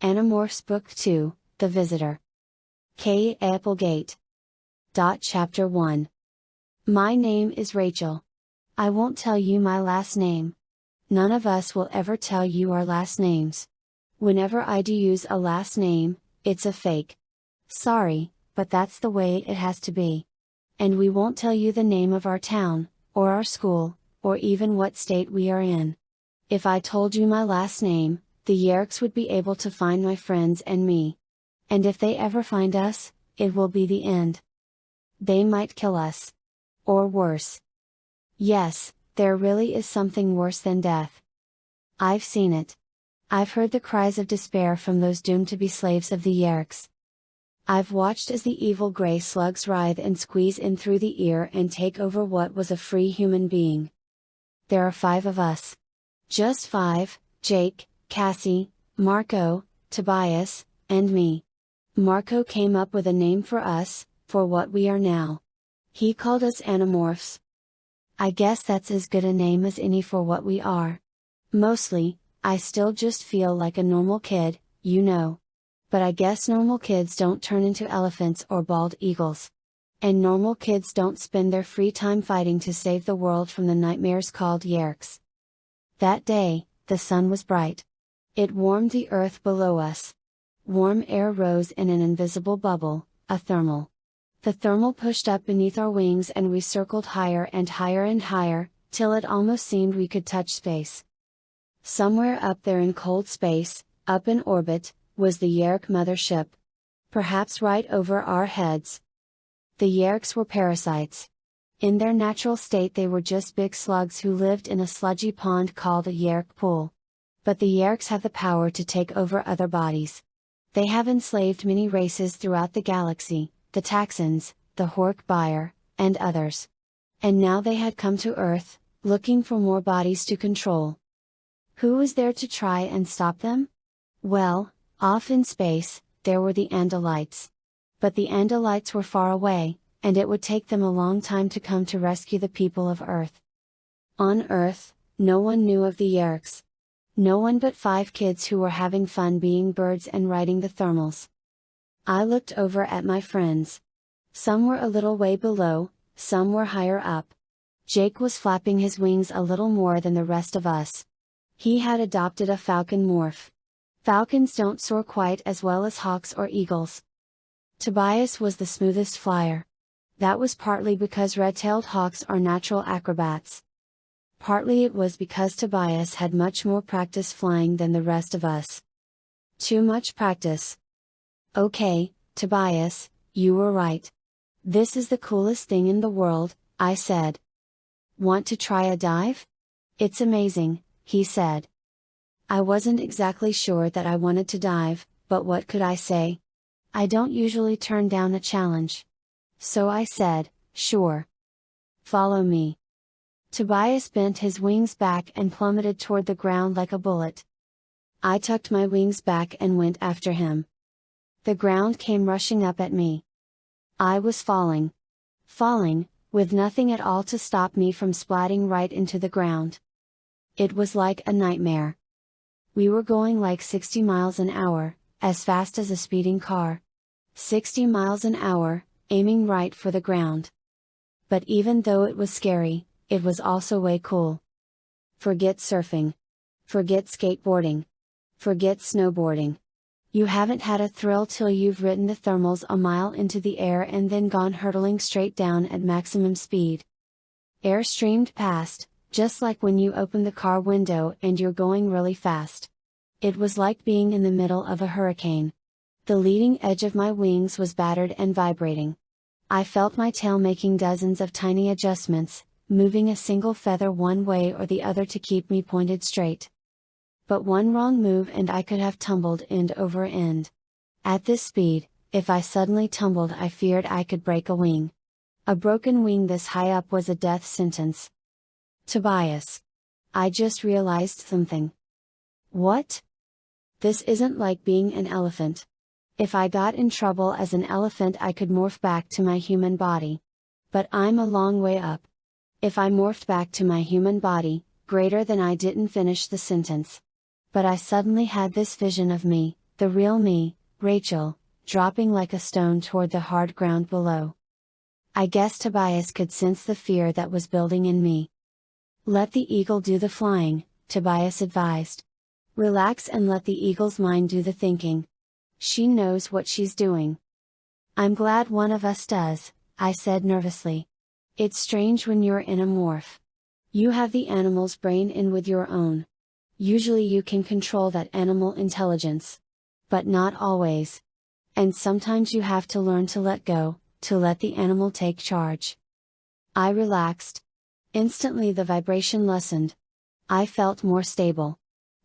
Animorphs Book 2, The Visitor. K.A Applegate. Chapter 1. My name is Rachel. I won't tell you my last name. None of us will ever tell you our last names. Whenever I do use a last name, it's a fake. Sorry, but that's the way it has to be. And we won't tell you the name of our town, or our school, or even what state we are in. If I told you my last name, the Yerks would be able to find my friends and me. And if they ever find us, it will be the end. They might kill us. Or worse. Yes, there really is something worse than death. I've seen it. I've heard the cries of despair from those doomed to be slaves of the Yerks. I've watched as the evil gray slugs writhe and squeeze in through the ear and take over what was a free human being. There are 5 of us. Just 5, Jake, Cassie, Marco, Tobias, and me. Marco came up with a name for us, for what we are now. He called us Animorphs. I guess that's as good a name as any for what we are. Mostly, I still just feel like a normal kid, you know. But I guess normal kids don't turn into elephants or bald eagles. And normal kids don't spend their free time fighting to save the world from the nightmares called Yerks. That day, the sun was bright. It warmed the earth below us. Warm air rose in an invisible bubble, a thermal. The thermal pushed up beneath our wings and we circled higher and higher and higher, till it almost seemed we could touch space. Somewhere up there in cold space, up in orbit, was the Yerk mothership. Perhaps right over our heads. The Yerks were parasites. In their natural state they were just big slugs who lived in a sludgy pond called a Yerk pool. But the Yerks have the power to take over other bodies. They have enslaved many races throughout the galaxy, the Taxons, the Hork-Buyer, and others. And now they had come to Earth, looking for more bodies to control. Who was there to try and stop them? Well, off in space, there were the Andalites. But the Andalites were far away, and it would take them a long time to come to rescue the people of Earth. On Earth, no one knew of the Yerks. No one but 5 kids who were having fun being birds and riding the thermals. I looked over at my friends. Some were a little way below, some were higher up. Jake was flapping his wings a little more than the rest of us. He had adopted a falcon morph. Falcons don't soar quite as well as hawks or eagles. Tobias was the smoothest flyer. That was partly because red-tailed hawks are natural acrobats. Partly it was because Tobias had much more practice flying than the rest of us. Too much practice. Okay, Tobias, you were right. This is the coolest thing in the world, I said. Want to try a dive? It's amazing, he said. I wasn't exactly sure that I wanted to dive, but what could I say? I don't usually turn down a challenge. So I said, sure. Follow me. Tobias bent his wings back and plummeted toward the ground like a bullet. I tucked my wings back and went after him. The ground came rushing up at me. I was falling. Falling, with nothing at all to stop me from splatting right into the ground. It was like a nightmare. We were going like 60 miles an hour, as fast as a speeding car. 60 miles an hour, aiming right for the ground. But even though it was scary, it was also way cool. Forget surfing. Forget skateboarding. Forget snowboarding. You haven't had a thrill till you've ridden the thermals a mile into the air and then gone hurtling straight down at maximum speed. Air streamed past, just like when you open the car window and you're going really fast. It was like being in the middle of a hurricane. The leading edge of my wings was battered and vibrating. I felt my tail making dozens of tiny adjustments, moving a single feather one way or the other to keep me pointed straight. But one wrong move and I could have tumbled end over end. At this speed, if I suddenly tumbled I feared I could break a wing. A broken wing this high up was a death sentence. Tobias. I just realized something. What? This isn't like being an elephant. If I got in trouble as an elephant I could morph back to my human body. But I'm a long way up. If I morphed back to my human body, greater than I didn't finish the sentence. But I suddenly had this vision of me, The real me, Rachel, dropping like a stone toward the hard ground below. I guess Tobias could sense the fear that was building in me. Let the eagle do the flying, Tobias advised. Relax and let the eagle's mind do the thinking. She knows what she's doing. I'm glad one of us does, I said nervously. It's strange when you're in a morph. You have the animal's brain in with your own. Usually you can control that animal intelligence. But not always. And sometimes you have to learn to let go, to let the animal take charge. I relaxed. Instantly the vibration lessened. I felt more stable.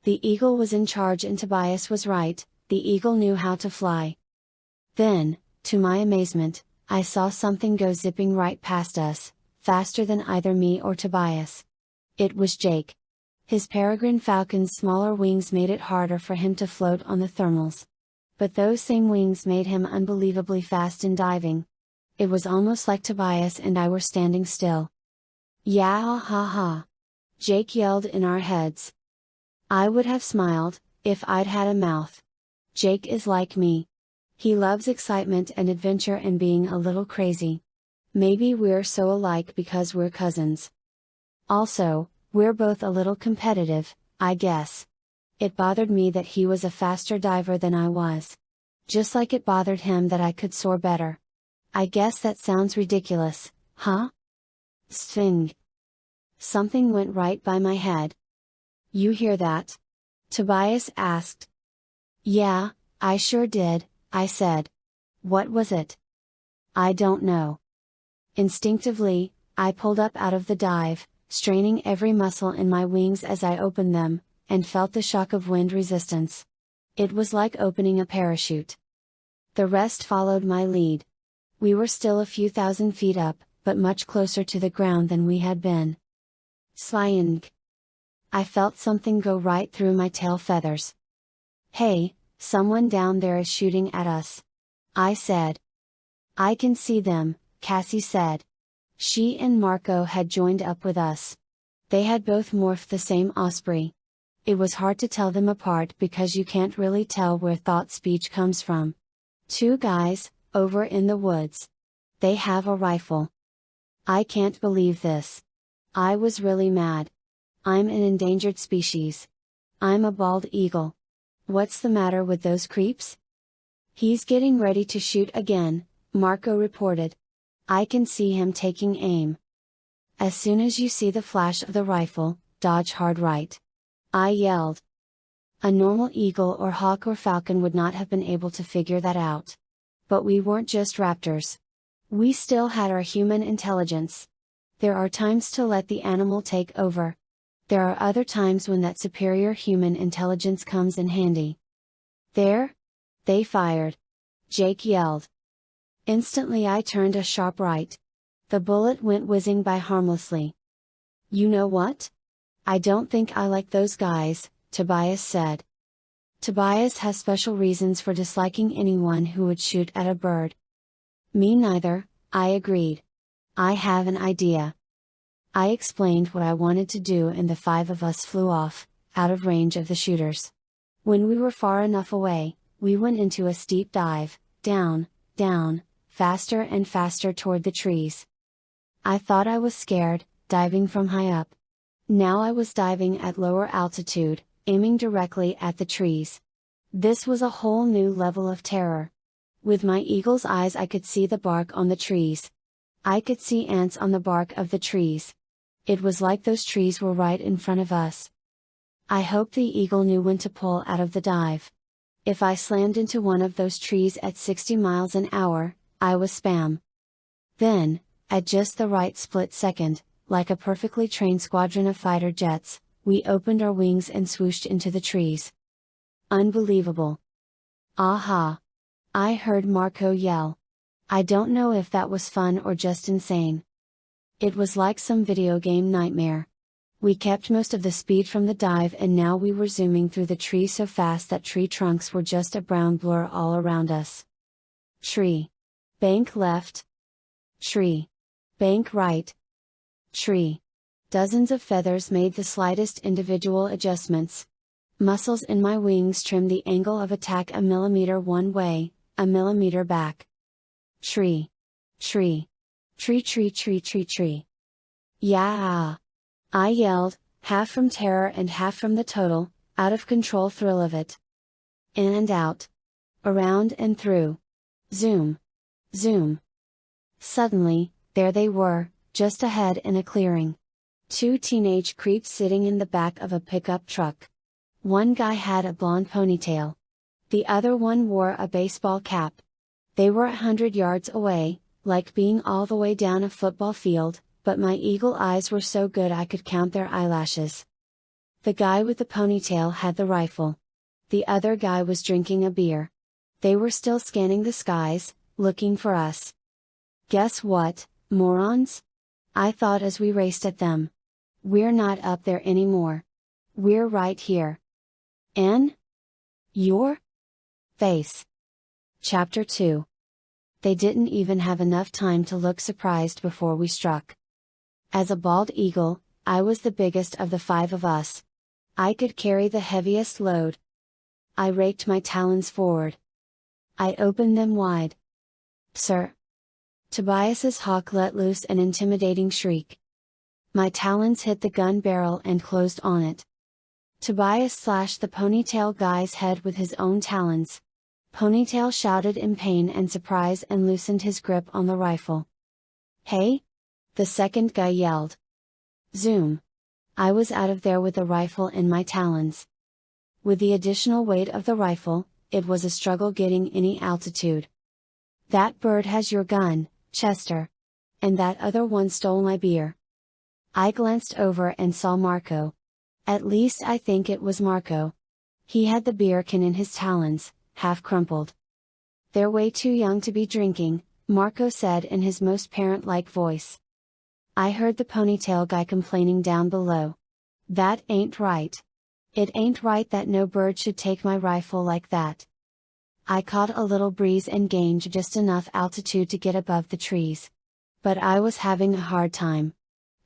The eagle was in charge and Tobias was right, the eagle knew how to fly. Then, to my amazement, I saw something go zipping right past us, faster than either me or Tobias. It was Jake. His peregrine falcon's smaller wings made it harder for him to float on the thermals. But those same wings made him unbelievably fast in diving. It was almost like Tobias and I were standing still. Yeah ha ha! Jake yelled in our heads. I would have smiled, if I'd had a mouth. Jake is like me. He loves excitement and adventure and being a little crazy. Maybe we're so alike because we're cousins. Also, we're both a little competitive, I guess. It bothered me that he was a faster diver than I was. Just like it bothered him that I could soar better. I guess that sounds ridiculous, huh? Sting. Something went right by my head. You hear that? Tobias asked. Yeah, I sure did, I said. What was it? I don't know. Instinctively, I pulled up out of the dive, straining every muscle in my wings as I opened them, and felt the shock of wind resistance. It was like opening a parachute. The rest followed my lead. We were still a few thousand feet up, but much closer to the ground than we had been. Slying. I felt something go right through my tail feathers. Hey, someone down there is shooting at us. I said. I can see them, Cassie said. She and Marco had joined up with us. They had both morphed the same osprey. It was hard to tell them apart because you can't really tell where thought speech comes from. Two guys, over in the woods. They have a rifle. I can't believe this. I was really mad. I'm an endangered species. I'm a bald eagle. What's the matter with those creeps? He's getting ready to shoot again, Marco reported. I can see him taking aim. As soon as you see the flash of the rifle, dodge hard right. I yelled. A normal eagle or hawk or falcon would not have been able to figure that out. But we weren't just raptors. We still had our human intelligence. There are times to let the animal take over. There are other times when that superior human intelligence comes in handy. There? They fired. Jake yelled. Instantly I turned a sharp right. The bullet went whizzing by harmlessly. You know what? I don't think I like those guys, Tobias said. Tobias has special reasons for disliking anyone who would shoot at a bird. Me neither, I agreed. I have an idea. I explained what I wanted to do and the five of us flew off, out of range of the shooters. When we were far enough away, we went into a steep dive, down, down, faster and faster toward the trees. I thought I was scared, diving from high up. Now I was diving at lower altitude, aiming directly at the trees. This was a whole new level of terror. With my eagle's eyes I could see the bark on the trees. I could see ants on the bark of the trees. It was like those trees were right in front of us. I hoped the eagle knew when to pull out of the dive. If I slammed into one of those trees at 60 miles an hour, I was spam. Then, at just the right split second, like a perfectly trained squadron of fighter jets, we opened our wings and swooshed into the trees. Unbelievable. Aha! I heard Marco yell. I don't know if that was fun or just insane. It was like some video game nightmare. We kept most of the speed from the dive and now we were zooming through the trees so fast that tree trunks were just a brown blur all around us. Tree. Bank left. Tree. Bank right. Tree. Dozens of feathers made the slightest individual adjustments. Muscles in my wings trimmed the angle of attack a millimeter one way, a millimeter back. Tree. Tree. Tree tree tree tree tree. Yeah! I yelled, half from terror and half from the total, out of control thrill of it. In and out. Around and through. Zoom. Zoom. Suddenly, there they were, just ahead in a clearing. Two teenage creeps sitting in the back of a pickup truck. One guy had a blonde ponytail. The other one wore a baseball cap. They were 100 yards away, like being all the way down a football field, but my eagle eyes were so good I could count their eyelashes. The guy with the ponytail had the rifle. The other guy was drinking a beer. They were still scanning the skies, looking for us. Guess what, morons? I thought as we raced at them. We're not up there anymore. We're right here. In your face. Chapter 2. They didn't even have enough time to look surprised before we struck. As a bald eagle, I was the biggest of the five of us. I could carry the heaviest load. I raked my talons forward. I opened them wide. Sir! Tobias's hawk let loose an intimidating shriek. My talons hit the gun barrel and closed on it. Tobias slashed the ponytail guy's head with his own talons. Ponytail shouted in pain and surprise and loosened his grip on the rifle. Hey! The second guy yelled. Zoom! I was out of there with the rifle in my talons. With the additional weight of the rifle, it was a struggle getting any altitude. That bird has your gun, Chester. And that other one stole my beer. I glanced over and saw Marco. At least I think it was Marco. He had the beer can in his talons, half crumpled. They're way too young to be drinking, Marco said in his most parent-like voice. I heard the ponytail guy complaining down below. That ain't right. It ain't right that no bird should take my rifle like that. I caught a little breeze and gained just enough altitude to get above the trees. But I was having a hard time.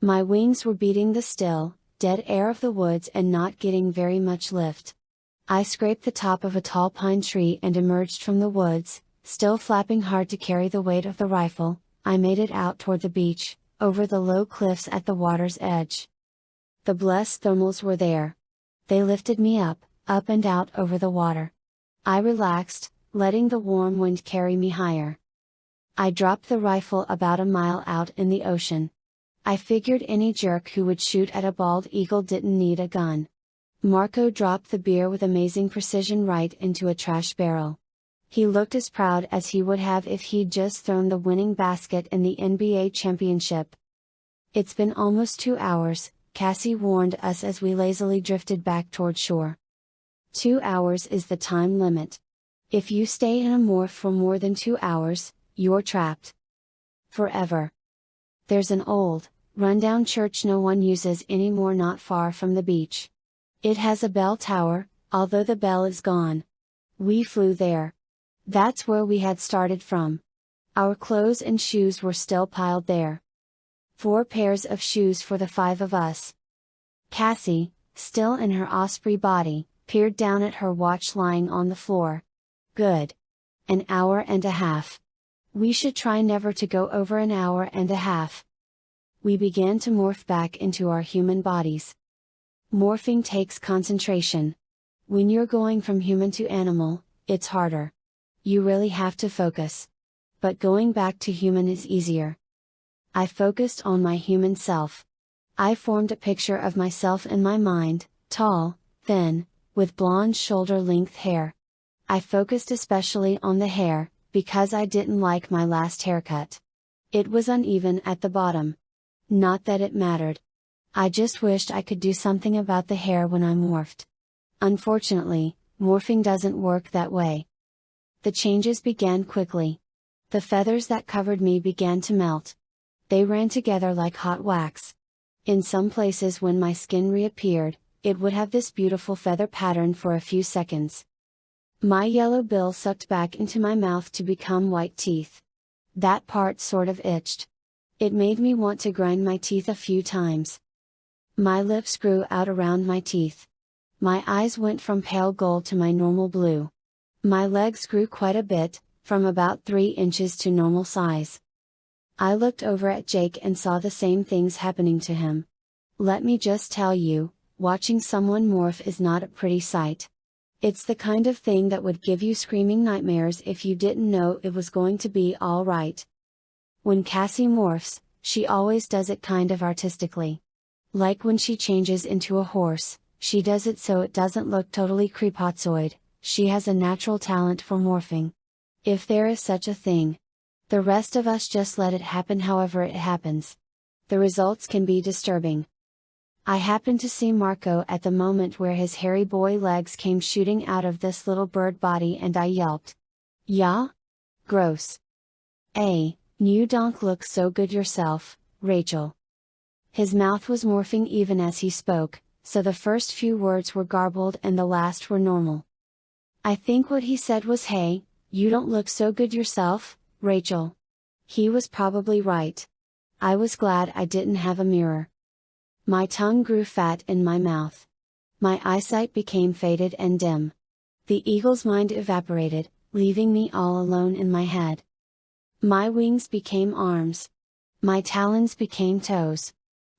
My wings were beating the still, dead air of the woods and not getting very much lift. I scraped the top of a tall pine tree and emerged from the woods, still flapping hard to carry the weight of the rifle. I made it out toward the beach, over the low cliffs at the water's edge. The blessed thermals were there. They lifted me up and out over the water. I relaxed, letting the warm wind carry me higher. I dropped the rifle about a mile out in the ocean. I figured any jerk who would shoot at a bald eagle didn't need a gun. Marco dropped the beer with amazing precision right into a trash barrel. He looked as proud as he would have if he'd just thrown the winning basket in the NBA championship. It's been almost 2 hours, Cassie warned us as we lazily drifted back toward shore. 2 hours is the time limit. If you stay in a morph for more than 2 hours, you're trapped. Forever. There's an old, rundown church no one uses anymore not far from the beach. It has a bell tower, although the bell is gone. We flew there. That's where we had started from. Our clothes and shoes were still piled there. 4 pairs of shoes for the 5 of us. Cassie, still in her osprey body, peered down at her watch lying on the floor. Good. An hour and a half. We should try never to go over an hour and a half. We began to morph back into our human bodies. Morphing takes concentration. When you're going from human to animal, it's harder. You really have to focus. But going back to human is easier. I focused on my human self. I formed a picture of myself in my mind, tall, thin, with blonde shoulder-length hair. I focused especially on the hair, because I didn't like my last haircut. It was uneven at the bottom. Not that it mattered. I just wished I could do something about the hair when I'm morphed. Unfortunately, morphing doesn't work that way. The changes began quickly. The feathers that covered me began to melt. They ran together like hot wax. In some places when my skin reappeared, it would have this beautiful feather pattern for a few seconds. My yellow bill sucked back into my mouth to become white teeth. That part sort of itched. It made me want to grind my teeth a few times. My lips grew out around my teeth. My eyes went from pale gold to my normal blue. My legs grew quite a bit, from about 3 inches to normal size. I looked over at Jake and saw the same things happening to him. Let me just tell you, watching someone morph is not a pretty sight. It's the kind of thing that would give you screaming nightmares if you didn't know it was going to be alright. When Cassie morphs, she always does it kind of artistically. Like when she changes into a horse, she does it so it doesn't look totally creepotzoid. She has a natural talent for morphing. If there is such a thing. The rest of us just let it happen however it happens. The results can be disturbing. I happened to see Marco at the moment where his hairy boy legs came shooting out of this little bird body and I yelped. Yeah? Gross. You don't look so good yourself, Rachel. His mouth was morphing even as he spoke, so the first few words were garbled and the last were normal. I think what he said was, hey, you don't look so good yourself, Rachel. He was probably right. I was glad I didn't have a mirror. My tongue grew fat in my mouth. My eyesight became faded and dim. The eagle's mind evaporated, leaving me all alone in my head. My wings became arms. My talons became toes.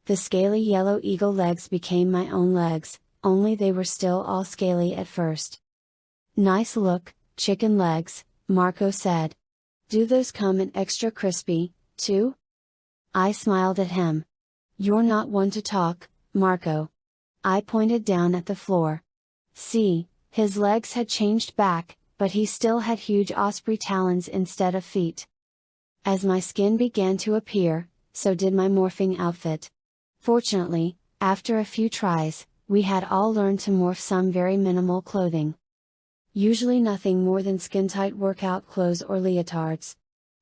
The scaly yellow eagle legs became my own legs, only they were still all scaly at first. Nice look, chicken legs, Marco said. Do those come in extra crispy, too? I smiled at him. You're not one to talk, Marco. I pointed down at the floor. See, his legs had changed back, but he still had huge osprey talons instead of feet. As my skin began to appear, so did my morphing outfit. Fortunately, after a few tries, we had all learned to morph some very minimal clothing. Usually nothing more than skin-tight workout clothes or leotards.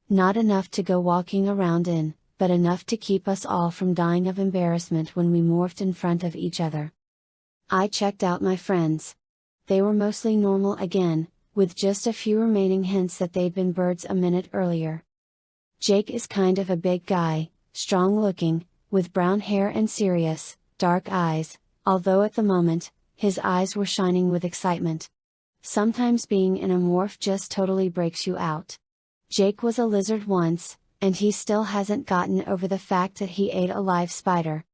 Not enough to go walking around in, but enough to keep us all from dying of embarrassment when we morphed in front of each other. I checked out my friends. They were mostly normal again, with just a few remaining hints that they'd been birds a minute earlier. Jake is kind of a big guy, strong looking, with brown hair and serious, dark eyes, although at the moment, his eyes were shining with excitement. Sometimes being in a morph just totally breaks you out. Jake was a lizard once, and he still hasn't gotten over the fact that he ate a live spider.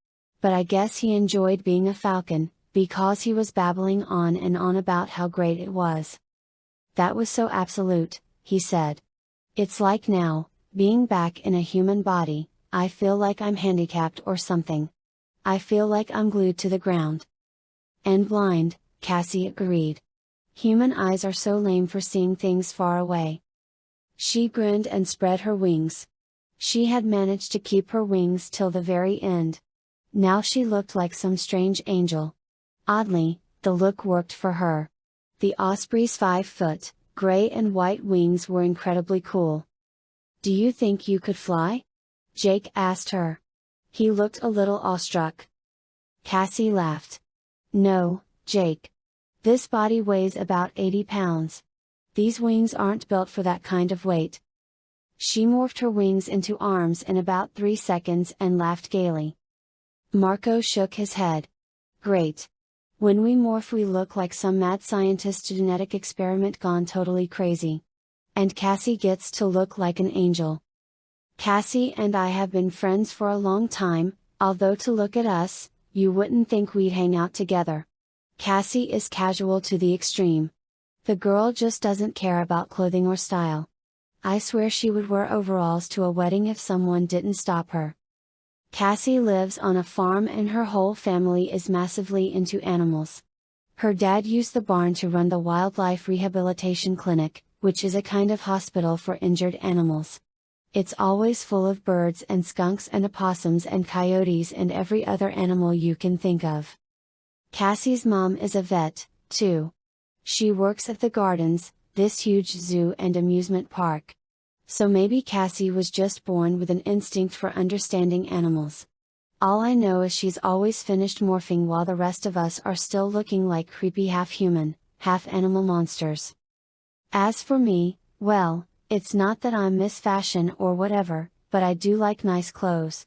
But I guess he enjoyed being a falcon, because he was babbling on and on about how great it was. That was so absolute, he said. It's like now, being back in a human body, I feel like I'm handicapped or something. I feel like I'm glued to the ground. And blind, Cassie agreed. Human eyes are so lame for seeing things far away. She grinned and spread her wings. She had managed to keep her wings till the very end. Now she looked like some strange angel. Oddly, the look worked for her. The osprey's 5-foot, gray and white wings were incredibly cool. Do you think you could fly? Jake asked her. He looked a little awestruck. Cassie laughed. No, Jake. This body weighs about 80 pounds. These wings aren't built for that kind of weight. She morphed her wings into arms in about 3 seconds and laughed gaily. Marco shook his head. Great. When we morph we look like some mad scientist's genetic experiment gone totally crazy. And Cassie gets to look like an angel. Cassie and I have been friends for a long time, although to look at us, you wouldn't think we'd hang out together. Cassie is casual to the extreme. The girl just doesn't care about clothing or style. I swear she would wear overalls to a wedding if someone didn't stop her. Cassie lives on a farm and her whole family is massively into animals. Her dad used the barn to run the wildlife rehabilitation clinic, which is a kind of hospital for injured animals. It's always full of birds and skunks and opossums and coyotes and every other animal you can think of. Cassie's mom is a vet, too. She works at the Gardens, this huge zoo and amusement park. So maybe Cassie was just born with an instinct for understanding animals. All I know is she's always finished morphing while the rest of us are still looking like creepy half-human, half-animal monsters. As for me, well, it's not that I'm Miss Fashion or whatever, but I do like nice clothes.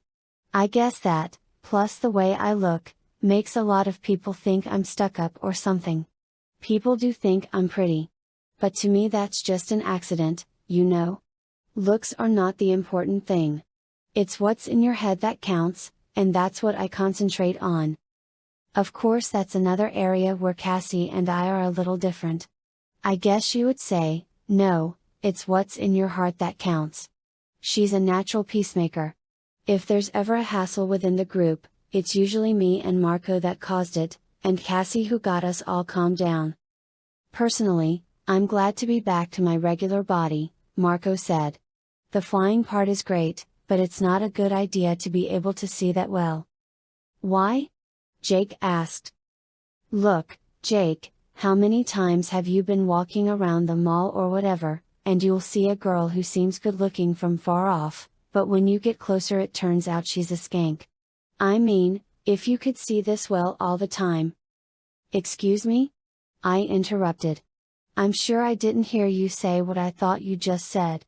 I guess that, plus the way I look, Makes a lot of people think I'm stuck up or something. People do think I'm pretty. But to me that's just an accident, you know? Looks are not the important thing. It's what's in your head that counts, and that's what I concentrate on. Of course that's another area where Cassie and I are a little different. I guess you would say, no, it's what's in your heart that counts. She's a natural peacemaker. If there's ever a hassle within the group, it's usually me and Marco that caused it, and Cassie who got us all calmed down. Personally, I'm glad to be back to my regular body, Marco said. The flying part is great, but it's not a good idea to be able to see that well. Why? Jake asked. Look, Jake, how many times have you been walking around the mall or whatever, and you'll see a girl who seems good looking from far off, but when you get closer it turns out she's a skank. I mean, if you could see this well all the time. Excuse me? I interrupted. I'm sure I didn't hear you say what I thought you just said.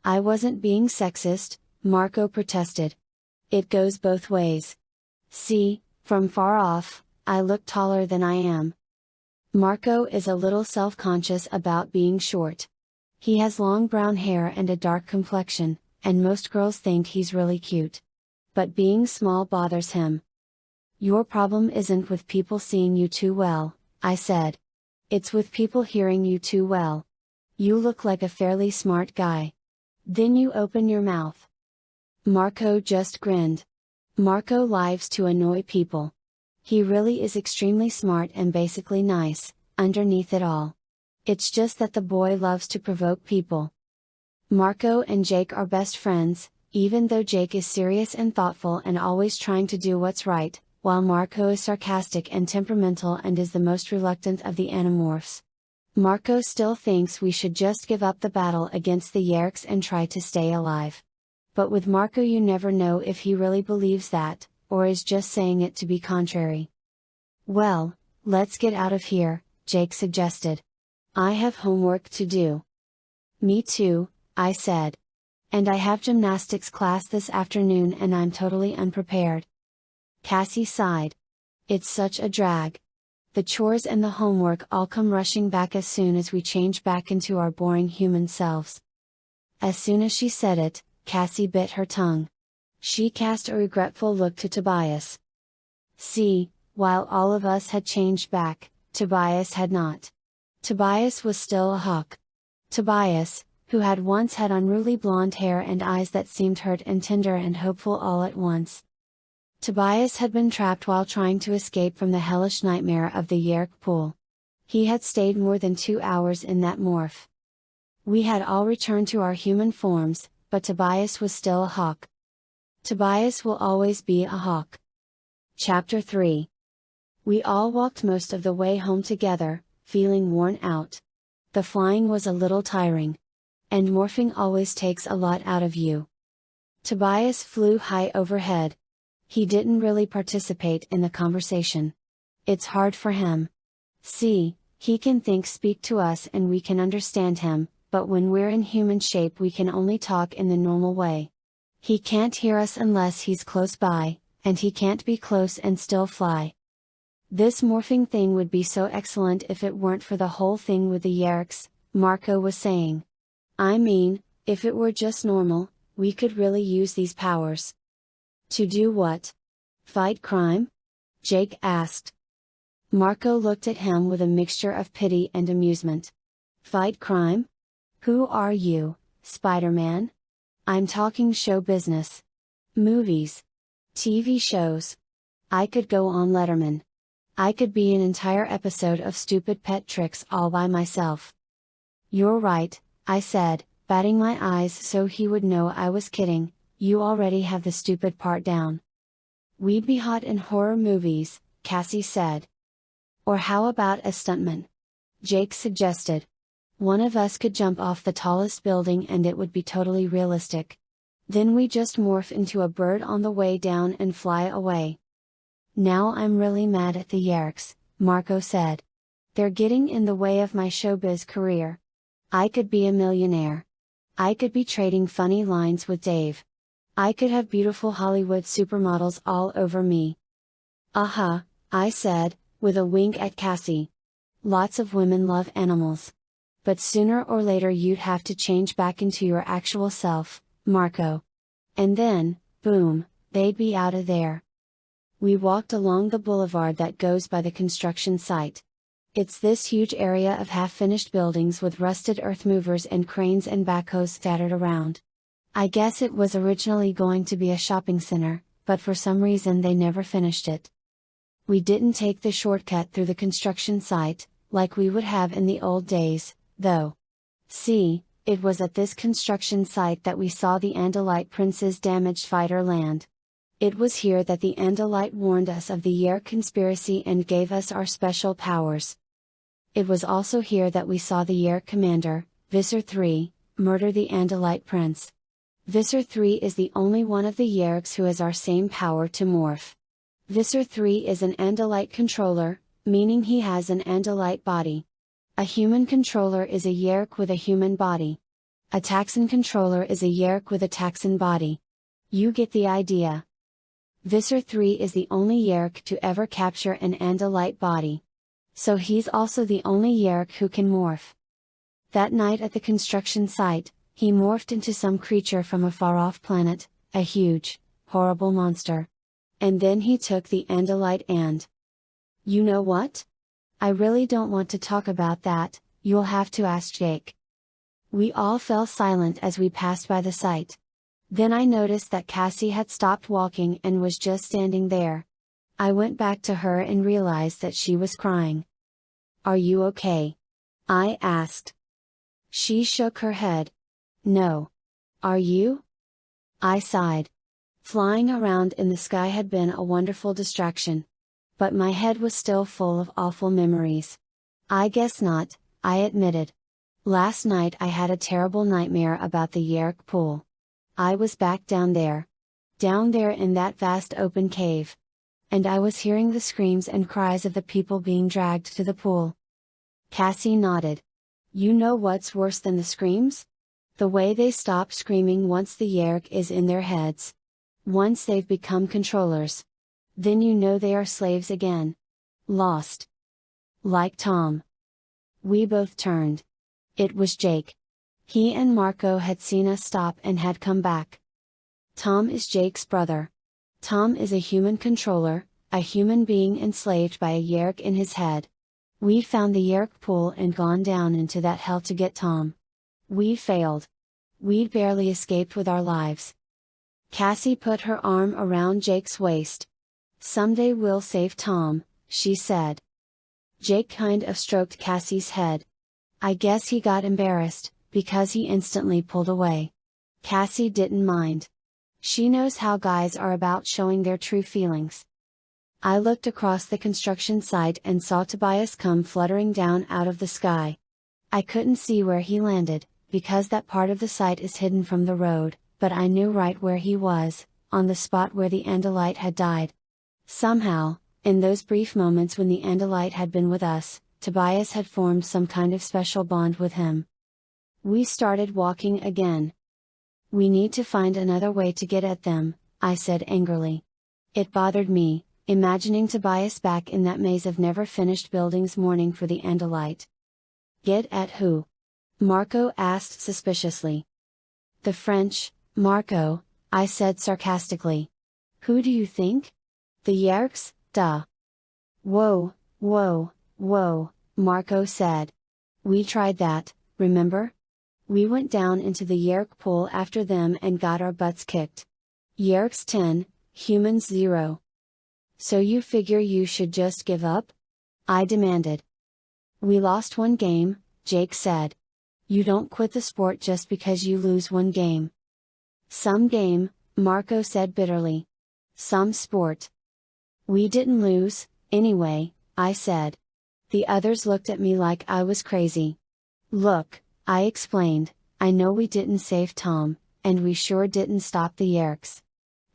I wasn't being sexist, Marco protested. It goes both ways. See, from far off, I look taller than I am. Marco is a little self-conscious about being short. He has long brown hair and a dark complexion, and most girls think he's really cute. But being small bothers him. Your problem isn't with people seeing you too well, I said. It's with people hearing you too well. You look like a fairly smart guy. Then you open your mouth. Marco just grinned. Marco lives to annoy people. He really is extremely smart and basically nice, underneath it all. It's just that the boy loves to provoke people. Marco and Jake are best friends, even though Jake is serious and thoughtful and always trying to do what's right, while Marco is sarcastic and temperamental and is the most reluctant of the Animorphs. Marco still thinks we should just give up the battle against the Yerks and try to stay alive. But with Marco you never know if he really believes that, or is just saying it to be contrary. Well, let's get out of here, Jake suggested. I have homework to do. Me too, I said. And I have gymnastics class this afternoon and I'm totally unprepared. Cassie sighed. It's such a drag. The chores and the homework all come rushing back as soon as we change back into our boring human selves. As soon as she said it, Cassie bit her tongue. She cast a regretful look to Tobias. See, while all of us had changed back, Tobias had not. Tobias was still a hawk. Tobias, who had once had unruly blonde hair and eyes that seemed hurt and tender and hopeful all at once. Tobias had been trapped while trying to escape from the hellish nightmare of the Yerk pool. He had stayed more than 2 hours in that morph. We had all returned to our human forms, but Tobias was still a hawk. Tobias will always be a hawk. Chapter 3. We all walked most of the way home together, feeling worn out. The flying was a little tiring. And morphing always takes a lot out of you. Tobias flew high overhead. He didn't really participate in the conversation. It's hard for him. See, he can speak to us and we can understand him, but when we're in human shape we can only talk in the normal way. He can't hear us unless he's close by, and he can't be close and still fly. This morphing thing would be so excellent if it weren't for the whole thing with the Yerks, Marco was saying. I mean, if it were just normal, we could really use these powers. To do what? Fight crime? Jake asked. Marco looked at him with a mixture of pity and amusement. Fight crime? Who are you, Spider-Man? I'm talking show business. Movies. TV shows. I could go on Letterman. I could be an entire episode of Stupid Pet Tricks all by myself. You're right, I said, batting my eyes so he would know I was kidding. You already have the stupid part down. We'd be hot in horror movies, Cassie said. Or how about a stuntman? Jake suggested. One of us could jump off the tallest building and it would be totally realistic. Then we just morph into a bird on the way down and fly away. Now I'm really mad at the Yerks, Marco said. They're getting in the way of my showbiz career. I could be a millionaire. I could be trading funny lines with Dave. I could have beautiful Hollywood supermodels all over me. I said, with a wink at Cassie. Lots of women love animals. But sooner or later you'd have to change back into your actual self, Marco. And then, boom, they'd be out of there. We walked along the boulevard that goes by the construction site. It's this huge area of half-finished buildings with rusted earth movers and cranes and backhoes scattered around. I guess it was originally going to be a shopping center, but for some reason they never finished it. We didn't take the shortcut through the construction site, like we would have in the old days, though. See, it was at this construction site that we saw the Andalite Prince's damaged fighter land. It was here that the Andalite warned us of the Yerk conspiracy and gave us our special powers. It was also here that we saw the Yerk commander, Visser III, murder the Andalite Prince. Visser III is the only one of the Yerks who has our same power to morph. Visser III is an Andalite controller, meaning he has an Andalite body. A human controller is a Yerk with a human body. A Taxon controller is a Yerk with a Taxon body. You get the idea. Visser III is the only Yerk to ever capture an Andalite body. So he's also the only Yerk who can morph. That night at the construction site, he morphed into some creature from a far-off planet, a huge, horrible monster. And then he took the Andalite and... You know what? I really don't want to talk about that, you'll have to ask Jake. We all fell silent as we passed by the site. Then I noticed that Cassie had stopped walking and was just standing there. I went back to her and realized that she was crying. Are you okay? I asked. She shook her head. No. Are you? I sighed. Flying around in the sky had been a wonderful distraction. But my head was still full of awful memories. I guess not, I admitted. Last night I had a terrible nightmare about the Yerk pool. I was back down there in that vast open cave. And I was hearing the screams and cries of the people being dragged to the pool. Cassie nodded. You know what's worse than the screams? The way they stop screaming once the Yerk is in their heads. Once they've become controllers. Then you know they are slaves again. Lost. Like Tom. We both turned. It was Jake. He and Marco had seen us stop and had come back. Tom is Jake's brother. Tom is a human controller, a human being enslaved by a Yerk in his head. We'd found the Yerk pool and gone down into that hell to get Tom. We failed. We'd barely escaped with our lives. Cassie put her arm around Jake's waist. Someday we'll save Tom, she said. Jake kind of stroked Cassie's head. I guess he got embarrassed, because he instantly pulled away. Cassie didn't mind. She knows how guys are about showing their true feelings. I looked across the construction site and saw Tobias come fluttering down out of the sky. I couldn't see where he landed, because that part of the site is hidden from the road, but I knew right where he was, on the spot where the Andalite had died. Somehow, in those brief moments when the Andalite had been with us, Tobias had formed some kind of special bond with him. We started walking again. We need to find another way to get at them, I said angrily. It bothered me, imagining Tobias back in that maze of never finished buildings mourning for the Andalite. Get at who? Marco asked suspiciously. The French, Marco, I said sarcastically. Who do you think? The Yerks, duh. Whoa, whoa, whoa, Marco said. We tried that, remember? We went down into the Yerk pool after them and got our butts kicked. Yerks 10, humans 0. So you figure you should just give up? I demanded. We lost one game, Jake said. You don't quit the sport just because you lose one game. Some game, Marco said bitterly. Some sport. We didn't lose, anyway, I said. The others looked at me like I was crazy. Look, I explained, I know we didn't save Tom, and we sure didn't stop the Yerks.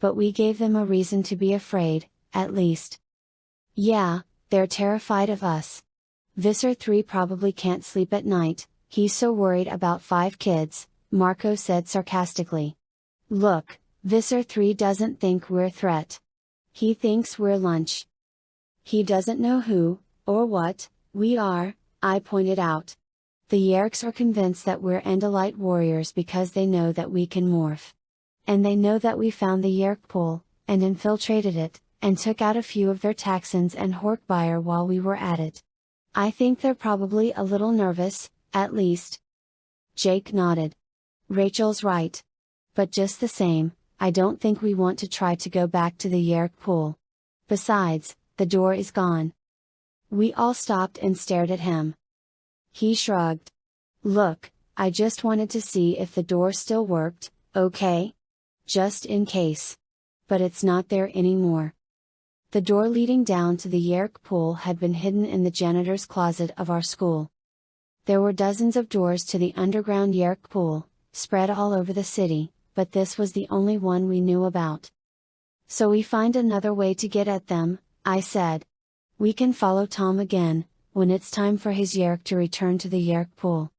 But we gave them a reason to be afraid, at least. Yeah, they're terrified of us. Visser III probably can't sleep at night, he's so worried about 5 kids, Marco said sarcastically. Look, Visser III doesn't think we're a threat. He thinks we're lunch. He doesn't know who, or what, we are, I pointed out. The Yerks are convinced that we're Andalite warriors because they know that we can morph. And they know that we found the Yerk pool, and infiltrated it, and took out a few of their Taxons and Horkbuyer while we were at it. I think they're probably a little nervous, at least. Jake nodded. Rachel's right. But just the same, I don't think we want to try to go back to the Yerk pool. Besides, the door is gone. We all stopped and stared at him. He shrugged. Look, I just wanted to see if the door still worked, okay? Just in case. But it's not there anymore. The door leading down to the Yerk pool had been hidden in the janitor's closet of our school. There were dozens of doors to the underground Yerk pool, spread all over the city, but this was the only one we knew about. So we find another way to get at them, I said. We can follow Tom again, when it's time for his Yerk to return to the Yerk pool.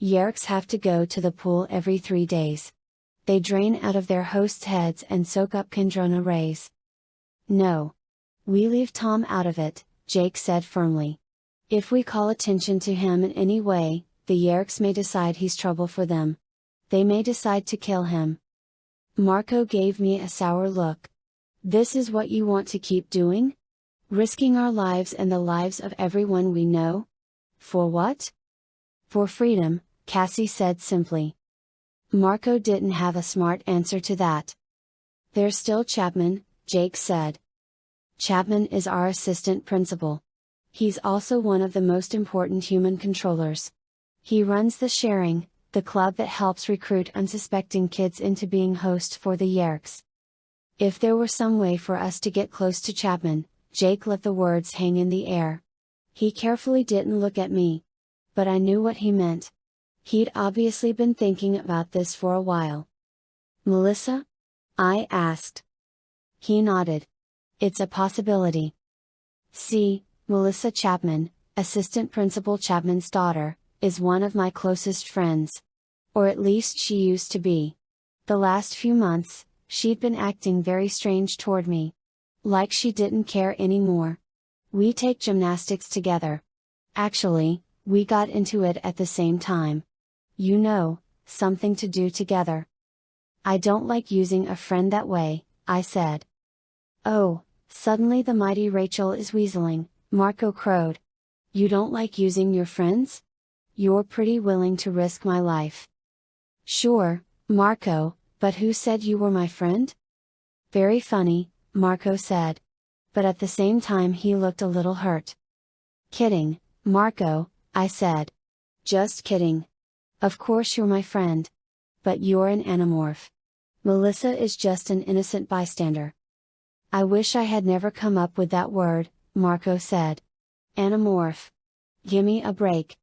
Yerks have to go to the pool every 3 days. They drain out of their hosts' heads and soak up Kandrona rays. No. We leave Tom out of it, Jake said firmly. If we call attention to him in any way, the Yerks may decide he's trouble for them. They may decide to kill him. Marco gave me a sour look. This is what you want to keep doing? Risking our lives and the lives of everyone we know? For what? For freedom, Cassie said simply. Marco didn't have a smart answer to that. There's still Chapman, Jake said. Chapman is our assistant principal. He's also one of the most important human controllers. He runs the Sharing, the club that helps recruit unsuspecting kids into being hosts for the Yerks. If there were some way for us to get close to Chapman, Jake let the words hang in the air. He carefully didn't look at me. But I knew what he meant. He'd obviously been thinking about this for a while. Melissa? I asked. He nodded. It's a possibility. See, Melissa Chapman, Assistant Principal Chapman's daughter, is one of my closest friends. Or at least she used to be. The last few months, she'd been acting very strange toward me. Like she didn't care anymore. We take gymnastics together. Actually, we got into it at the same time. You know, something to do together. I don't like using a friend that way, I said. Oh, suddenly the mighty Rachel is weaseling, Marco crowed. You don't like using your friends? You're pretty willing to risk my life. Sure, Marco, but who said you were my friend? Very funny, Marco said. But at the same time he looked a little hurt. Kidding, Marco, I said. Just kidding. Of course you're my friend. But you're an Animorph. Melissa is just an innocent bystander. I wish I had never come up with that word, Marco said. Animorph. Gimme a break.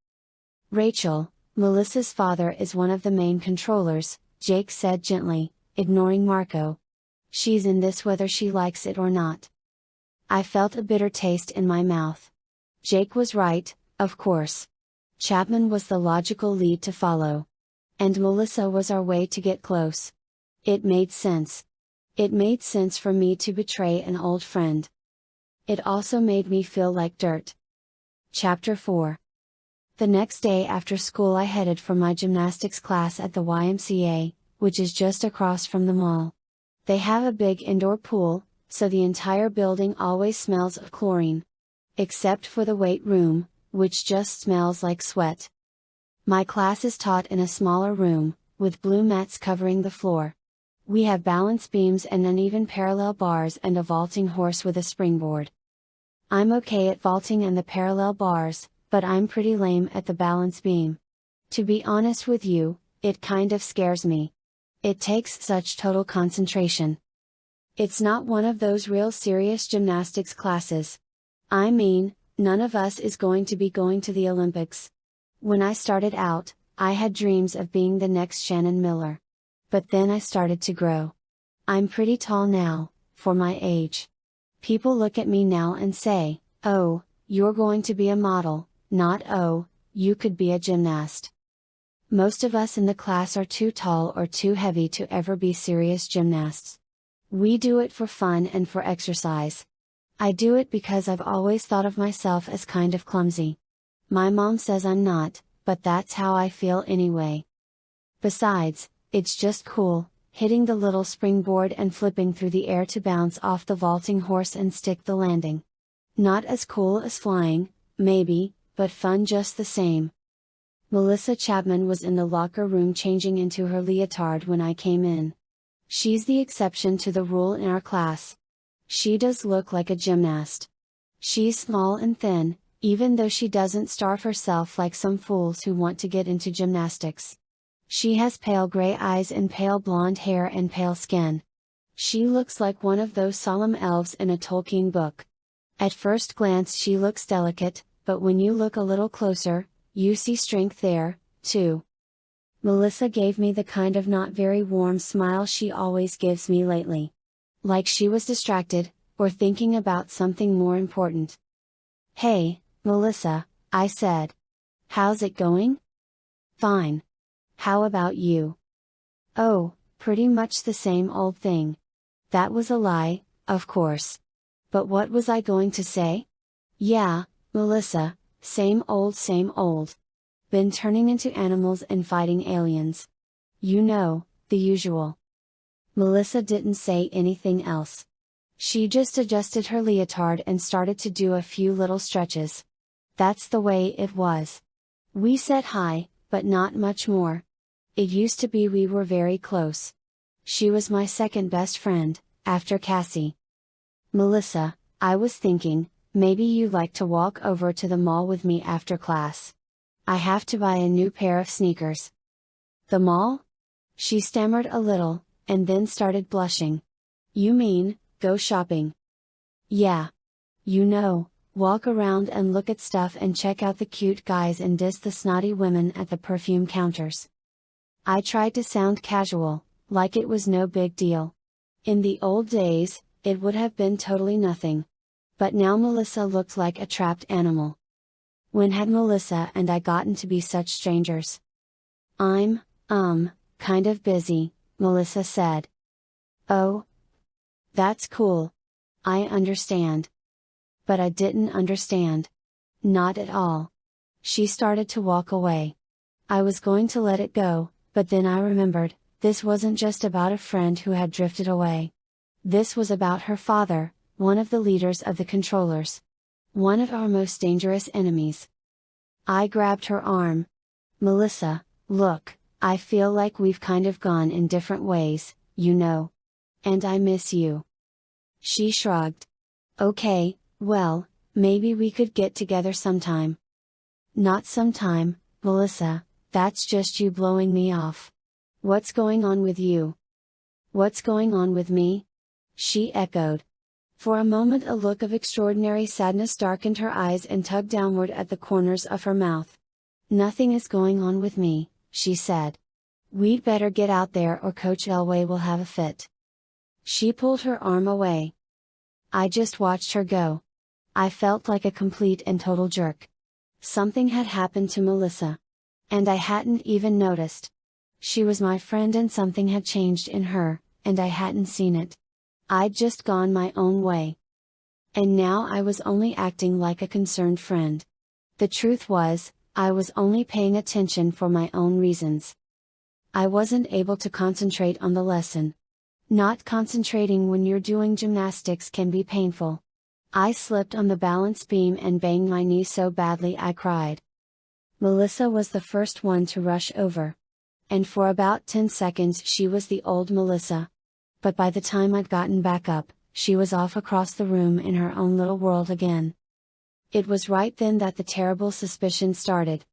Rachel, Melissa's father is one of the main controllers, Jake said gently, ignoring Marco. She's in this whether she likes it or not. I felt a bitter taste in my mouth. Jake was right, of course. Chapman was the logical lead to follow. And Melissa was our way to get close. It made sense. It made sense for me to betray an old friend. It also made me feel like dirt. Chapter 4. The next day after school I headed for my gymnastics class at the YMCA, which is just across from the mall. They have a big indoor pool, so the entire building always smells of chlorine. Except for the weight room, which just smells like sweat. My class is taught in a smaller room, with blue mats covering the floor. We have balance beams and uneven parallel bars and a vaulting horse with a springboard. I'm okay at vaulting and the parallel bars, but I'm pretty lame at the balance beam. To be honest with you, it kind of scares me. It takes such total concentration. It's not one of those real serious gymnastics classes. I mean, none of us is going to be going to the Olympics. When I started out, I had dreams of being the next Shannon Miller. But then I started to grow. I'm pretty tall now, for my age. People look at me now and say, oh, you're going to be a model, not oh, you could be a gymnast. Most of us in the class are too tall or too heavy to ever be serious gymnasts. We do it for fun and for exercise. I do it because I've always thought of myself as kind of clumsy. My mom says I'm not, but that's how I feel anyway. Besides, it's just cool, hitting the little springboard and flipping through the air to bounce off the vaulting horse and stick the landing. Not as cool as flying, maybe, but fun just the same. Melissa Chapman was in the locker room changing into her leotard when I came in. She's the exception to the rule in our class. She does look like a gymnast. She's small and thin, even though she doesn't starve herself like some fools who want to get into gymnastics. She has pale gray eyes and pale blonde hair and pale skin. She looks like one of those solemn elves in a Tolkien book. At first glance she looks delicate, but when you look a little closer, you see strength there, too. Melissa gave me the kind of not very warm smile she always gives me lately. Like she was distracted, or thinking about something more important. "Hey, Melissa," I said. "How's it going?" "Fine. How about you?" "Oh, pretty much the same old thing." That was a lie, of course. But what was I going to say? "Yeah, Melissa, same old same old. Been turning into animals and fighting aliens. You know, the usual." Melissa didn't say anything else. She just adjusted her leotard and started to do a few little stretches. That's the way it was. We sat high, but not much more. It used to be we were very close. She was my second best friend, after Cassie. "Melissa, I was thinking, maybe you'd like to walk over to the mall with me after class. I have to buy a new pair of sneakers." "The mall?" She stammered a little, and then started blushing. "You mean, go shopping?" "Yeah. You know, walk around and look at stuff and check out the cute guys and diss the snotty women at the perfume counters." I tried to sound casual, like it was no big deal. In the old days, it would have been totally nothing. But now Melissa looked like a trapped animal. When had Melissa and I gotten to be such strangers? "I'm, kind of busy," Melissa said. "Oh? That's cool. I understand." But I didn't understand. Not at all. She started to walk away. I was going to let it go, but then I remembered, this wasn't just about a friend who had drifted away. This was about her father, one of the leaders of the controllers. One of our most dangerous enemies. I grabbed her arm. "Melissa, look, I feel like we've kind of gone in different ways, you know. And I miss you." She shrugged. "Okay, well, maybe we could get together sometime." "Not sometime, Melissa, that's just you blowing me off. What's going on with you?" "What's going on with me?" she echoed. For a moment a look of extraordinary sadness darkened her eyes and tugged downward at the corners of her mouth. "Nothing is going on with me," she said. "We'd better get out there or Coach Elway will have a fit." She pulled her arm away. I just watched her go. I felt like a complete and total jerk. Something had happened to Melissa. And I hadn't even noticed. She was my friend and something had changed in her, and I hadn't seen it. I'd just gone my own way. And now I was only acting like a concerned friend. The truth was, I was only paying attention for my own reasons. I wasn't able to concentrate on the lesson. Not concentrating when you're doing gymnastics can be painful. I slipped on the balance beam and banged my knee so badly I cried. Melissa was the first one to rush over. And for about 10 seconds she was the old Melissa. But by the time I'd gotten back up, she was off across the room in her own little world again. It was right then that the terrible suspicion started.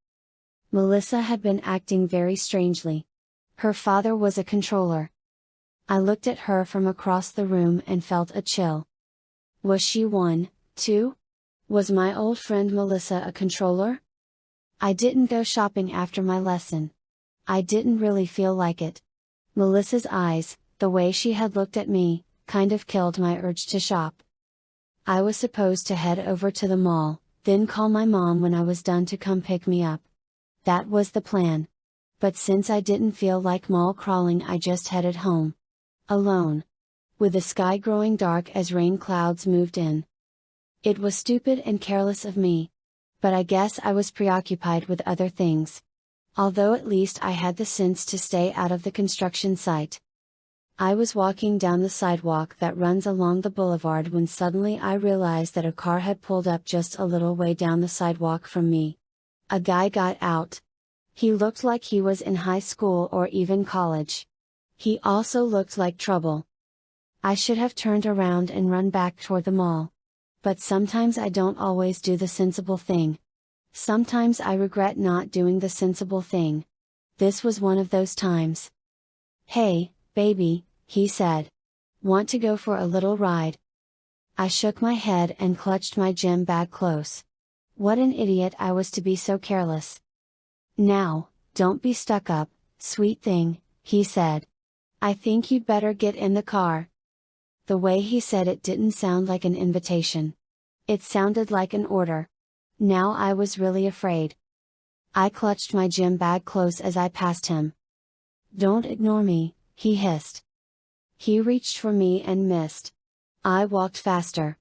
Melissa had been acting very strangely. Her father was a controller. I looked at her from across the room and felt a chill. Was she one, too? Was my old friend Melissa a controller? I didn't go shopping after my lesson. I didn't really feel like it. Melissa's eyes, the way she had looked at me, kind of killed my urge to shop. I was supposed to head over to the mall, then call my mom when I was done to come pick me up. That was the plan. But since I didn't feel like mall crawling, I just headed home. Alone. With the sky growing dark as rain clouds moved in. It was stupid and careless of me. But I guess I was preoccupied with other things. Although at least I had the sense to stay out of the construction site. I was walking down the sidewalk that runs along the boulevard when suddenly I realized that a car had pulled up just a little way down the sidewalk from me. A guy got out. He looked like he was in high school or even college. He also looked like trouble. I should have turned around and run back toward the mall. But sometimes I don't always do the sensible thing. Sometimes I regret not doing the sensible thing. This was one of those times. "Hey, baby," he said. "Want to go for a little ride?" I shook my head and clutched my gym bag close. What an idiot I was to be so careless. "Now, don't be stuck up, sweet thing," he said. "I think you'd better get in the car." The way he said it didn't sound like an invitation. It sounded like an order. Now I was really afraid. I clutched my gym bag close as I passed him. "Don't ignore me," he hissed. He reached for me and missed. I walked faster.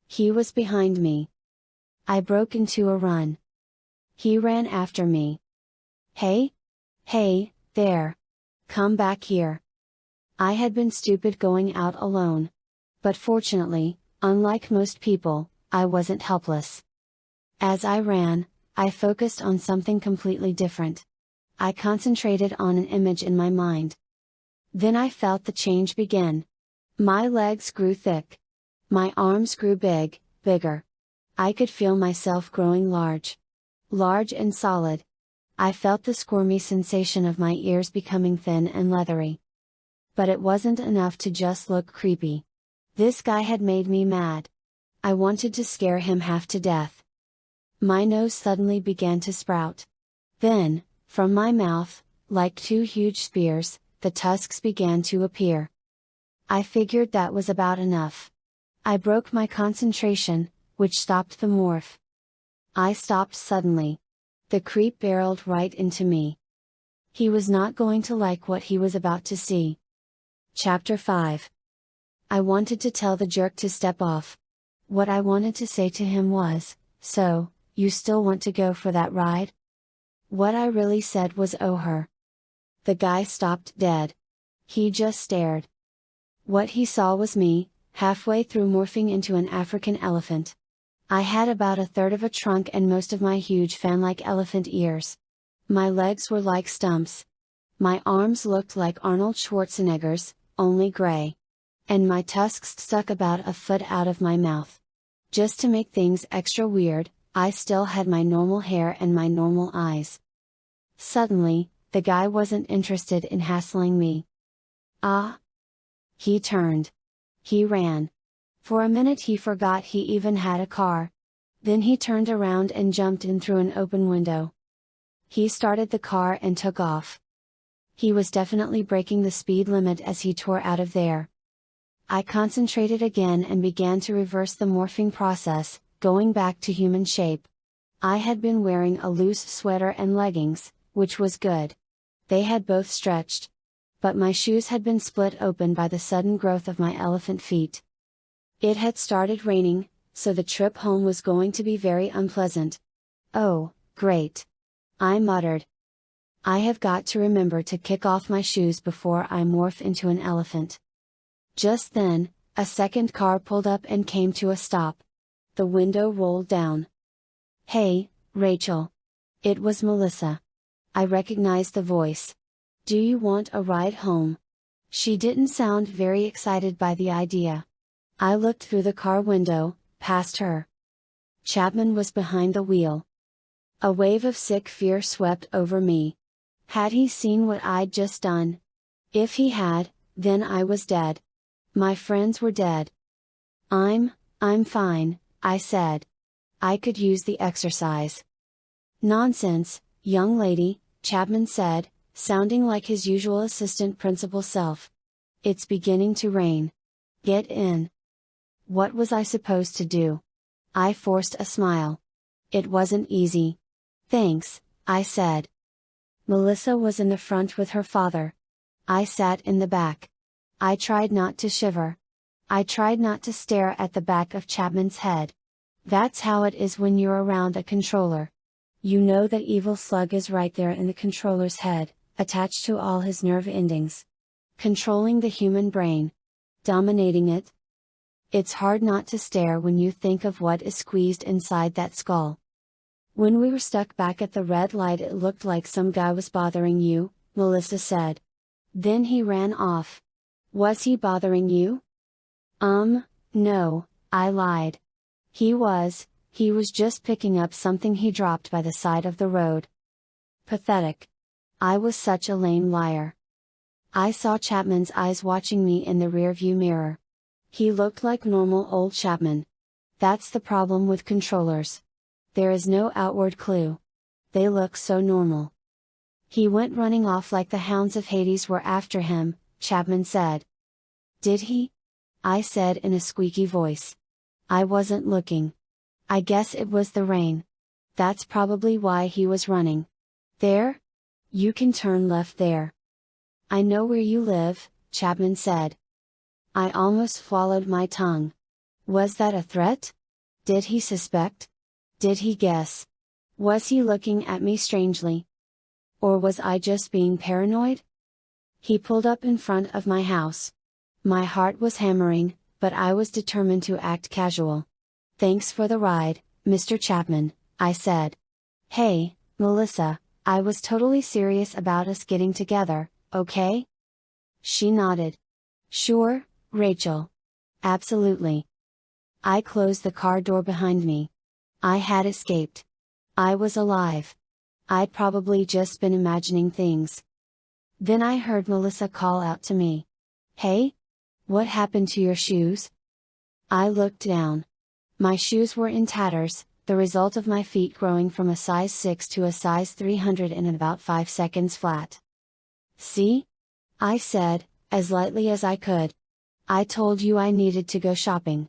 He was behind me. I broke into a run. He ran after me. "Hey! Hey, there! Come back here!" I had been stupid going out alone. But fortunately, unlike most people, I wasn't helpless. As I ran, I focused on something completely different. I concentrated on an image in my mind. Then I felt the change begin. My legs grew thick. My arms grew bigger. I could feel myself growing large. Large and solid. I felt the squirmy sensation of my ears becoming thin and leathery. But it wasn't enough to just look creepy. This guy had made me mad. I wanted to scare him half to death. My nose suddenly began to sprout. Then, from my mouth, like two huge spears, the tusks began to appear. I figured that was about enough. I broke my concentration, which stopped the morph. I stopped suddenly. The creep barreled right into me. He was not going to like what he was about to see. Chapter 5. I wanted to tell the jerk to step off. What I wanted to say to him was, "So, you still want to go for that ride?" What I really said was, "Oh her." The guy stopped dead. He just stared. What he saw was me, halfway through morphing into an African elephant. I had about a third of a trunk and most of my huge fan-like elephant ears. My legs were like stumps. My arms looked like Arnold Schwarzenegger's, only gray. And my tusks stuck about a foot out of my mouth. Just to make things extra weird, I still had my normal hair and my normal eyes. Suddenly, the guy wasn't interested in hassling me. Ah! He turned. He ran. For a minute he forgot he even had a car. Then he turned around and jumped in through an open window. He started the car and took off. He was definitely breaking the speed limit as he tore out of there. I concentrated again and began to reverse the morphing process, going back to human shape. I had been wearing a loose sweater and leggings, which was good. They had both stretched. But my shoes had been split open by the sudden growth of my elephant feet. It had started raining, so the trip home was going to be very unpleasant. "Oh, great!" I muttered. I have got to remember to kick off my shoes before I morph into an elephant. Just then, a second car pulled up and came to a stop. The window rolled down. "Hey, Rachel." It was Melissa. I recognized the voice. "Do you want a ride home?" She didn't sound very excited by the idea. I looked through the car window, past her. Chapman was behind the wheel. A wave of sick fear swept over me. Had he seen what I'd just done? If he had, then I was dead. My friends were dead. I'm fine," I said. "I could use the exercise." "Nonsense, young lady," Chapman said, sounding like his usual assistant principal self. "It's beginning to rain. Get in." What was I supposed to do? I forced a smile. It wasn't easy. "Thanks," I said. Melissa was in the front with her father. I sat in the back. I tried not to shiver. I tried not to stare at the back of Chapman's head. That's how it is when you're around a controller. You know that evil slug is right there in the controller's head, attached to all his nerve endings. Controlling the human brain. Dominating it. It's hard not to stare when you think of what is squeezed inside that skull. When we were stuck back at the red light, it looked like some guy was bothering you, Melissa said. Then he ran off. Was he bothering you? No, I lied. He was just picking up something he dropped by the side of the road. Pathetic. I was such a lame liar. I saw Chapman's eyes watching me in the rearview mirror. He looked like normal old Chapman. That's the problem with controllers. There is no outward clue. They look so normal. He went running off like the hounds of Hades were after him, Chapman said. Did he? I said in a squeaky voice. I wasn't looking. I guess it was the rain. That's probably why he was running. There? You can turn left there. I know where you live, Chapman said. I almost swallowed my tongue. Was that a threat? Did he suspect? Did he guess? Was he looking at me strangely? Or was I just being paranoid? He pulled up in front of my house. My heart was hammering, but I was determined to act casual. Thanks for the ride, Mr. Chapman, I said. Hey, Melissa, I was totally serious about us getting together, okay? She nodded. Sure, Rachel. Absolutely. I closed the car door behind me. I had escaped. I was alive. I'd probably just been imagining things. Then I heard Melissa call out to me. Hey? What happened to your shoes? I looked down. My shoes were in tatters, the result of my feet growing from a size 6 to a size 300 in about 5 seconds flat. See? I said, as lightly as I could. I told you I needed to go shopping.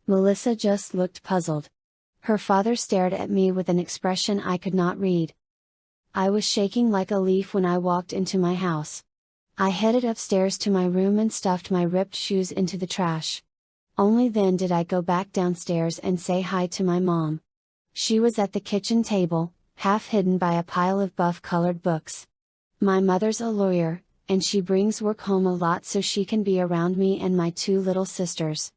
Melissa just looked puzzled. Her father stared at me with an expression I could not read. I was shaking like a leaf when I walked into my house. I headed upstairs to my room and stuffed my ripped shoes into the trash. Only then did I go back downstairs and say hi to my mom. She was at the kitchen table, half hidden by a pile of buff-colored books. My mother's a lawyer, and she brings work home a lot so she can be around me and my 2 little sisters.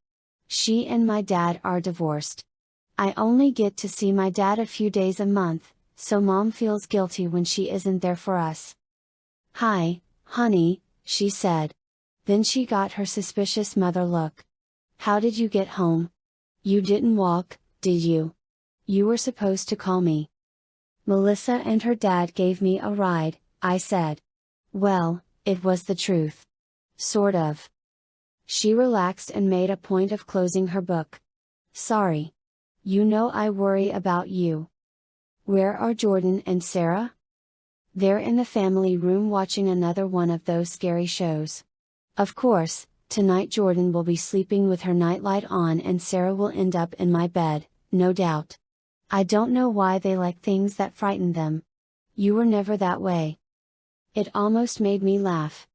She and my dad are divorced. I only get to see my dad a few days a month, so Mom feels guilty when she isn't there for us. Hi, honey, she said. Then she got her suspicious mother look. How did you get home? You didn't walk, did you? You were supposed to call me. Melissa and her dad gave me a ride, I said. Well, it was the truth. Sort of. She relaxed and made a point of closing her book. Sorry. You know I worry about you. Where are Jordan and Sarah? They're in the family room watching another one of those scary shows. Of course, tonight Jordan will be sleeping with her nightlight on and Sarah will end up in my bed, no doubt. I don't know why they like things that frighten them. You were never that way. It almost made me laugh.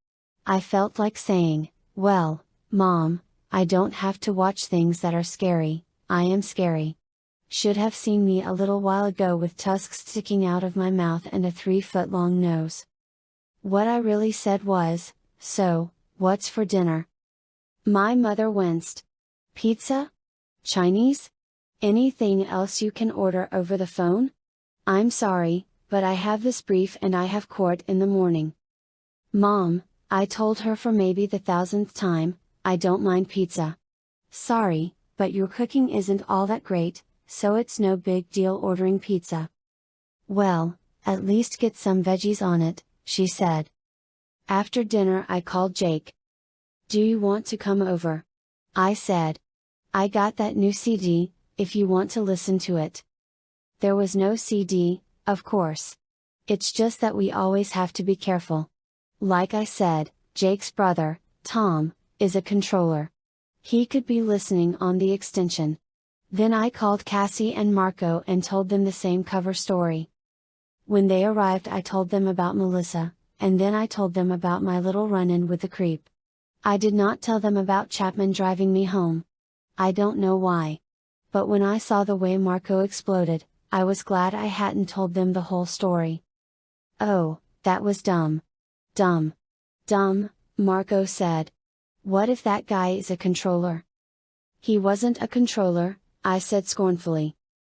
I felt like saying, well, Mom, I don't have to watch things that are scary, I am scary. Should have seen me a little while ago with tusks sticking out of my mouth and a 3-foot-long nose. What I really said was, so, what's for dinner? My mother winced. Pizza? Chinese? Anything else you can order over the phone? I'm sorry, but I have this brief and I have court in the morning. Mom, I told her for maybe the 1000th time, I don't mind pizza. Sorry, but your cooking isn't all that great, so it's no big deal ordering pizza. Well, at least get some veggies on it, she said. After dinner I called Jake. Do you want to come over? I said. I got that new CD, if you want to listen to it. There was no CD, of course. It's just that we always have to be careful. Like I said, Jake's brother, Tom, is a controller. He could be listening on the extension. Then I called Cassie and Marco and told them the same cover story. When they arrived I told them about Melissa, and then I told them about my little run-in with the creep. I did not tell them about Chapman driving me home. I don't know why. But when I saw the way Marco exploded, I was glad I hadn't told them the whole story. Oh, that was dumb. Dumb. Dumb, Marco said. What if that guy is a controller? He wasn't a controller, I said scornfully.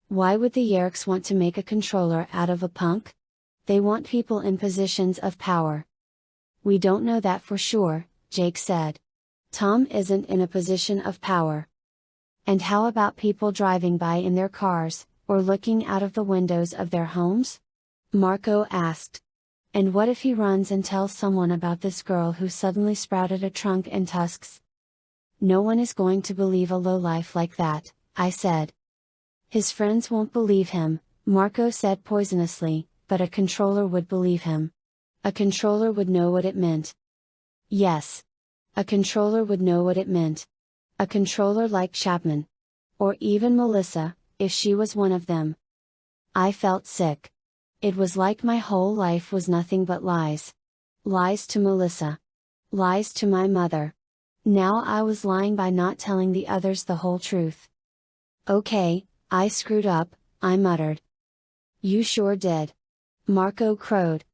Why would the Yerks want to make a controller out of a punk? They want people in positions of power. We don't know that for sure, Jake said. Tom isn't in a position of power. And how about people driving by in their cars, or looking out of the windows of their homes? Marco asked. And what if he runs and tells someone about this girl who suddenly sprouted a trunk and tusks? No one is going to believe a lowlife like that, I said. His friends won't believe him, Marco said poisonously, but a controller would believe him. A controller would know what it meant. Yes. A controller would know what it meant. A controller like Chapman. Or even Melissa, if she was one of them. I felt sick. It was like my whole life was nothing but lies. Lies to Melissa. Lies to my mother. Now I was lying by not telling the others the whole truth. Okay, I screwed up, I muttered. You sure did. Marco crowed.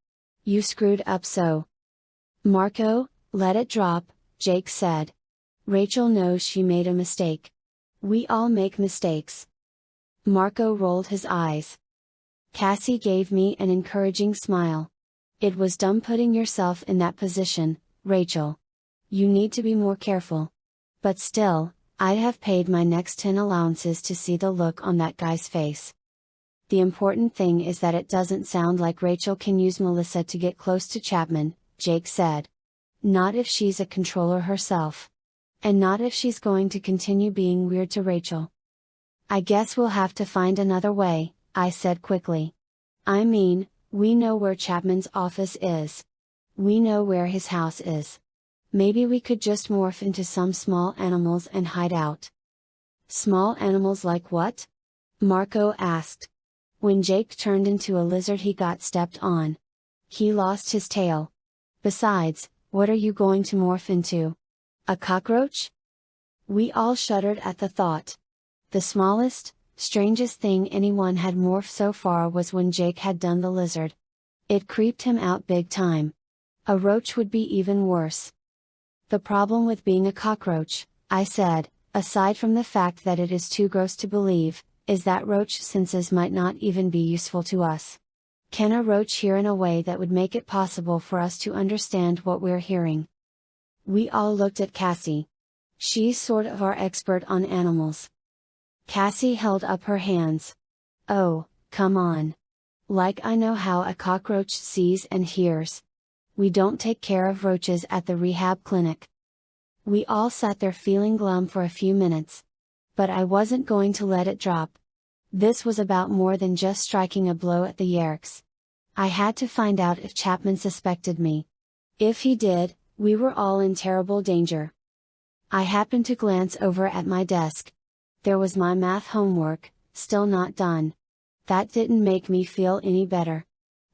You screwed up so. Marco, let it drop, Jake said. Rachel knows she made a mistake. We all make mistakes. Marco rolled his eyes. Cassie gave me an encouraging smile. It was dumb putting yourself in that position, Rachel. You need to be more careful. But still, I'd have paid my next 10 allowances to see the look on that guy's face. The important thing is that it doesn't sound like Rachel can use Melissa to get close to Chapman, Jake said. Not if she's a controller herself. And not if she's going to continue being weird to Rachel. I guess we'll have to find another way, I said quickly. I mean, we know where Chapman's office is. We know where his house is. Maybe we could just morph into some small animals and hide out. Small animals like what? Marco asked. When Jake turned into a lizard he got stepped on. He lost his tail. Besides, what are you going to morph into? A cockroach? We all shuddered at the thought. The smallest, strangest thing anyone had morphed so far was when Jake had done the lizard. It creeped him out big time. A roach would be even worse. The problem with being a cockroach, I said, aside from the fact that it is too gross to believe, is that roach senses might not even be useful to us. Can a roach hear in a way that would make it possible for us to understand what we're hearing? We all looked at Cassie. She's sort of our expert on animals. Cassie held up her hands. Oh, come on. Like I know how a cockroach sees and hears. We don't take care of roaches at the rehab clinic. We all sat there feeling glum for a few minutes. But I wasn't going to let it drop. This was about more than just striking a blow at the Yerks. I had to find out if Chapman suspected me. If he did, we were all in terrible danger. I happened to glance over at my desk. There was my math homework, still not done. That didn't make me feel any better.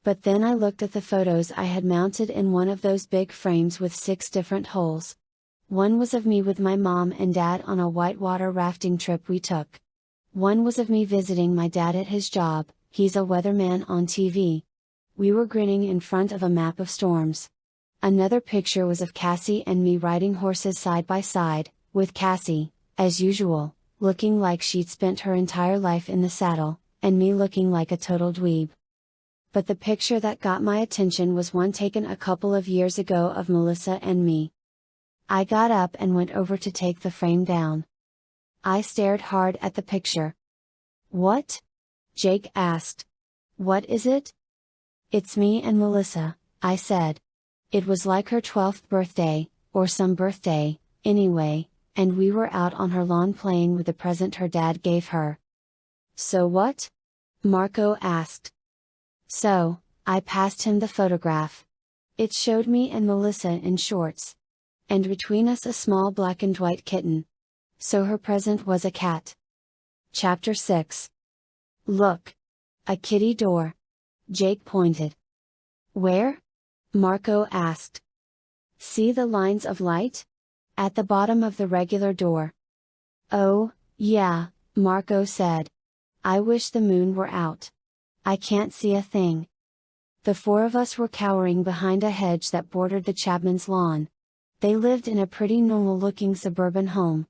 But then I looked at the photos I had mounted in one of those big frames with 6 different holes. One was of me with my mom and dad on a whitewater rafting trip we took. One was of me visiting my dad at his job, he's a weatherman on TV. We were grinning in front of a map of storms. Another picture was of Cassie and me riding horses side by side, with Cassie, as usual, looking like she'd spent her entire life in the saddle, and me looking like a total dweeb. But the picture that got my attention was one taken a couple of years ago of Melissa and me. I got up and went over to take the frame down. I stared hard at the picture. What? Jake asked. What is it? It's me and Melissa, I said. It was like her 12th birthday, or some birthday, anyway, and we were out on her lawn playing with the present her dad gave her. So what? Marco asked. So, I passed him the photograph. It showed me and Melissa in shorts. And between us a small black and white kitten. So her present was a cat. Chapter 6. Look! A kitty door. Jake pointed. Where? Marco asked. See the lines of light? At the bottom of the regular door. Oh, yeah, Marco said. I wish the moon were out. I can't see a thing. The four of us were cowering behind a hedge that bordered the Chapman's lawn. They lived in a pretty normal-looking suburban home.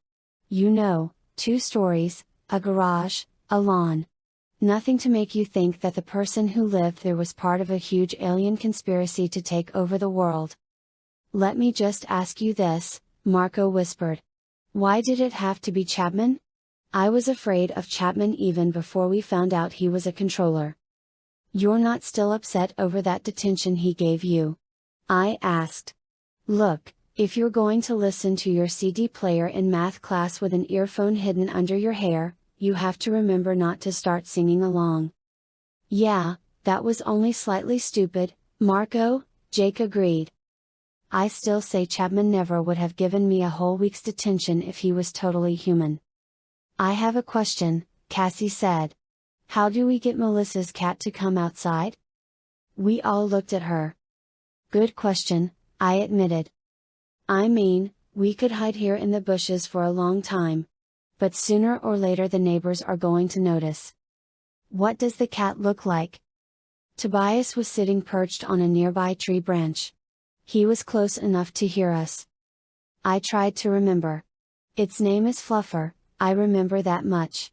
You know, 2 stories, a garage, a lawn. Nothing to make you think that the person who lived there was part of a huge alien conspiracy to take over the world. Let me just ask you this, Marco whispered. Why did it have to be Chapman? I was afraid of Chapman even before we found out he was a controller. You're not still upset over that detention he gave you? I asked. Look, if you're going to listen to your CD player in math class with an earphone hidden under your hair, you have to remember not to start singing along. Yeah, that was only slightly stupid, Marco, Jake agreed. I still say Chapman never would have given me a whole week's detention if he was totally human. I have a question, Cassie said. How do we get Melissa's cat to come outside? We all looked at her. Good question, I admitted. I mean, we could hide here in the bushes for a long time. But sooner or later the neighbors are going to notice. What does the cat look like? Tobias was sitting perched on a nearby tree branch. He was close enough to hear us. I tried to remember. Its name is Fluffer, I remember that much.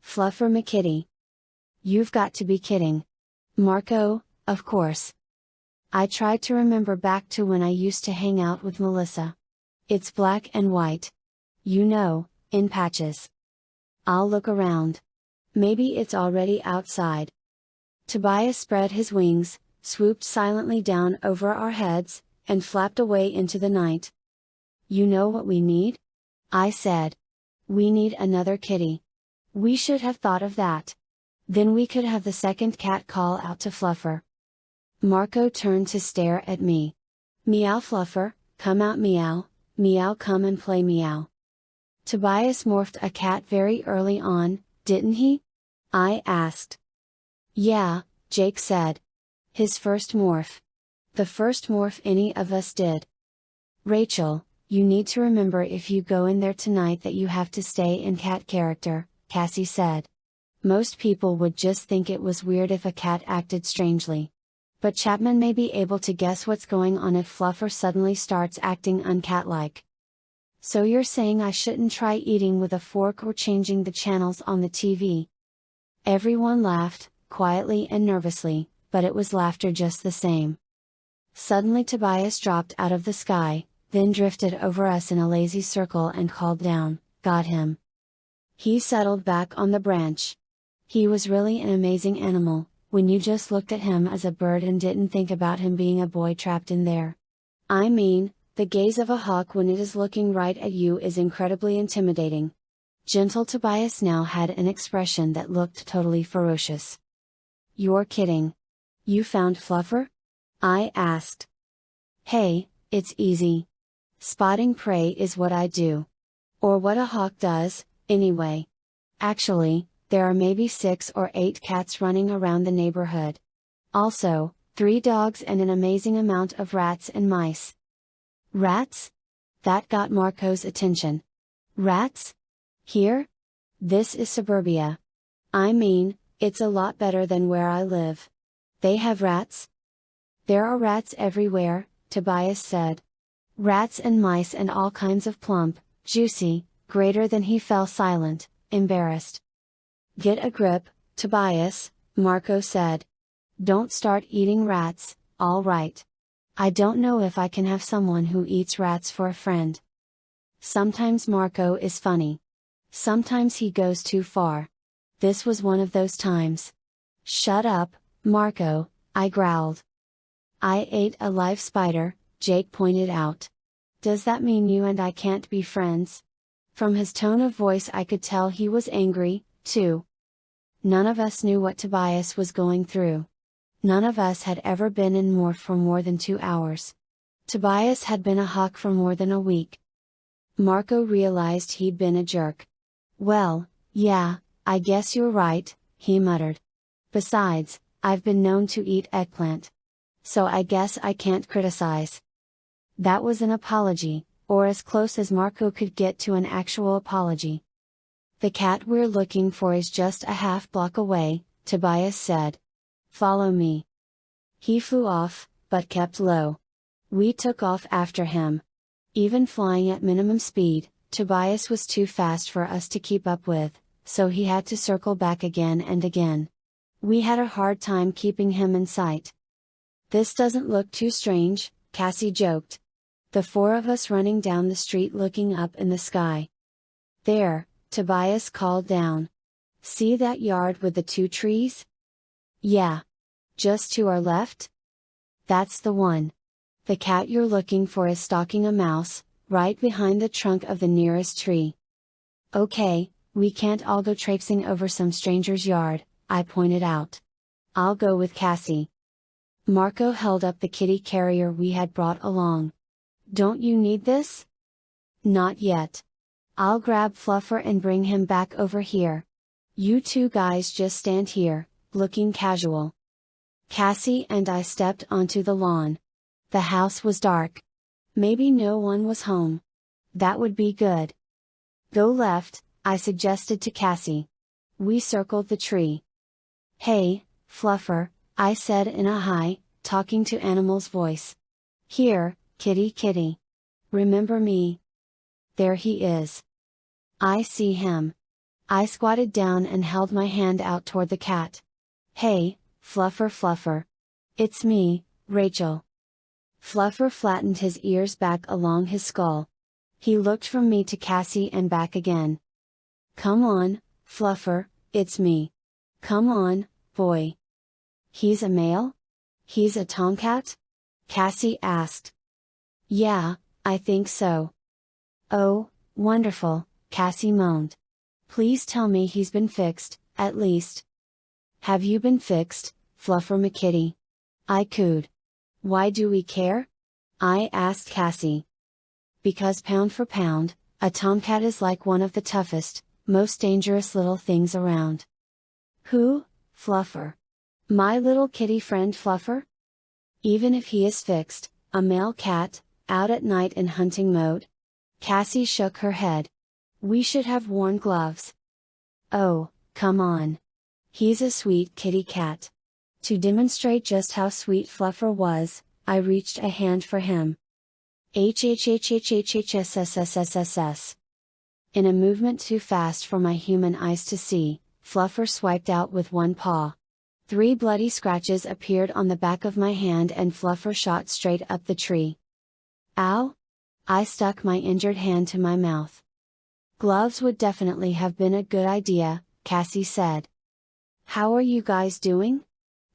Fluffer McKitty. You've got to be kidding. Marco, of course. I tried to remember back to when I used to hang out with Melissa. It's black and white. You know, in patches. I'll look around. Maybe it's already outside. Tobias spread his wings, swooped silently down over our heads, and flapped away into the night. You know what we need? I said. We need another kitty. We should have thought of that. Then we could have the second cat call out to Fluffer. Marco turned to stare at me. Meow Fluffer, come out meow, meow come and play meow. Tobias morphed a cat very early on, didn't he? I asked. Yeah, Jake said. His first morph. The first morph any of us did. Rachel, you need to remember if you go in there tonight that you have to stay in cat character, Cassie said. Most people would just think it was weird if a cat acted strangely. But Chapman may be able to guess what's going on if Fluffer suddenly starts acting uncat-like. So you're saying I shouldn't try eating with a fork or changing the channels on the TV? Everyone laughed, quietly and nervously, but it was laughter just the same. Suddenly Tobias dropped out of the sky, then drifted over us in a lazy circle and called down, "Got him." He settled back on the branch. He was really an amazing animal, when you just looked at him as a bird and didn't think about him being a boy trapped in there. I mean, the gaze of a hawk when it is looking right at you is incredibly intimidating. Gentle Tobias now had an expression that looked totally ferocious. You're kidding. You found Fluffer? I asked. Hey, it's easy. Spotting prey is what I do. Or what a hawk does, anyway. Actually, there are maybe 6 or 8 cats running around the neighborhood. Also, 3 dogs and an amazing amount of rats and mice. Rats? That got Marco's attention. Rats? Here? This is suburbia. I mean, it's a lot better than where I live. They have rats? There are rats everywhere, Tobias said. Rats and mice and all kinds of plump, juicy, greater than he fell silent, embarrassed. Get a grip, Tobias, Marco said. Don't start eating rats, all right. I don't know if I can have someone who eats rats for a friend. Sometimes Marco is funny. Sometimes he goes too far. This was one of those times. Shut up, Marco, I growled. I ate a live spider, Jake pointed out. Does that mean you and I can't be friends? From his tone of voice I could tell he was angry, too. None of us knew what Tobias was going through. None of us had ever been in morph for more than 2 hours. Tobias had been a hawk for more than a week. Marco realized he'd been a jerk. Well, yeah, I guess you're right, he muttered. Besides, I've been known to eat eggplant. So I guess I can't criticize. That was an apology, or as close as Marco could get to an actual apology. The cat we're looking for is just a half block away, Tobias said. Follow me. He flew off, but kept low. We took off after him. Even flying at minimum speed, Tobias was too fast for us to keep up with, so he had to circle back again and again. We had a hard time keeping him in sight. This doesn't look too strange, Cassie joked. The four of us running down the street looking up in the sky. There, Tobias called down. See that yard with the two trees? Yeah. Just to our left? That's the one. The cat you're looking for is stalking a mouse, right behind the trunk of the nearest tree. Okay, we can't all go traipsing over some stranger's yard, I pointed out. I'll go with Cassie. Marco held up the kitty carrier we had brought along. Don't you need this? Not yet. I'll grab Fluffer and bring him back over here. You two guys just stand here, looking casual. Cassie and I stepped onto the lawn. The house was dark. Maybe no one was home. That would be good. Go left, I suggested to Cassie. We circled the tree. Hey, Fluffer, I said in a high, talking to animal's voice. Here, kitty kitty. Remember me? There he is. I see him. I squatted down and held my hand out toward the cat. Hey, Fluffer Fluffer. It's me, Rachel. Fluffer flattened his ears back along his skull. He looked from me to Cassie and back again. Come on, Fluffer, it's me. Come on, boy. He's a male? He's a tomcat? Cassie asked. Yeah, I think so. Oh, wonderful, Cassie moaned. Please tell me he's been fixed, at least. Have you been fixed, Fluffer McKitty? I cooed. Why do we care? I asked Cassie. Because pound for pound, a tomcat is like one of the toughest, most dangerous little things around. Who, Fluffer? My little kitty friend Fluffer? Even if he is fixed, a male cat, out at night in hunting mode? Cassie shook her head. We should have worn gloves. Oh, come on. He's a sweet kitty cat. To demonstrate just how sweet Fluffer was, I reached a hand for him. HHHHHHSSSSSS. In a movement too fast for my human eyes to see, Fluffer swiped out with one paw. 3 bloody scratches appeared on the back of my hand and Fluffer shot straight up the tree. Ow! I stuck my injured hand to my mouth. Gloves would definitely have been a good idea, Cassie said. How are you guys doing?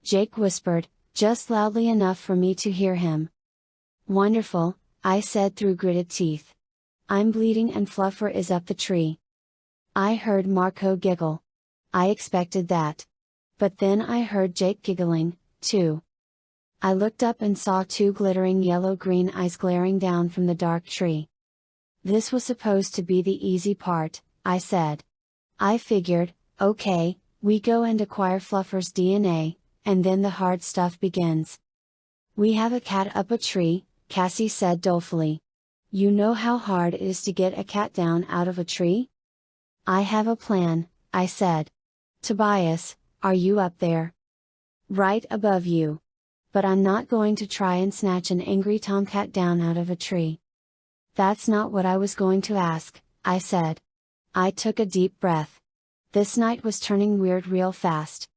Jake whispered, just loudly enough for me to hear him. Wonderful, I said through gritted teeth. I'm bleeding and Fluffer is up the tree. I heard Marco giggle. I expected that. But then I heard Jake giggling, too. I looked up and saw 2 glittering yellow-green eyes glaring down from the dark tree. This was supposed to be the easy part, I said. I figured, okay, we go and acquire Fluffer's DNA, and then the hard stuff begins. We have a cat up a tree, Cassie said dolefully. You know how hard it is to get a cat down out of a tree? I have a plan, I said. Tobias, are you up there? Right above you. But I'm not going to try and snatch an angry tomcat down out of a tree. That's not what I was going to ask, I said. I took a deep breath. This night was turning weird real fast.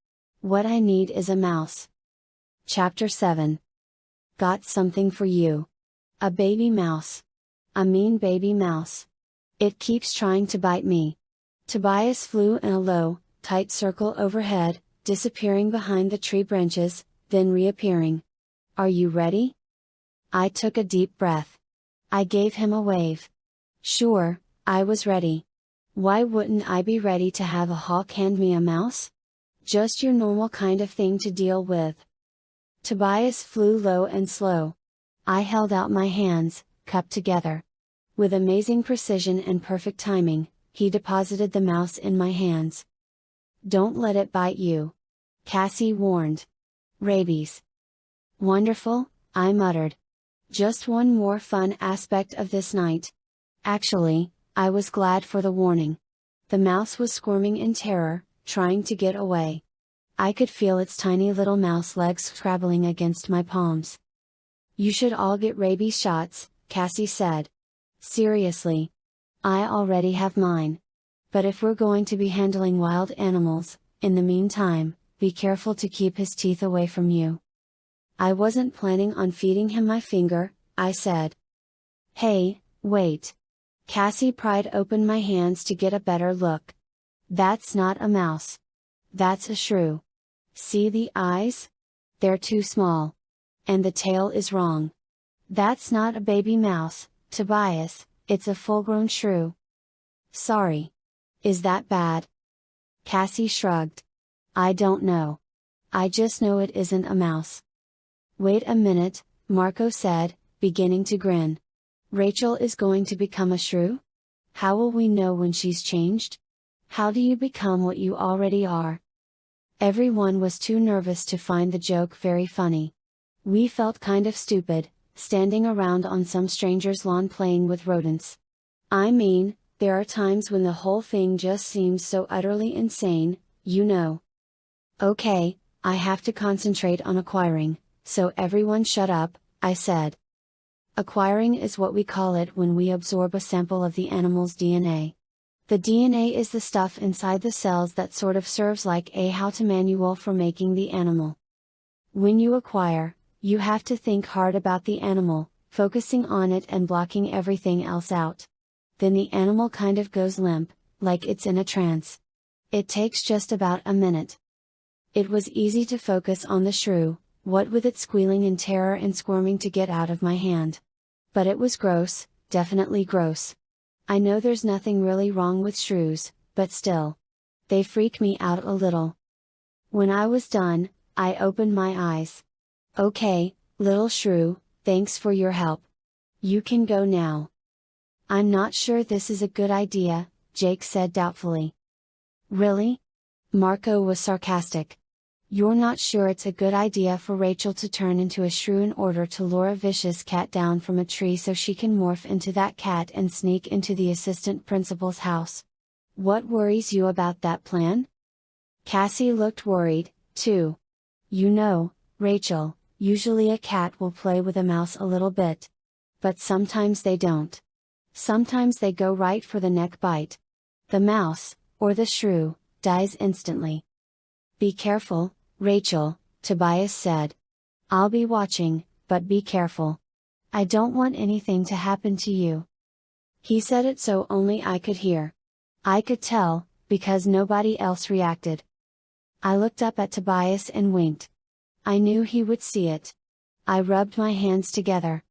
What I need is a mouse. Chapter 7. Got something for you. A baby mouse. A mean baby mouse. It keeps trying to bite me. Tobias flew in a low, tight circle overhead, disappearing behind the tree branches, then reappearing. Are you ready? I took a deep breath. I gave him a wave. Sure, I was ready. Why wouldn't I be ready to have a hawk hand me a mouse? Just your normal kind of thing to deal with. Tobias flew low and slow. I held out my hands, cupped together. With amazing precision and perfect timing, he deposited the mouse in my hands. Don't let it bite you. Cassie warned. Rabies. Wonderful, I muttered. Just one more fun aspect of this night. Actually, I was glad for the warning. The mouse was squirming in terror, trying to get away. I could feel its tiny little mouse legs scrabbling against my palms. "You should all get rabies shots," Cassie said. "Seriously. I already have mine. But if we're going to be handling wild animals, in the meantime, be careful to keep his teeth away from you." "I wasn't planning on feeding him my finger," I said. "Hey, wait." Cassie pried open my hands to get a better look. "That's not a mouse. That's a shrew. See the eyes? They're too small. And the tail is wrong. That's not a baby mouse, Tobias, it's a full-grown shrew." "Sorry. Is that bad?" Cassie shrugged. "I don't know. I just know it isn't a mouse." "Wait a minute," Marco said, beginning to grin. "Rachel is going to become a shrew? How will we know when she's changed? How do you become what you already are?" Everyone was too nervous to find the joke very funny. We felt kind of stupid, standing around on some stranger's lawn playing with rodents. I mean, there are times when the whole thing just seems so utterly insane, you know. "Okay, I have to concentrate on acquiring, so everyone shut up," I said. Acquiring is what we call it when we absorb a sample of the animal's DNA. The DNA is the stuff inside the cells that sort of serves like a how-to manual for making the animal. When you acquire, you have to think hard about the animal, focusing on it and blocking everything else out. Then the animal kind of goes limp, like it's in a trance. It takes just about a minute. It was easy to focus on the shrew, what with it squealing in terror and squirming to get out of my hand. But it was gross, definitely gross. I know there's nothing really wrong with shrews, but still. They freak me out a little. When I was done, I opened my eyes. "Okay, little shrew, thanks for your help. You can go now." "I'm not sure this is a good idea," Jake said doubtfully. "Really?" Marco was sarcastic. "You're not sure it's a good idea for Rachel to turn into a shrew in order to lure a vicious cat down from a tree so she can morph into that cat and sneak into the assistant principal's house? What worries you about that plan?" Cassie looked worried, too. "You know, Rachel, usually a cat will play with a mouse a little bit. But sometimes they don't. Sometimes they go right for the neck bite. The mouse, or the shrew, dies instantly." "Be careful, Rachel," Tobias said. "I'll be watching, but be careful. I don't want anything to happen to you." He said it so only I could hear. I could tell, because nobody else reacted. I looked up at Tobias and winked. I knew he would see it. I rubbed my hands together.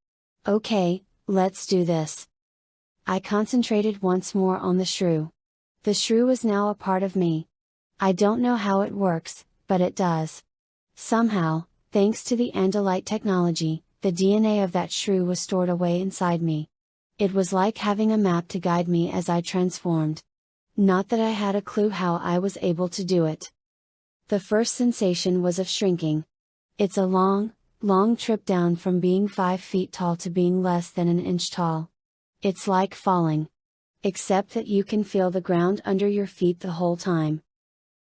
"Okay, let's do this." I concentrated once more on the shrew. The shrew is now a part of me. I don't know how it works, but it does. Somehow, thanks to the Andalite technology, the DNA of that shrew was stored away inside me. It was like having a map to guide me as I transformed. Not that I had a clue how I was able to do it. The first sensation was of shrinking. It's a long, long trip down from being 5 feet tall to being less than an inch tall. It's like falling. Except that you can feel the ground under your feet the whole time.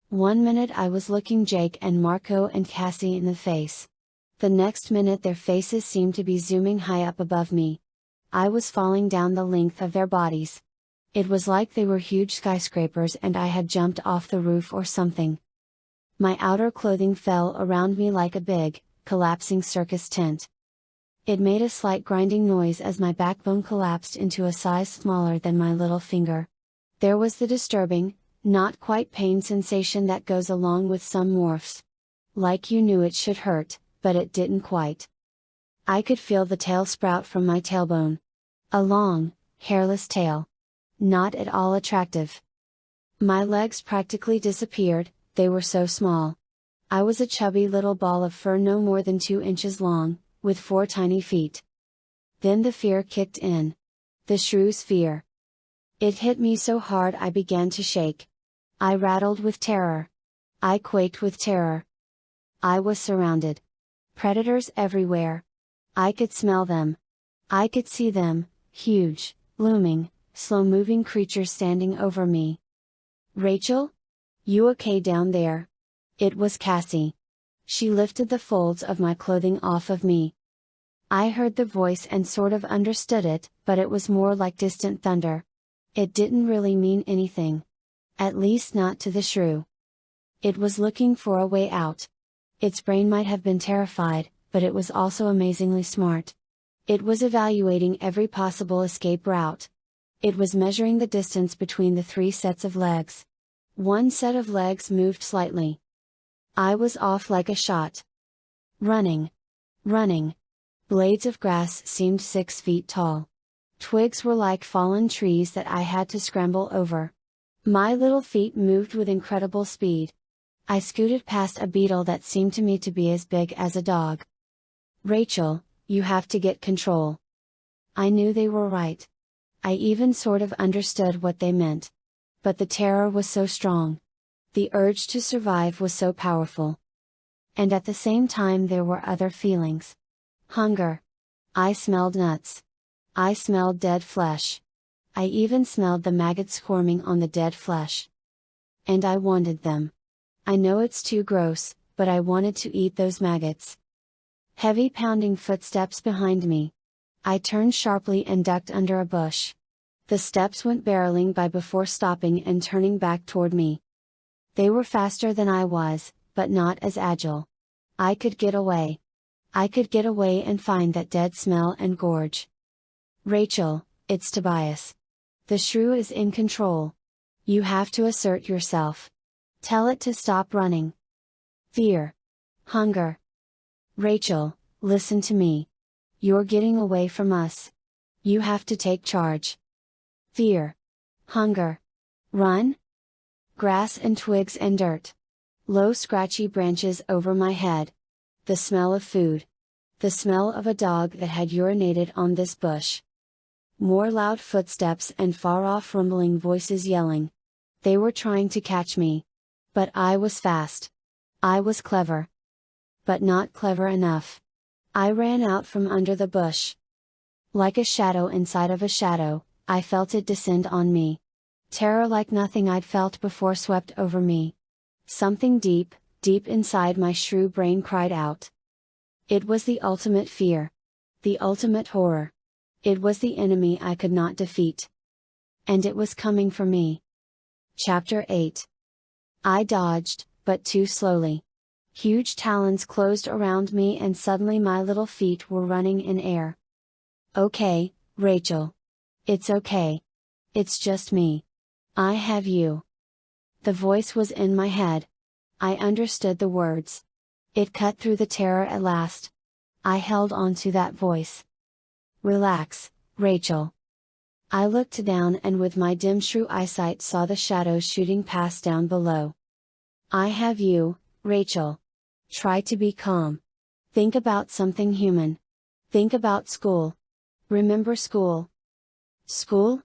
One minute I was looking Jake and Marco and Cassie in the face. The next minute their faces seemed to be zooming high up above me. I was falling down the length of their bodies. It was like they were huge skyscrapers and I had jumped off the roof or something. My outer clothing fell around me like a big, collapsing circus tent. It made a slight grinding noise as my backbone collapsed into a size smaller than my little finger. There was the disturbing, not quite pain sensation that goes along with some morphs. Like you knew it should hurt, but it didn't quite. I could feel the tail sprout from my tailbone. A long, hairless tail. Not at all attractive. My legs practically disappeared, they were so small. I was a chubby little ball of fur no more than 2 inches long, with 4 tiny feet. Then the fear kicked in. The shrew's fear. It hit me so hard I began to shake. I rattled with terror. I quaked with terror. I was surrounded. Predators everywhere. I could smell them. I could see them, huge, looming, slow-moving creatures standing over me. Rachel? You okay down there? It was Cassie. She lifted the folds of my clothing off of me. I heard the voice and sort of understood it, but it was more like distant thunder. It didn't really mean anything. At least not to the shrew. It was looking for a way out. Its brain might have been terrified, but it was also amazingly smart. It was evaluating every possible escape route. It was measuring the distance between the 3 sets of legs. One set of legs moved slightly. I was off like a shot. Running. Running. Blades of grass seemed 6 feet tall. Twigs were like fallen trees that I had to scramble over. My little feet moved with incredible speed. I scooted past a beetle that seemed to me to be as big as a dog. Rachel, you have to get control. I knew they were right. I even sort of understood what they meant. But the terror was so strong. The urge to survive was so powerful. And at the same time there were other feelings. Hunger. I smelled nuts. I smelled dead flesh. I even smelled the maggots squirming on the dead flesh. And I wanted them. I know it's too gross, but I wanted to eat those maggots. Heavy pounding footsteps behind me. I turned sharply and ducked under a bush. The steps went barreling by before stopping and turning back toward me. They were faster than I was, but not as agile. I could get away. I could get away and find that dead smell and gorge. Rachel, it's Tobias. The shrew is in control. You have to assert yourself. Tell it to stop running. Fear. Hunger. Rachel, listen to me. You're getting away from us. You have to take charge. Fear. Hunger. Run? Grass and twigs and dirt. Low scratchy branches over my head. The smell of food. The smell of a dog that had urinated on this bush. More loud footsteps and far-off rumbling voices yelling. They were trying to catch me. But I was fast. I was clever. But not clever enough. I ran out from under the bush. Like a shadow inside of a shadow, I felt it descend on me. Terror like nothing I'd felt before swept over me. Something deep, deep inside my shrew brain cried out. It was the ultimate fear. The ultimate horror. It was the enemy I could not defeat. And it was coming for me. Chapter 8. I dodged, but too slowly. Huge talons closed around me and suddenly my little feet were running in air. Okay, Rachel. It's okay. It's just me. I have you. The voice was in my head. I understood the words. It cut through the terror at last. I held on to that voice. Relax, Rachel. I looked down and with my dim shrew eyesight saw the shadows shooting past down below. I have you, Rachel. Try to be calm. Think about something human. Think about school. Remember school. School?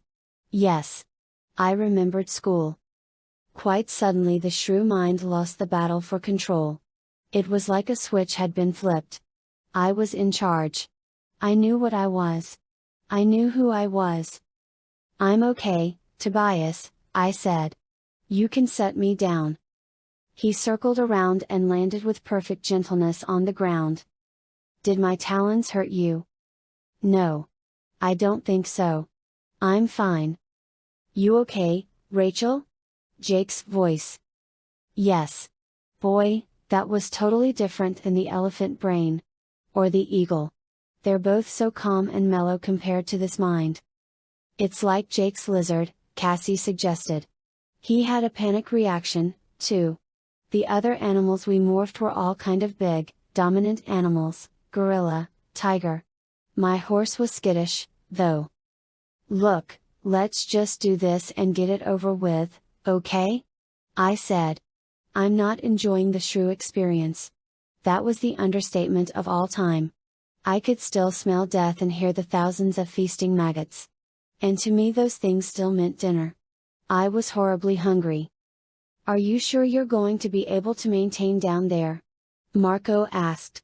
Yes. I remembered school. Quite suddenly the shrew mind lost the battle for control. It was like a switch had been flipped. I was in charge. I knew what I was. I knew who I was. I'm okay, Tobias, I said. You can set me down. He circled around and landed with perfect gentleness on the ground. Did my talons hurt you? No. I don't think so. I'm fine. You okay, Rachel? Jake's voice. Yes. Boy, that was totally different than the elephant brain. Or the eagle. They're both so calm and mellow compared to this mind. It's like Jake's lizard, Cassie suggested. He had a panic reaction, too. The other animals we morphed were all kind of big, dominant animals, gorilla, tiger. My horse was skittish, though. Look, let's just do this and get it over with, okay? I said. I'm not enjoying the shrew experience. That was the understatement of all time. I could still smell death and hear the thousands of feasting maggots. And to me those things still meant dinner. I was horribly hungry. Are you sure you're going to be able to maintain down there? Marco asked.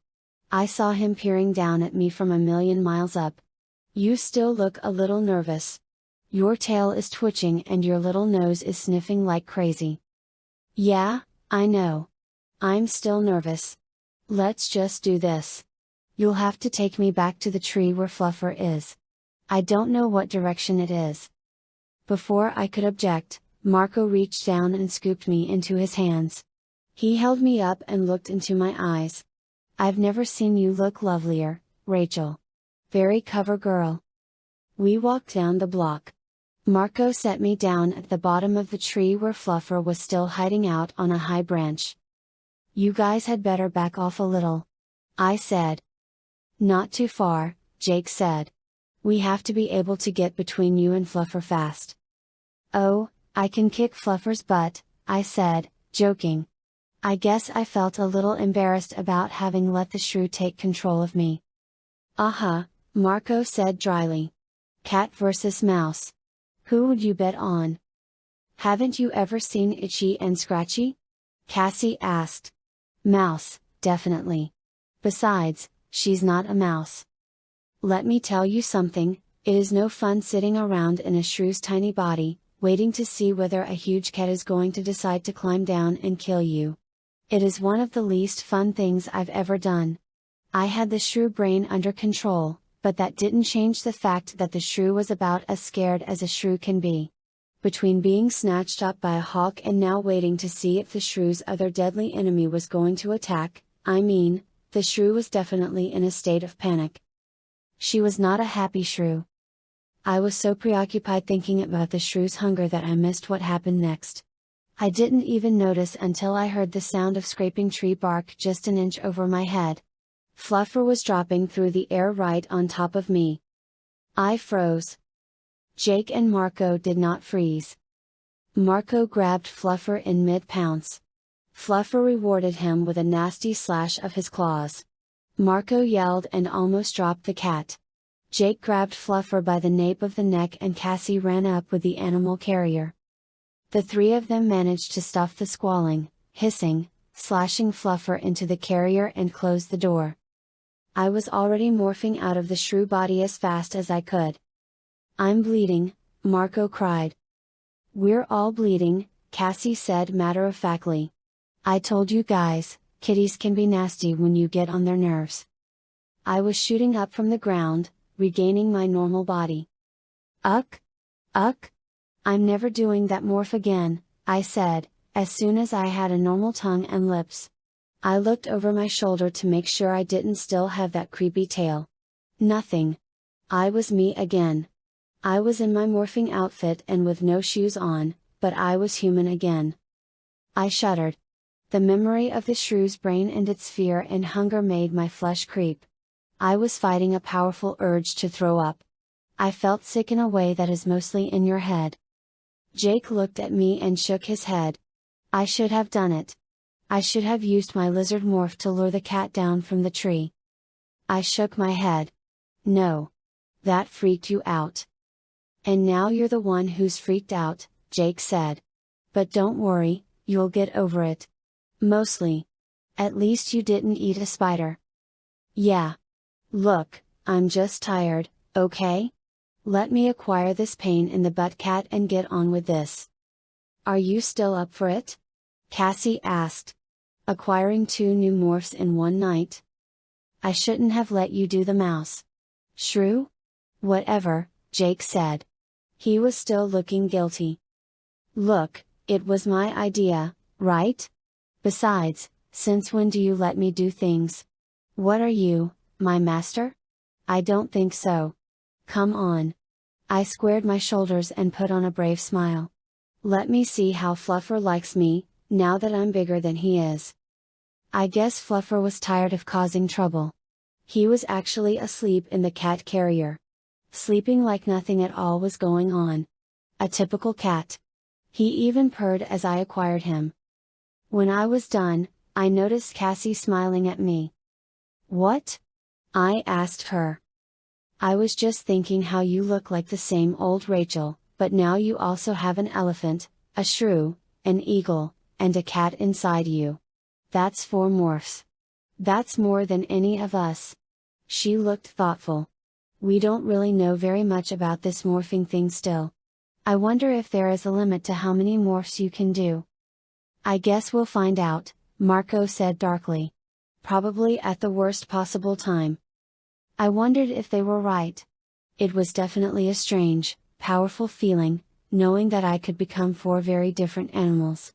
I saw him peering down at me from a million miles up. You still look a little nervous. Your tail is twitching and your little nose is sniffing like crazy. Yeah, I know. I'm still nervous. Let's just do this. You'll have to take me back to the tree where Fluffer is. I don't know what direction it is. Before I could object, Marco reached down and scooped me into his hands. He held me up and looked into my eyes. I've never seen you look lovelier, Rachel. Very cover girl. We walked down the block. Marco set me down at the bottom of the tree where Fluffer was still hiding out on a high branch. You guys had better back off a little. I said. Not too far, Jake said. We have to be able to get between you and Fluffer fast. Oh, I can kick Fluffer's butt, I said, joking. I guess I felt a little embarrassed about having let the shrew take control of me. Marco said dryly. Cat versus mouse. Who would you bet on? Haven't you ever seen Itchy and Scratchy? Cassie asked. Mouse, definitely. Besides, she's not a mouse. Let me tell you something, it is no fun sitting around in a shrew's tiny body, waiting to see whether a huge cat is going to decide to climb down and kill you. It is one of the least fun things I've ever done. I had the shrew brain under control, but that didn't change the fact that the shrew was about as scared as a shrew can be. Between being snatched up by a hawk and now waiting to see if the shrew's other deadly enemy was going to attack, the shrew was definitely in a state of panic. She was not a happy shrew. I was so preoccupied thinking about the shrew's hunger that I missed what happened next. I didn't even notice until I heard the sound of scraping tree bark just an inch over my head. Fluffer was dropping through the air right on top of me. I froze. Jake and Marco did not freeze. Marco grabbed Fluffer in mid-pounce. Fluffer rewarded him with a nasty slash of his claws. Marco yelled and almost dropped the cat. Jake grabbed Fluffer by the nape of the neck and Cassie ran up with the animal carrier. The three of them managed to stuff the squalling, hissing, slashing Fluffer into the carrier and close the door. I was already morphing out of the shrew body as fast as I could. I'm bleeding, Marco cried. We're all bleeding, Cassie said matter-of-factly. I told you guys, kitties can be nasty when you get on their nerves. I was shooting up from the ground, regaining my normal body. Uck! I'm never doing that morph again, I said, as soon as I had a normal tongue and lips. I looked over my shoulder to make sure I didn't still have that creepy tail. Nothing. I was me again. I was in my morphing outfit and with no shoes on, but I was human again. I shuddered. The memory of the shrew's brain and its fear and hunger made my flesh creep. I was fighting a powerful urge to throw up. I felt sick in a way that is mostly in your head. Jake looked at me and shook his head. I should have done it. I should have used my lizard morph to lure the cat down from the tree. I shook my head. No. That freaked you out. And now you're the one who's freaked out, Jake said. But don't worry, you'll get over it. Mostly. At least you didn't eat a spider. Yeah. Look, I'm just tired, okay? Let me acquire this pain in the butt cat and get on with this. Are you still up for it? Cassie asked. Acquiring 2 new morphs in one night? I shouldn't have let you do the mouse. Shrew? Whatever, Jake said. He was still looking guilty. Look, it was my idea, right? Besides, since when do you let me do things? What are you, my master? I don't think so. Come on. I squared my shoulders and put on a brave smile. Let me see how Fluffer likes me, now that I'm bigger than he is. I guess Fluffer was tired of causing trouble. He was actually asleep in the cat carrier. Sleeping like nothing at all was going on. A typical cat. He even purred as I acquired him. When I was done, I noticed Cassie smiling at me. What? I asked her. I was just thinking how you look like the same old Rachel, but now you also have an elephant, a shrew, an eagle, and a cat inside you. That's 4 morphs. That's more than any of us. She looked thoughtful. We don't really know very much about this morphing thing still. I wonder if there is a limit to how many morphs you can do. I guess we'll find out, Marco said darkly. Probably at the worst possible time. I wondered if they were right. It was definitely a strange, powerful feeling, knowing that I could become 4 very different animals.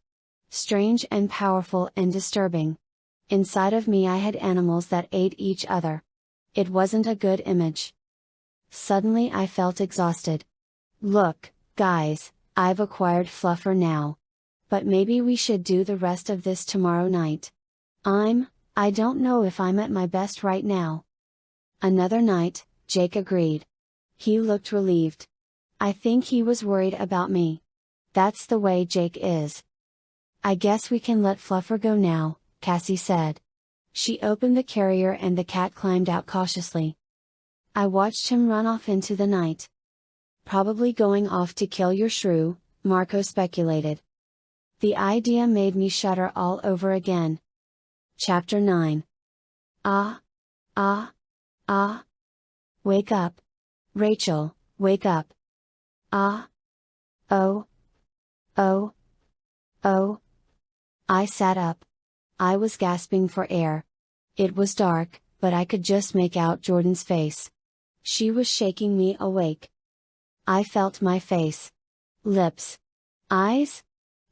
Strange and powerful and disturbing. Inside of me I had animals that ate each other. It wasn't a good image. Suddenly I felt exhausted. Look, guys, I've acquired Fluffer now. But maybe we should do the rest of this tomorrow night. I don't know if I'm at my best right now. Another night, Jake agreed. He looked relieved. I think he was worried about me. That's the way Jake is. I guess we can let Fluffer go now, Cassie said. She opened the carrier and the cat climbed out cautiously. I watched him run off into the night. Probably going off to kill your shrew, Marco speculated. The idea made me shudder all over again. Chapter 9. Ah. Wake up. Rachel, wake up. Ah. Oh. I sat up. I was gasping for air. It was dark, but I could just make out Jordan's face. She was shaking me awake. I felt my face. Lips. Eyes.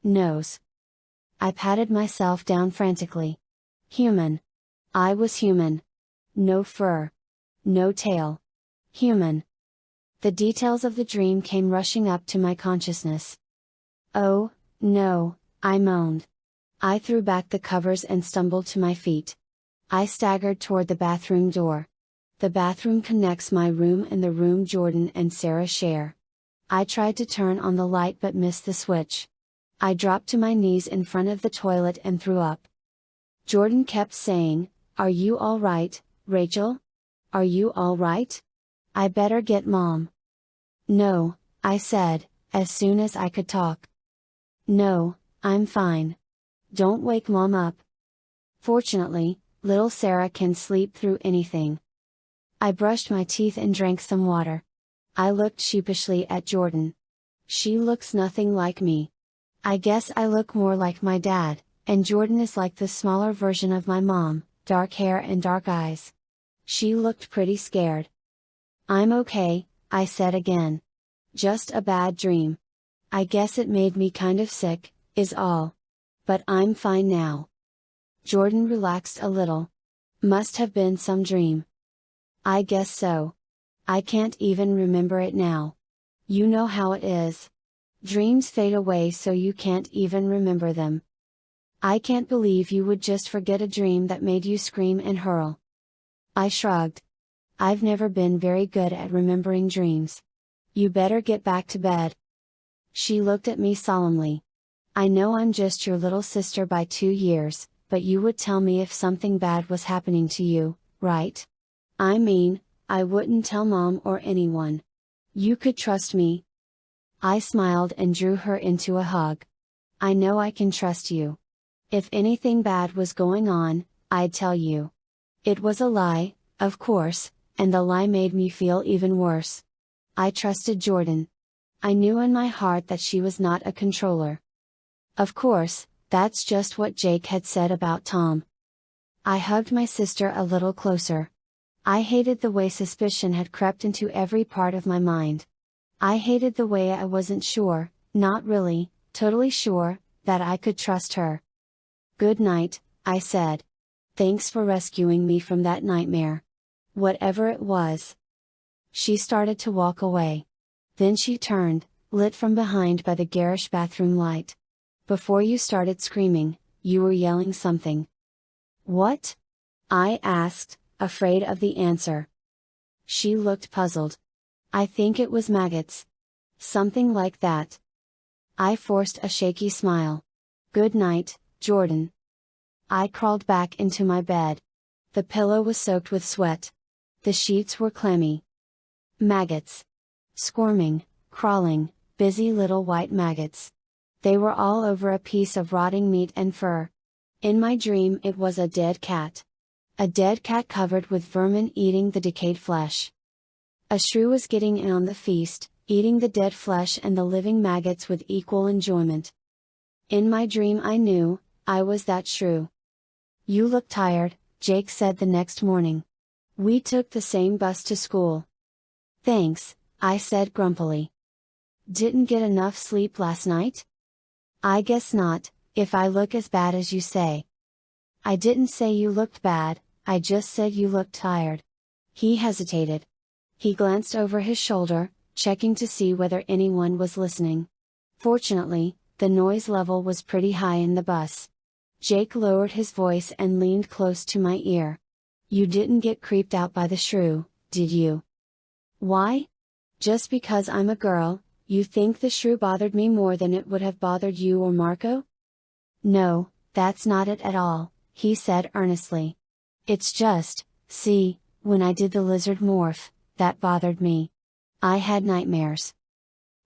Nose. I patted myself down frantically. Human. I was human. No fur. No tail. Human. The details of the dream came rushing up to my consciousness. Oh, no, I moaned. I threw back the covers and stumbled to my feet. I staggered toward the bathroom door. The bathroom connects my room and the room Jordan and Sarah share. I tried to turn on the light but missed the switch. I dropped to my knees in front of the toilet and threw up. Jordan kept saying, "Are you all right, Rachel? Are you all right? I better get Mom." "No," I said, as soon as I could talk. "No, I'm fine. Don't wake Mom up." Fortunately, little Sarah can sleep through anything. I brushed my teeth and drank some water. I looked sheepishly at Jordan. She looks nothing like me. I guess I look more like my dad, and Jordan is like the smaller version of my mom, dark hair and dark eyes. She looked pretty scared. "I'm okay," I said again. "Just a bad dream. I guess it made me kind of sick, is all. But I'm fine now." Jordan relaxed a little. "Must have been some dream." "I guess so. I can't even remember it now. You know how it is. Dreams fade away so you can't even remember them. I can't believe you would just forget a dream that made you scream and hurl." I shrugged. "I've never been very good at remembering dreams. You better get back to bed." She looked at me solemnly. "I know I'm just your little sister by 2 years, but you would tell me if something bad was happening to you, right? I mean, I wouldn't tell Mom or anyone. You could trust me." I smiled and drew her into a hug. "I know I can trust you. If anything bad was going on, I'd tell you." It was a lie, of course, and the lie made me feel even worse. I trusted Jordan. I knew in my heart that she was not a controller. Of course, that's just what Jake had said about Tom. I hugged my sister a little closer. I hated the way suspicion had crept into every part of my mind. I hated the way I wasn't sure, not really, totally sure, that I could trust her. "Good night," I said. "Thanks for rescuing me from that nightmare. Whatever it was." She started to walk away. Then she turned, lit from behind by the garish bathroom light. "Before you started screaming, you were yelling something." "What?" I asked, afraid of the answer. She looked puzzled. "I think it was maggots. Something like that." I forced a shaky smile. "Good night, Jordan." I crawled back into my bed. The pillow was soaked with sweat. The sheets were clammy. Maggots. Squirming, crawling, busy little white maggots. They were all over a piece of rotting meat and fur. In my dream it was a dead cat. A dead cat covered with vermin eating the decayed flesh. A shrew was getting in on the feast, eating the dead flesh and the living maggots with equal enjoyment. In my dream I knew, I was that shrew. "You look tired," Jake said the next morning. "We took the same bus to school." "Thanks," I said grumpily. "Didn't get enough sleep last night?" "I guess not, if I look as bad as you say." "I didn't say you looked bad, I just said you looked tired." He hesitated. He glanced over his shoulder, checking to see whether anyone was listening. Fortunately, the noise level was pretty high in the bus. Jake lowered his voice and leaned close to my ear. "You didn't get creeped out by the shrew, did you?" "Why? Just because I'm a girl, you think the shrew bothered me more than it would have bothered you or Marco?" "No, that's not it at all," he said earnestly. "It's just, see, when I did the lizard morph, that bothered me. I had nightmares."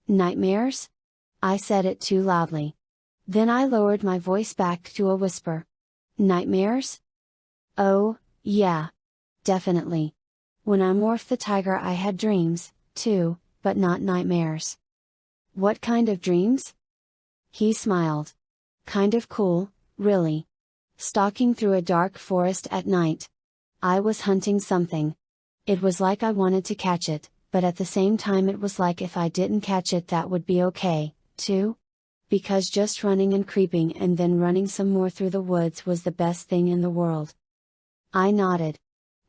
"Nightmares?" I said it too loudly. Then I lowered my voice back to a whisper. "Nightmares? Oh, yeah. Definitely. When I morphed the tiger I had dreams, too, but not nightmares." "What kind of dreams?" He smiled. "Kind of cool, really. Stalking through a dark forest at night. I was hunting something. It was like I wanted to catch it, but at the same time it was like if I didn't catch it that would be okay, too? Because just running and creeping and then running some more through the woods was the best thing in the world." I nodded.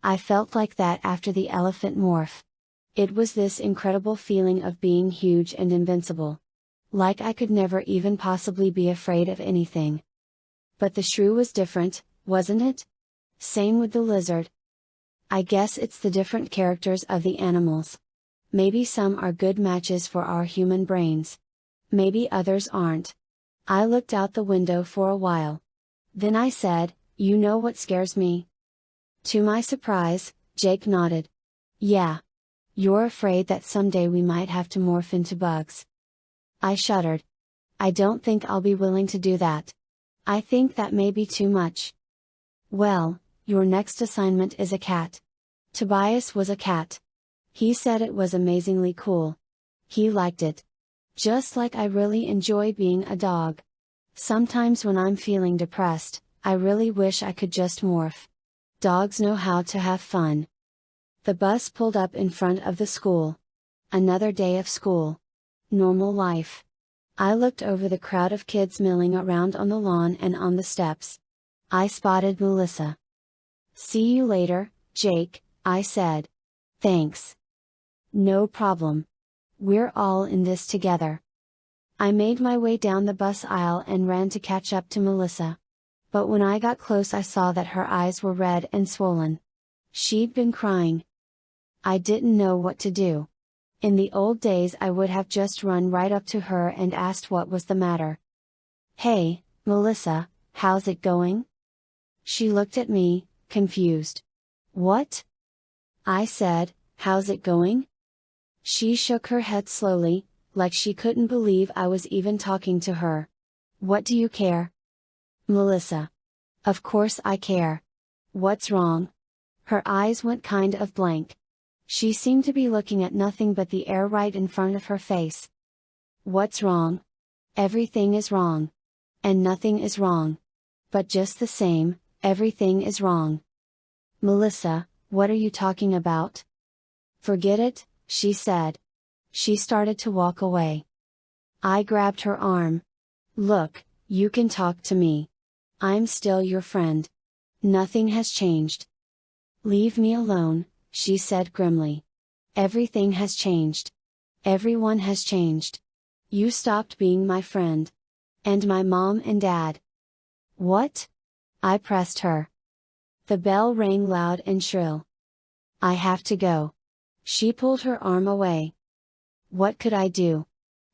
I felt like that after the elephant morph. It was this incredible feeling of being huge and invincible. Like I could never even possibly be afraid of anything. But the shrew was different, wasn't it? Same with the lizard. I guess it's the different characters of the animals. Maybe some are good matches for our human brains. Maybe others aren't. I looked out the window for a while. Then I said, "You know what scares me?" To my surprise, Jake nodded. "Yeah. You're afraid that someday we might have to morph into bugs." I shuddered. "I don't think I'll be willing to do that. I think that may be too much." "Well, your next assignment is a cat." Tobias was a cat. He said it was amazingly cool. He liked it. Just like I really enjoy being a dog. Sometimes when I'm feeling depressed, I really wish I could just morph. Dogs know how to have fun. The bus pulled up in front of the school. Another day of school. Normal life. I looked over the crowd of kids milling around on the lawn and on the steps. I spotted Melissa. "See you later, Jake," I said. "Thanks." "No problem. We're all in this together." I made my way down the bus aisle and ran to catch up to Melissa. But when I got close I saw that her eyes were red and swollen. She'd been crying. I didn't know what to do. In the old days I would have just run right up to her and asked what was the matter. "Hey, Melissa, how's it going?" She looked at me, confused. "What?" I said, "How's it going?" She shook her head slowly, like she couldn't believe I was even talking to her. "What do you care?" "Melissa. Of course I care. What's wrong?" Her eyes went kind of blank. She seemed to be looking at nothing but the air right in front of her face. "What's wrong? Everything is wrong. And nothing is wrong. But just the same, everything is wrong." "Melissa, what are you talking about?" "Forget it," she said. She started to walk away. I grabbed her arm. "Look, you can talk to me. I'm still your friend. Nothing has changed." "Leave me alone," she said grimly. "Everything has changed. Everyone has changed. You stopped being my friend. And my mom and dad." "What?" I pressed her. The bell rang loud and shrill. "I have to go." She pulled her arm away. What could I do?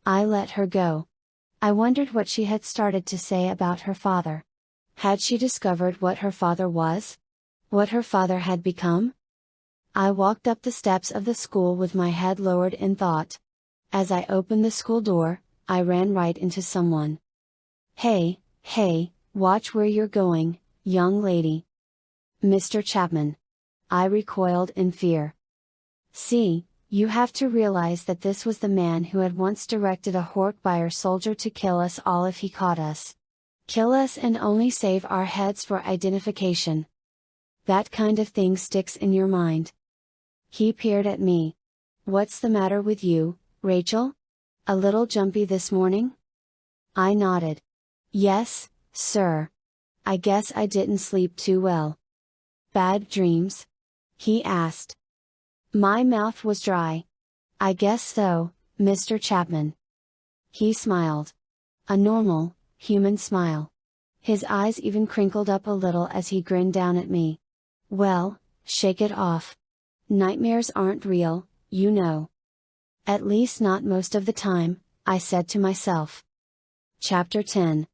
I let her go. I wondered what she had started to say about her father. Had she discovered what her father was? What her father had become? I walked up the steps of the school with my head lowered in thought. As I opened the school door, I ran right into someone. Hey, watch where you're going, young lady." "Mr. Chapman." I recoiled in fear. "See, You have to realize that this was the man who had once directed a Hork-Buyer soldier to kill us all if he caught us. Kill us and only save our heads for identification. That kind of thing sticks in your mind. He peered at me. What's the matter with you, Rachel? A little jumpy this morning? I nodded. Yes, sir. I guess I didn't sleep too well. Bad dreams? He asked. My mouth was dry. I guess so, Mr. Chapman. He smiled. A normal, human smile. His eyes even crinkled up a little as he grinned down at me. Well, shake it off. Nightmares aren't real, you know. At least not most of the time, I said to myself. Chapter 10.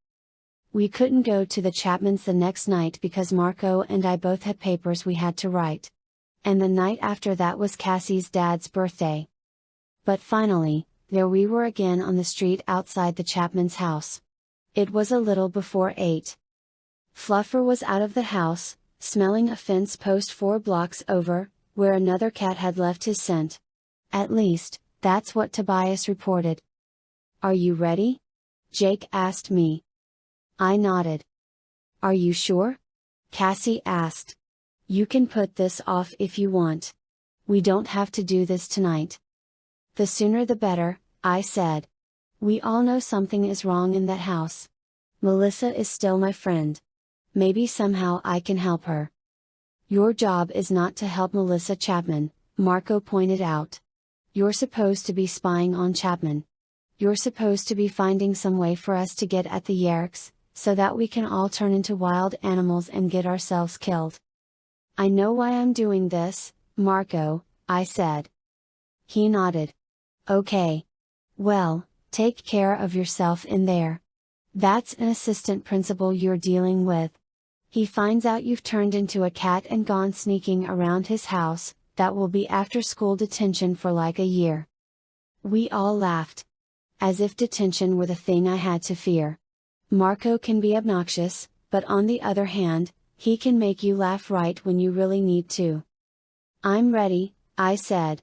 We couldn't go to the Chapmans the next night because Marco and I both had papers we had to write. And the night after that was Cassie's dad's birthday. But finally, there we were again on the street outside the Chapman's house. It was a little before 8. Fluffer was out of the house, smelling a fence post 4 blocks over, where another cat had left his scent. At least, that's what Tobias reported. Are you ready? Jake asked me. I nodded. Are you sure? Cassie asked. You can put this off if you want. We don't have to do this tonight. The sooner the better, I said. We all know something is wrong in that house. Melissa is still my friend. Maybe somehow I can help her. Your job is not to help Melissa Chapman, Marco pointed out. You're supposed to be spying on Chapman. You're supposed to be finding some way for us to get at the Yerks, so that we can all turn into wild animals and get ourselves killed. I know why I'm doing this, Marco, I said. He nodded. Okay. Well, take care of yourself in there. That's an assistant principal you're dealing with. He finds out you've turned into a cat and gone sneaking around his house, that will be after school detention for like a year. We all laughed. As if detention were the thing I had to fear. Marco can be obnoxious, but on the other hand, he can make you laugh right when you really need to. I'm ready, I said.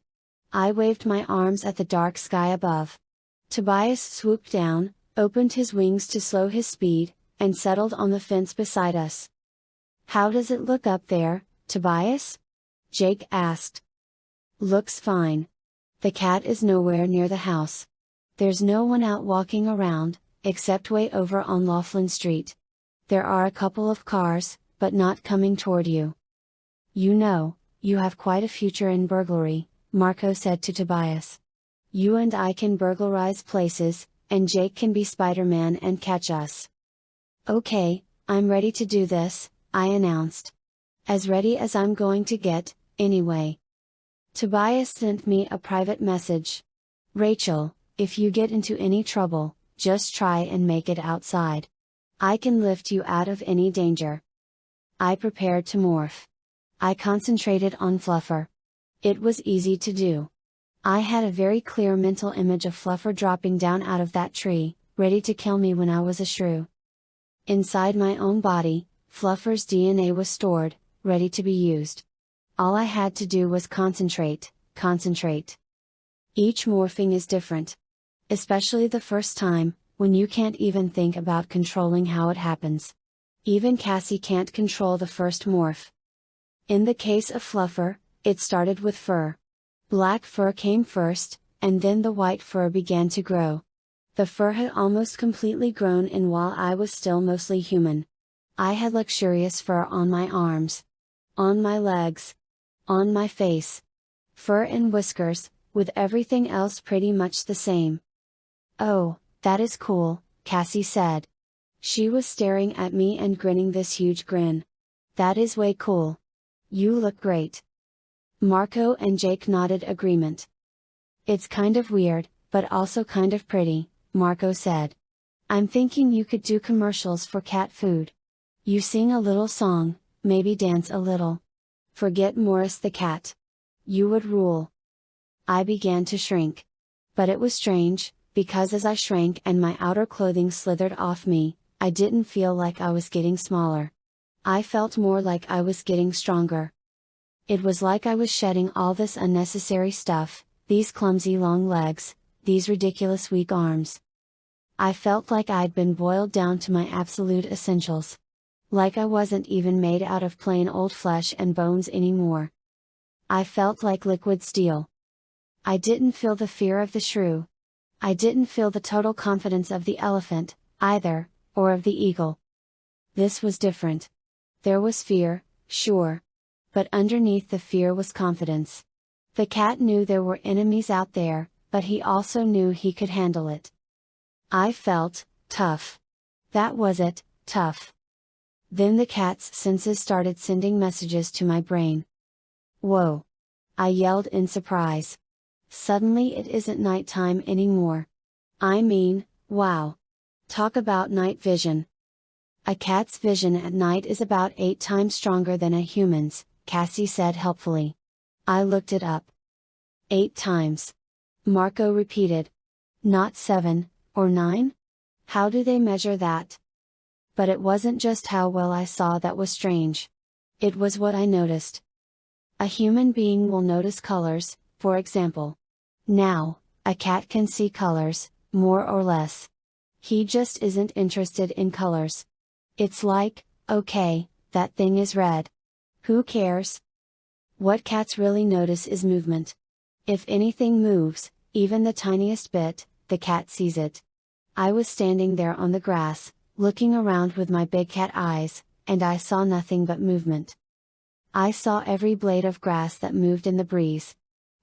I waved my arms at the dark sky above. Tobias swooped down, opened his wings to slow his speed, and settled on the fence beside us. How does it look up there, Tobias? Jake asked. Looks fine. The cat is nowhere near the house. There's no one out walking around, except way over on Laughlin Street. There are a couple of cars, but not coming toward you. You know, you have quite a future in burglary, Marco said to Tobias. You and I can burglarize places, and Jake can be Spider-Man and catch us. Okay, I'm ready to do this, I announced. As ready as I'm going to get, anyway. Tobias sent me a private message. Rachel, if you get into any trouble, just try and make it outside. I can lift you out of any danger. I prepared to morph. I concentrated on Fluffer. It was easy to do. I had a very clear mental image of Fluffer dropping down out of that tree, ready to kill me when I was a shrew. Inside my own body, Fluffer's DNA was stored, ready to be used. All I had to do was concentrate. Each morphing is different. Especially the first time, when you can't even think about controlling how it happens. Even Cassie can't control the first morph. In the case of Fluffer, it started with fur. Black fur came first, and then the white fur began to grow. The fur had almost completely grown in while I was still mostly human. I had luxurious fur on my arms. On my legs. On my face. Fur and whiskers, with everything else pretty much the same. Oh, that is cool, Cassie said. She was staring at me and grinning this huge grin. That is way cool. You look great. Marco and Jake nodded agreement. It's kind of weird, but also kind of pretty, Marco said. I'm thinking you could do commercials for cat food. You sing a little song, maybe dance a little. Forget Morris the cat. You would rule. I began to shrink. But it was strange, because as I shrank and my outer clothing slithered off me, I didn't feel like I was getting smaller. I felt more like I was getting stronger. It was like I was shedding all this unnecessary stuff, These clumsy long legs, these ridiculous weak arms. I felt like I'd been boiled down to my absolute essentials. Like I wasn't even made out of plain old flesh and bones anymore. I felt like liquid steel. I didn't feel the fear of the shrew. I didn't feel the total confidence of the elephant, either, or of the eagle. This was different. There was fear, sure. But underneath the fear was confidence. The cat knew there were enemies out there, but he also knew he could handle it. I felt tough. That was it, tough. Then the cat's senses started sending messages to my brain. Whoa! I yelled in surprise. Suddenly it isn't nighttime anymore. I mean, wow! Talk about night vision. A cat's vision at night is about 8 times stronger than a human's, Cassie said helpfully. I looked it up. 8 times. Marco repeated. Not 7, or 9? How do they measure that? But it wasn't just how well I saw that was strange. It was what I noticed. A human being will notice colors, for example. Now, a cat can see colors, more or less. He just isn't interested in colors. It's like, okay, that thing is red. Who cares? What cats really notice is movement. If anything moves, even the tiniest bit, the cat sees it. I was standing there on the grass, looking around with my big cat eyes, and I saw nothing but movement. I saw every blade of grass that moved in the breeze.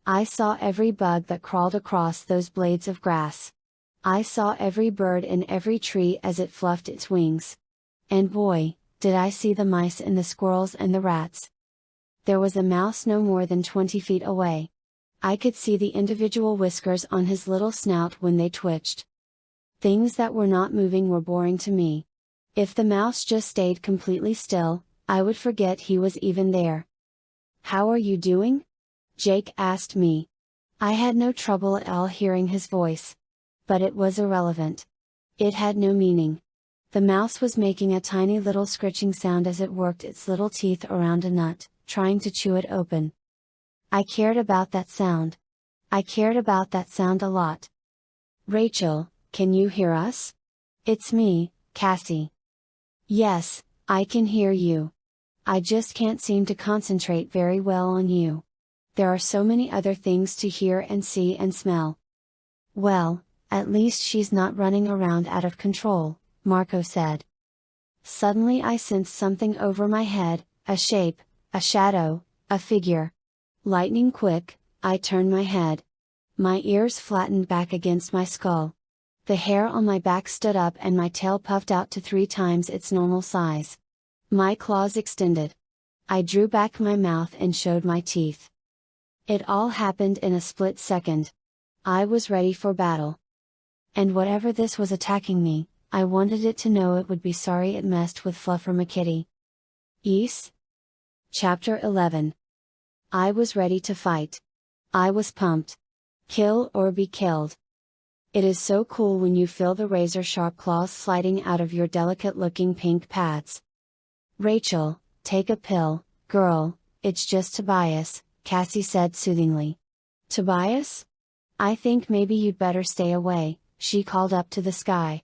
I saw every bug that crawled across those blades of grass. I saw every bird in every tree as it fluffed its wings. And boy, did I see the mice and the squirrels and the rats. There was a mouse no more than 20 feet away. I could see the individual whiskers on his little snout when they twitched. Things that were not moving were boring to me. If the mouse just stayed completely still, I would forget he was even there. How are you doing? Jake asked me. I had no trouble at all hearing his voice. But it was irrelevant. It had no meaning. The mouse was making a tiny little scritching sound as it worked its little teeth around a nut, trying to chew it open. I cared about that sound. I cared about that sound a lot. Rachel, can you hear us? It's me, Cassie. Yes, I can hear you. I just can't seem to concentrate very well on you. There are so many other things to hear and see and smell. Well, at least she's not running around out of control, Marco said. Suddenly I sensed something over my head, a shape, a shadow, a figure. Lightning quick, I turned my head. My ears flattened back against my skull. The hair on my back stood up and my tail puffed out to 3 times its normal size. My claws extended. I drew back my mouth and showed my teeth. It all happened in a split second. I was ready for battle. And whatever this was attacking me, I wanted it to know it would be sorry it messed with Fluffer McKitty. Ease? Chapter 11. I was ready to fight. I was pumped. Kill or be killed. It is so cool when you feel the razor-sharp claws sliding out of your delicate-looking pink pads. Rachel, take a pill, girl, it's just Tobias, Cassie said soothingly. Tobias? I think maybe you'd better stay away, she called up to the sky.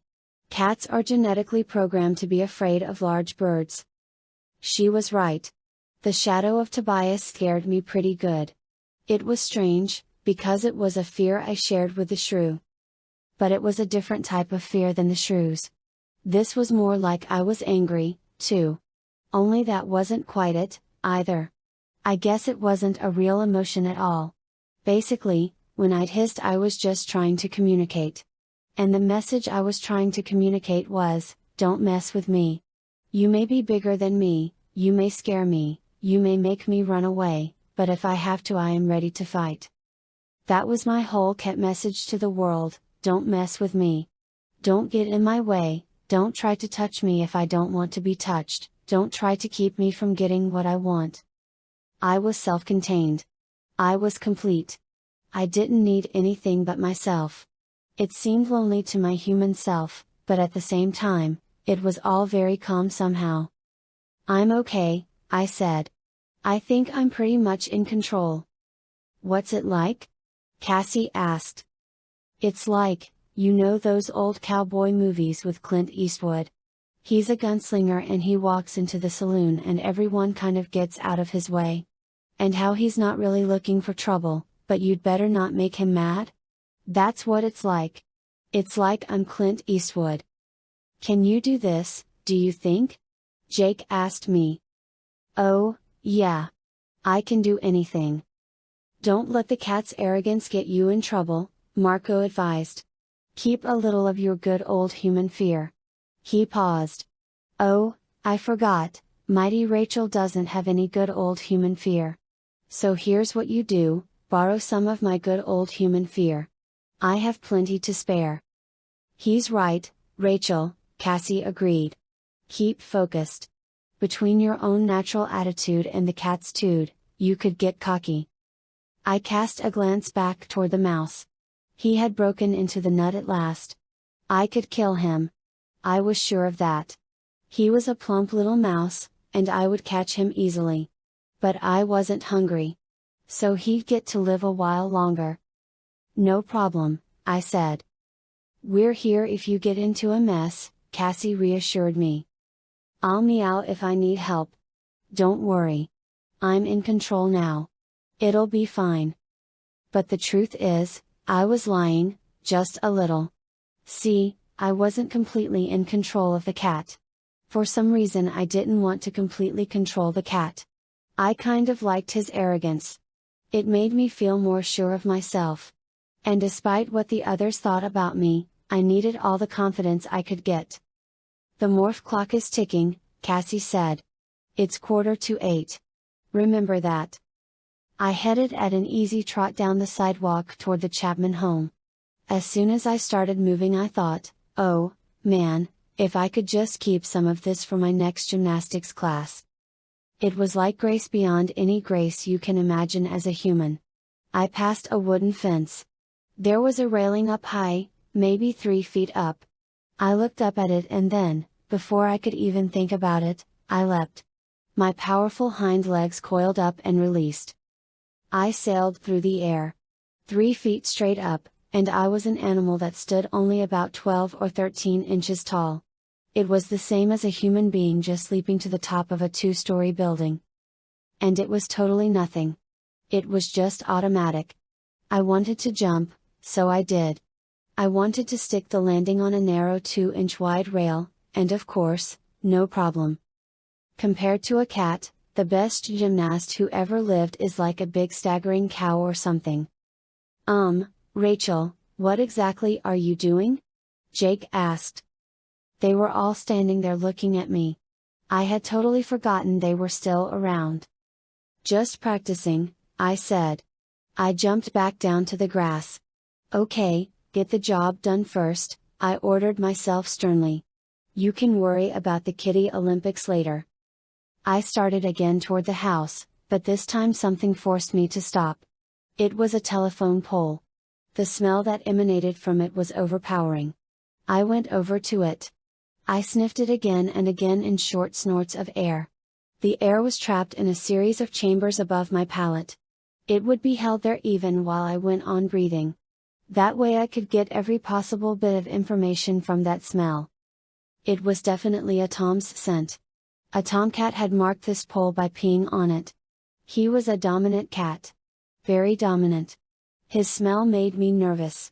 Cats are genetically programmed to be afraid of large birds. She was right. The shadow of Tobias scared me pretty good. It was strange, because it was a fear I shared with the shrew. But it was a different type of fear than the shrew's. This was more like I was angry, too. Only that wasn't quite it, either. I guess it wasn't a real emotion at all. Basically, when I'd hissed I was just trying to communicate. And the message I was trying to communicate was, don't mess with me. You may be bigger than me, you may scare me, you may make me run away, but if I have to I am ready to fight. That was my whole cat message to the world. Don't mess with me. Don't get in my way, don't try to touch me if I don't want to be touched, don't try to keep me from getting what I want. I was self-contained. I was complete. I didn't need anything but myself. It seemed lonely to my human self, but at the same time, it was all very calm somehow. I'm okay, I said. I think I'm pretty much in control. What's it like? Cassie asked. It's like, you know those old cowboy movies with Clint Eastwood? He's a gunslinger and he walks into the saloon and everyone kind of gets out of his way. And how he's not really looking for trouble, but you'd better not make him mad? That's what it's like. It's like I'm Clint Eastwood. Can you do this, do you think? Jake asked me. Oh, yeah. I can do anything. Don't let the cat's arrogance get you in trouble, Marco advised. Keep a little of your good old human fear. He paused. Oh, I forgot, mighty Rachel doesn't have any good old human fear. So here's what you do, borrow some of my good old human fear. I have plenty to spare. He's right, Rachel, Cassie agreed. Keep focused. Between your own natural attitude and the cat's tude, you could get cocky. I cast a glance back toward the mouse. He had broken into the nut at last. I could kill him. I was sure of that. He was a plump little mouse, and I would catch him easily. But I wasn't hungry. So he'd get to live a while longer. No problem, I said. We're here if you get into a mess, Cassie reassured me. I'll meow if I need help. Don't worry. I'm in control now. It'll be fine. But the truth is, I was lying, just a little. See, I wasn't completely in control of the cat. For some reason I didn't want to completely control the cat. I kind of liked his arrogance. It made me feel more sure of myself. And despite what the others thought about me, I needed all the confidence I could get. The morph clock is ticking, Cassie said. It's 7:45. Remember that. I headed at an easy trot down the sidewalk toward the Chapman home. As soon as I started moving I thought, oh, man, if I could just keep some of this for my next gymnastics class. It was like grace beyond any grace you can imagine as a human. I passed a wooden fence. There was a railing up high, maybe 3 feet up. I looked up at it and then, before I could even think about it, I leapt. My powerful hind legs coiled up and released. I sailed through the air. 3 feet straight up, and I was an animal that stood only about 12 or 13 inches tall. It was the same as a human being just leaping to the top of a 2-story building. And it was totally nothing. It was just automatic. I wanted to jump, so I did. I wanted to stick the landing on a narrow 2-inch wide rail, and of course, no problem. Compared to a cat, the best gymnast who ever lived is like a big staggering cow or something. Rachel, what exactly are you doing? Jake asked. They were all standing there looking at me. I had totally forgotten they were still around. Just practicing, I said. I jumped back down to the grass. Okay, get the job done first, I ordered myself sternly. You can worry about the Kitty Olympics later. I started again toward the house, but this time something forced me to stop. It was a telephone pole. The smell that emanated from it was overpowering. I went over to it. I sniffed it again and again in short snorts of air. The air was trapped in a series of chambers above my palate. It would be held there even while I went on breathing. That way I could get every possible bit of information from that smell. It was definitely a Tom's scent. A tomcat had marked this pole by peeing on it. He was a dominant cat. Very dominant. His smell made me nervous.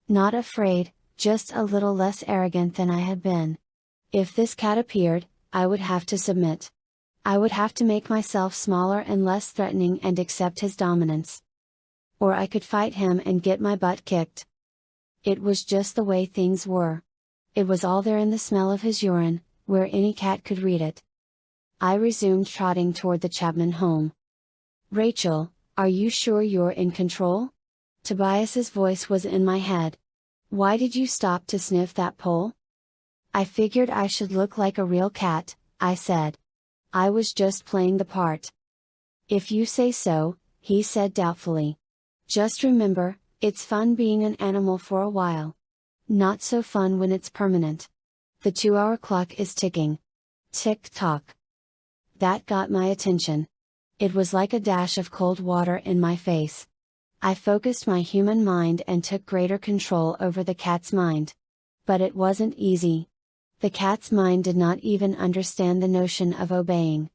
Not afraid, just a little less arrogant than I had been. If this cat appeared, I would have to submit. I would have to make myself smaller and less threatening and accept his dominance. Or I could fight him and get my butt kicked. It was just the way things were. It was all there in the smell of his urine, where any cat could read it. I resumed trotting toward the Chapman home. Rachel, are you sure you're in control? Tobias's voice was in my head. Why did you stop to sniff that pole? I figured I should look like a real cat, I said. I was just playing the part. If you say so, he said doubtfully. Just remember, it's fun being an animal for a while. Not so fun when it's permanent. The 2-hour clock is ticking. Tick-tock. That got my attention. It was like a dash of cold water in my face. I focused my human mind and took greater control over the cat's mind. But it wasn't easy. The cat's mind did not even understand the notion of obeying.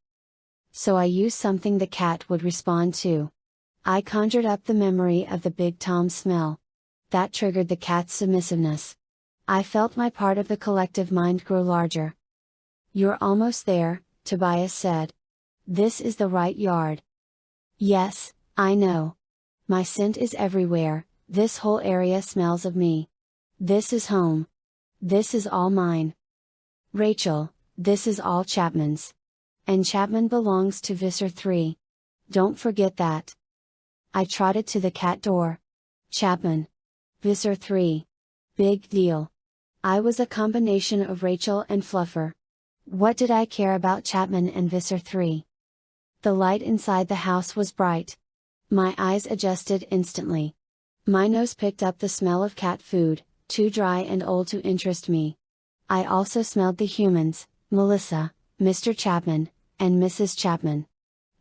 So I used something the cat would respond to. I conjured up the memory of the Big Tom smell. That triggered the cat's submissiveness. I felt my part of the collective mind grow larger. "You're almost there," Tobias said. "This is the right yard." "Yes, I know. My scent is everywhere, this whole area smells of me. This is home. This is all mine. Rachel, this is all Chapman's. And Chapman belongs to Visser 3. Don't forget that." I trotted to the cat door. Chapman. Visser 3. Big deal. I was a combination of Rachel and Fluffer. What did I care about Chapman and Visser 3? The light inside the house was bright. My eyes adjusted instantly. My nose picked up the smell of cat food, too dry and old to interest me. I also smelled the humans, Melissa, Mr. Chapman, and Mrs. Chapman.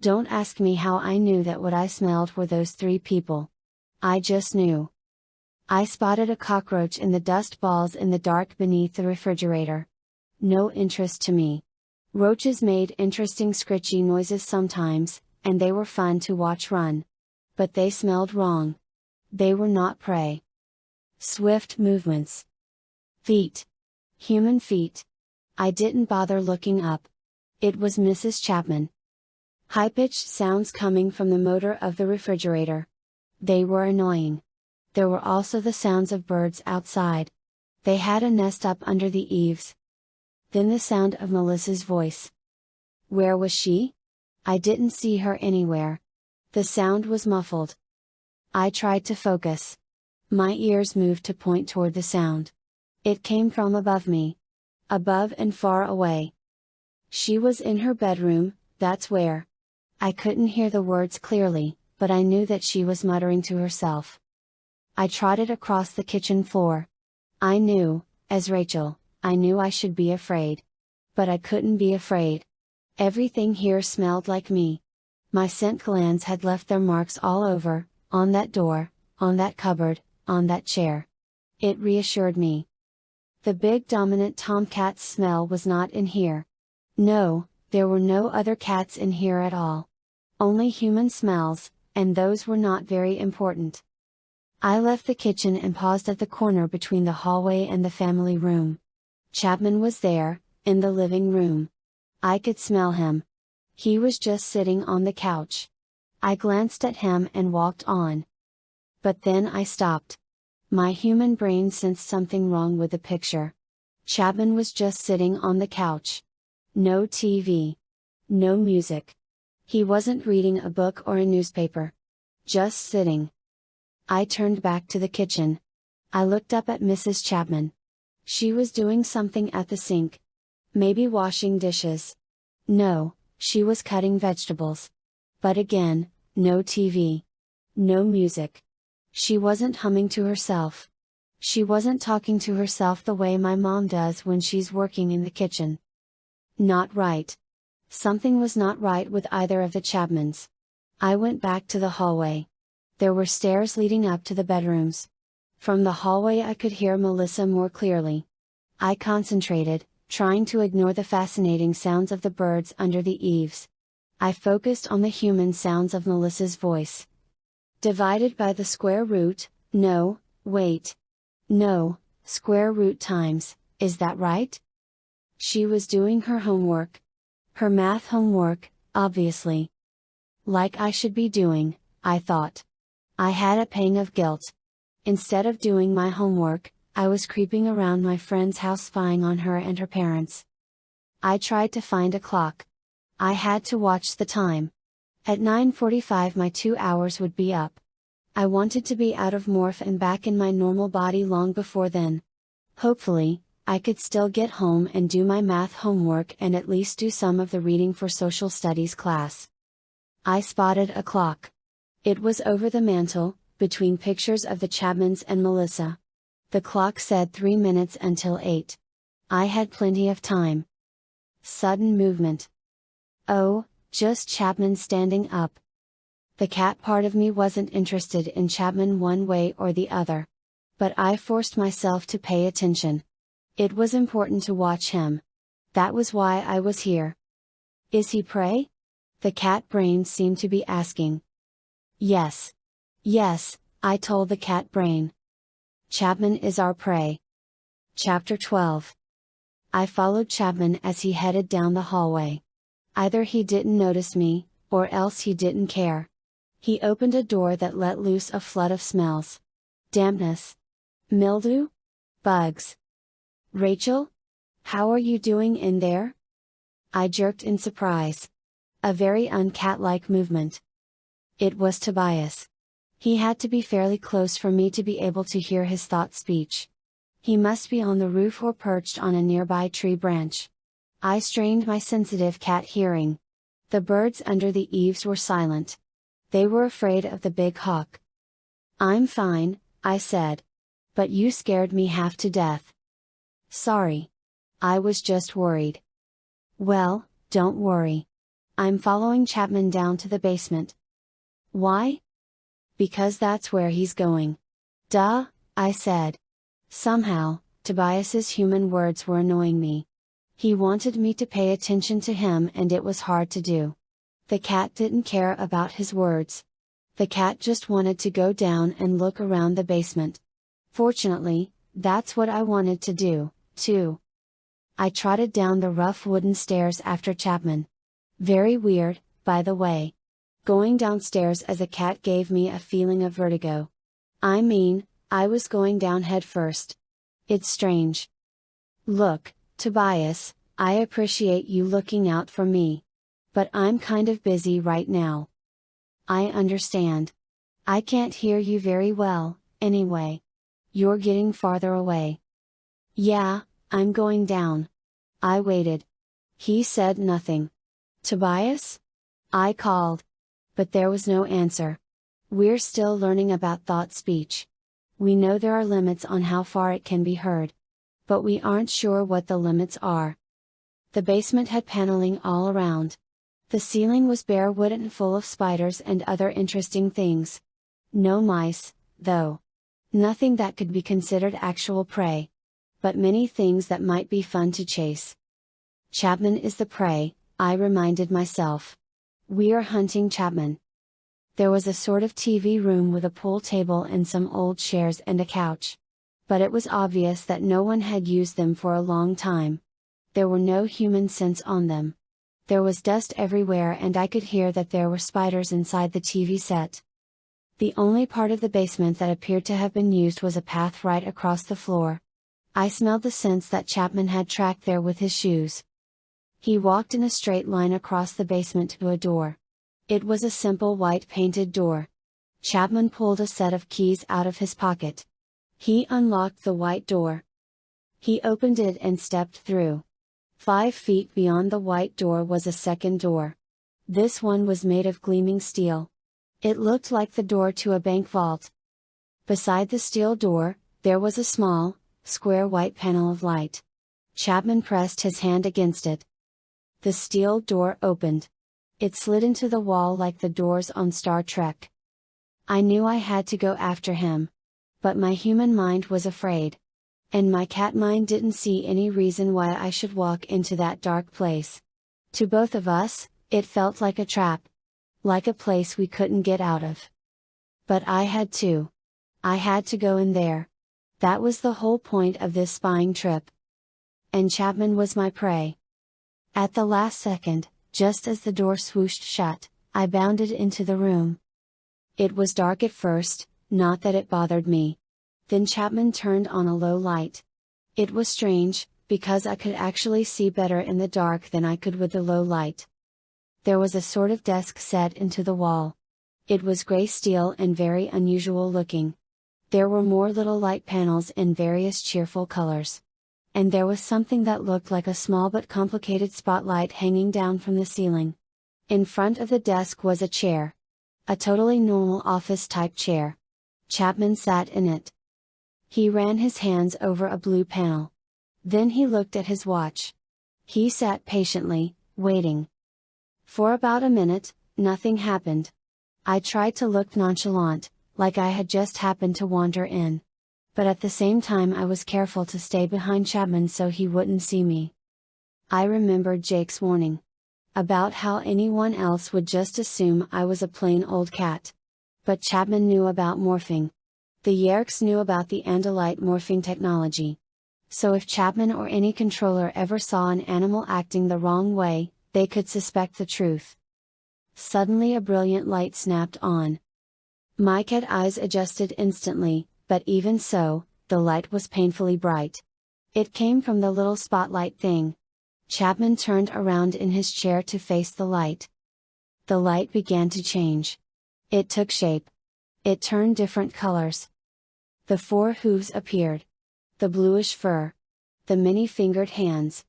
Don't ask me how I knew that what I smelled were those 3 people. I just knew. I spotted a cockroach in the dust balls in the dark beneath the refrigerator. No interest to me. Roaches made interesting scritchy noises sometimes, and they were fun to watch run. But they smelled wrong. They were not prey. Swift movements. Feet. Human feet. I didn't bother looking up. It was Mrs. Chapman. High-pitched sounds coming from the motor of the refrigerator. They were annoying. There were also the sounds of birds outside. They had a nest up under the eaves. Then the sound of Melissa's voice. Where was she? I didn't see her anywhere. The sound was muffled. I tried to focus. My ears moved to point toward the sound. It came from above me. Above and far away. She was in her bedroom, that's where. I couldn't hear the words clearly, but I knew that she was muttering to herself. I trotted across the kitchen floor. I knew, as Rachel, I knew I should be afraid. But I couldn't be afraid. Everything here smelled like me. My scent glands had left their marks all over, on that door, on that cupboard, on that chair. It reassured me. The big dominant tomcat smell was not in here. No, there were no other cats in here at all. Only human smells, and those were not very important. I left the kitchen and paused at the corner between the hallway and the family room. Chapman was there, in the living room. I could smell him. He was just sitting on the couch. I glanced at him and walked on. But then I stopped. My human brain sensed something wrong with the picture. Chapman was just sitting on the couch. No TV. No music. He wasn't reading a book or a newspaper. Just sitting. I turned back to the kitchen. I looked up at Mrs. Chapman. She was doing something at the sink. Maybe washing dishes. No, she was cutting vegetables. But again, no TV. No music. She wasn't humming to herself. She wasn't talking to herself the way my mom does when she's working in the kitchen. Not right. Something was not right with either of the Chapmans. I went back to the hallway. There were stairs leading up to the bedrooms. From the hallway I could hear Melissa more clearly. I concentrated, trying to ignore the fascinating sounds of the birds under the eaves. I focused on the human sounds of Melissa's voice. Divided by the square root, no, wait. No, square root times, is that right? She was doing her homework. Her math homework, obviously. Like I should be doing, I thought. I had a pang of guilt. Instead of doing my homework, I was creeping around my friend's house spying on her and her parents. I tried to find a clock. I had to watch the time. At 9:45 my 2 hours would be up. I wanted to be out of morph and back in my normal body long before then. Hopefully, I could still get home and do my math homework and at least do some of the reading for social studies class. I spotted a clock. It was over the mantel, between pictures of the Chapmans and Melissa. The clock said 3 minutes until 8. I had plenty of time. Sudden movement. Oh, just Chapman standing up. The cat part of me wasn't interested in Chapman one way or the other. But I forced myself to pay attention. It was important to watch him. That was why I was here. Is he prey? The cat brain seemed to be asking. Yes. Yes, I told the cat brain. Chapman is our prey. Chapter 12. I followed Chapman as he headed down the hallway. Either he didn't notice me, or else he didn't care. He opened a door that let loose a flood of smells. Dampness. Mildew? Bugs. Rachel? How are you doing in there? I jerked in surprise. A very uncat-like movement. It was Tobias. He had to be fairly close for me to be able to hear his thought speech. He must be on the roof or perched on a nearby tree branch. I strained my sensitive cat hearing. The birds under the eaves were silent. They were afraid of the big hawk. I'm fine, I said. But you scared me half to death. Sorry. I was just worried. Well, don't worry. I'm following Chapman down to the basement. Why? Because that's where he's going. Duh, I said. Somehow, Tobias's human words were annoying me. He wanted me to pay attention to him and it was hard to do. The cat didn't care about his words. The cat just wanted to go down and look around the basement. Fortunately, that's what I wanted to do, too. I trotted down the rough wooden stairs after Chapman. Very weird, by the way. Going downstairs as a cat gave me a feeling of vertigo. I mean, I was going down head first. It's strange. Look, Tobias, I appreciate you looking out for me. But I'm kind of busy right now. I understand. I can't hear you very well, anyway. You're getting farther away. Yeah, I'm going down. I waited. He said nothing. Tobias? I called. But there was no answer. We're still learning about thought speech. We know there are limits on how far it can be heard. But we aren't sure what the limits are. The basement had paneling all around. The ceiling was bare wood and full of spiders and other interesting things. No mice, though. Nothing that could be considered actual prey. But many things that might be fun to chase. Chapman is the prey, I reminded myself. We are hunting Chapman. There was a sort of TV room with a pool table and some old chairs and a couch. But it was obvious that no one had used them for a long time. There were no human scents on them. There was dust everywhere and I could hear that there were spiders inside the TV set. The only part of the basement that appeared to have been used was a path right across the floor. I smelled the scents that Chapman had tracked there with his shoes. He walked in a straight line across the basement to a door. It was a simple white painted door. Chapman pulled a set of keys out of his pocket. He unlocked the white door. He opened it and stepped through. 5 feet beyond the white door was a second door. This one was made of gleaming steel. It looked like the door to a bank vault. Beside the steel door, there was a small, square white panel of light. Chapman pressed his hand against it. The steel door opened. It slid into the wall like the doors on Star Trek. I knew I had to go after him. But my human mind was afraid. And my cat mind didn't see any reason why I should walk into that dark place. To both of us, it felt like a trap. Like a place we couldn't get out of. But I had to. I had to go in there. That was the whole point of this spying trip. And Chapman was my prey. At the last second, just as the door swooshed shut, I bounded into the room. It was dark at first, not that it bothered me. Then Chapman turned on a low light. It was strange, because I could actually see better in the dark than I could with the low light. There was a sort of desk set into the wall. It was gray steel and very unusual looking. There were more little light panels in various cheerful colors. And there was something that looked like a small but complicated spotlight hanging down from the ceiling. In front of the desk was a chair. A totally normal office-type chair. Chapman sat in it. He ran his hands over a blue panel. Then he looked at his watch. He sat patiently, waiting. For about a minute, nothing happened. I tried to look nonchalant, like I had just happened to wander in. But at the same time I was careful to stay behind Chapman so he wouldn't see me. I remembered Jake's warning. About how anyone else would just assume I was a plain old cat. But Chapman knew about morphing. The Yerks knew about the Andalite morphing technology. So if Chapman or any controller ever saw an animal acting the wrong way, they could suspect the truth. Suddenly a brilliant light snapped on. My cat eyes adjusted instantly, but even so, the light was painfully bright. It came from the little spotlight thing. Chapman turned around in his chair to face the light. The light began to change. It took shape. It turned different colors. The 4 hooves appeared. The bluish fur. The many-fingered hands.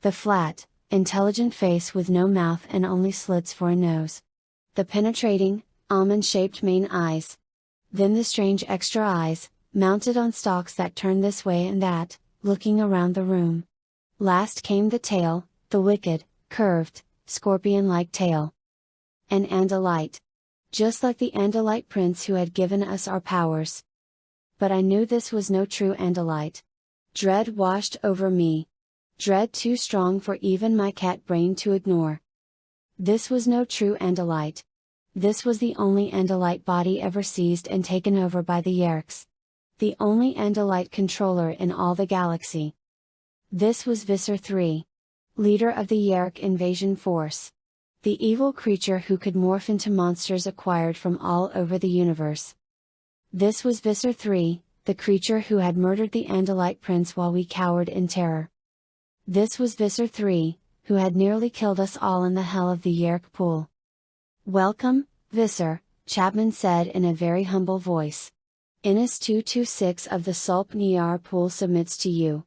The flat, intelligent face with no mouth and only slits for a nose. The penetrating, almond-shaped main eyes. Then the strange extra eyes, mounted on stalks that turned this way and that, looking around the room. Last came the tail, the wicked, curved, scorpion-like tail. An Andalite. Just like the Andalite prince who had given us our powers. But I knew this was no true Andalite. Dread washed over me. Dread too strong for even my cat brain to ignore. This was no true Andalite. This was the only Andalite body ever seized and taken over by the Yerks. The only Andalite controller in all the galaxy. This was Visser III. Leader of the Yerk invasion force. The evil creature who could morph into monsters acquired from all over the universe. This was Visser III, the creature who had murdered the Andalite prince while we cowered in terror. This was Visser III, who had nearly killed us all in the hell of the Yerk pool. "Welcome, Visser," Chapman said in a very humble voice. "Innis 226 of the Sulp Niar pool submits to you.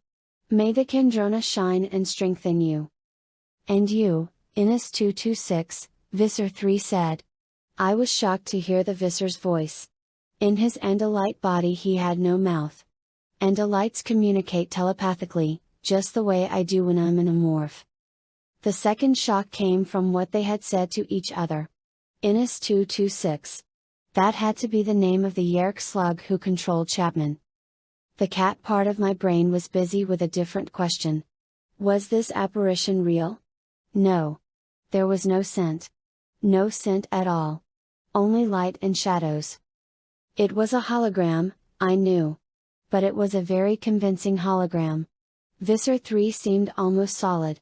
May the Kendrona shine and strengthen you." "And you, Innis 226, Visser III said." I was shocked to hear the Visser's voice. In his Andalite body he had no mouth. Andalites communicate telepathically, just the way I do when I'm an Animorph. The second shock came from what they had said to each other. Innis 226. That had to be the name of the Yerk slug who controlled Chapman. The cat part of my brain was busy with a different question. Was this apparition real? No. There was no scent. No scent at all. Only light and shadows. It was a hologram, I knew. But it was a very convincing hologram. Visser III seemed almost solid.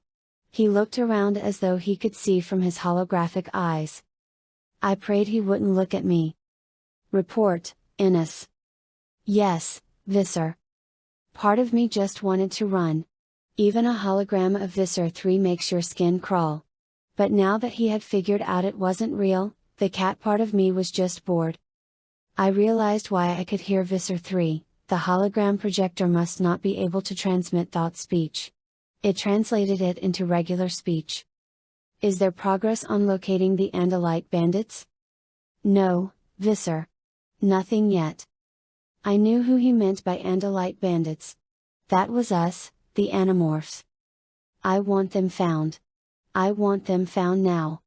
He looked around as though he could see from his holographic eyes. I prayed he wouldn't look at me. "Report, Innis." "Yes, Visser." Part of me just wanted to run. Even a hologram of Visser III makes your skin crawl. But now that he had figured out it wasn't real, the cat part of me was just bored. I realized why I could hear Visser III, the hologram projector must not be able to transmit thought speech. It translated it into regular speech. "Is there progress on locating the Andalite bandits?" "No, Visser. Nothing yet." I knew who he meant by Andalite bandits. That was us, the Animorphs. "I want them found. I want them found now."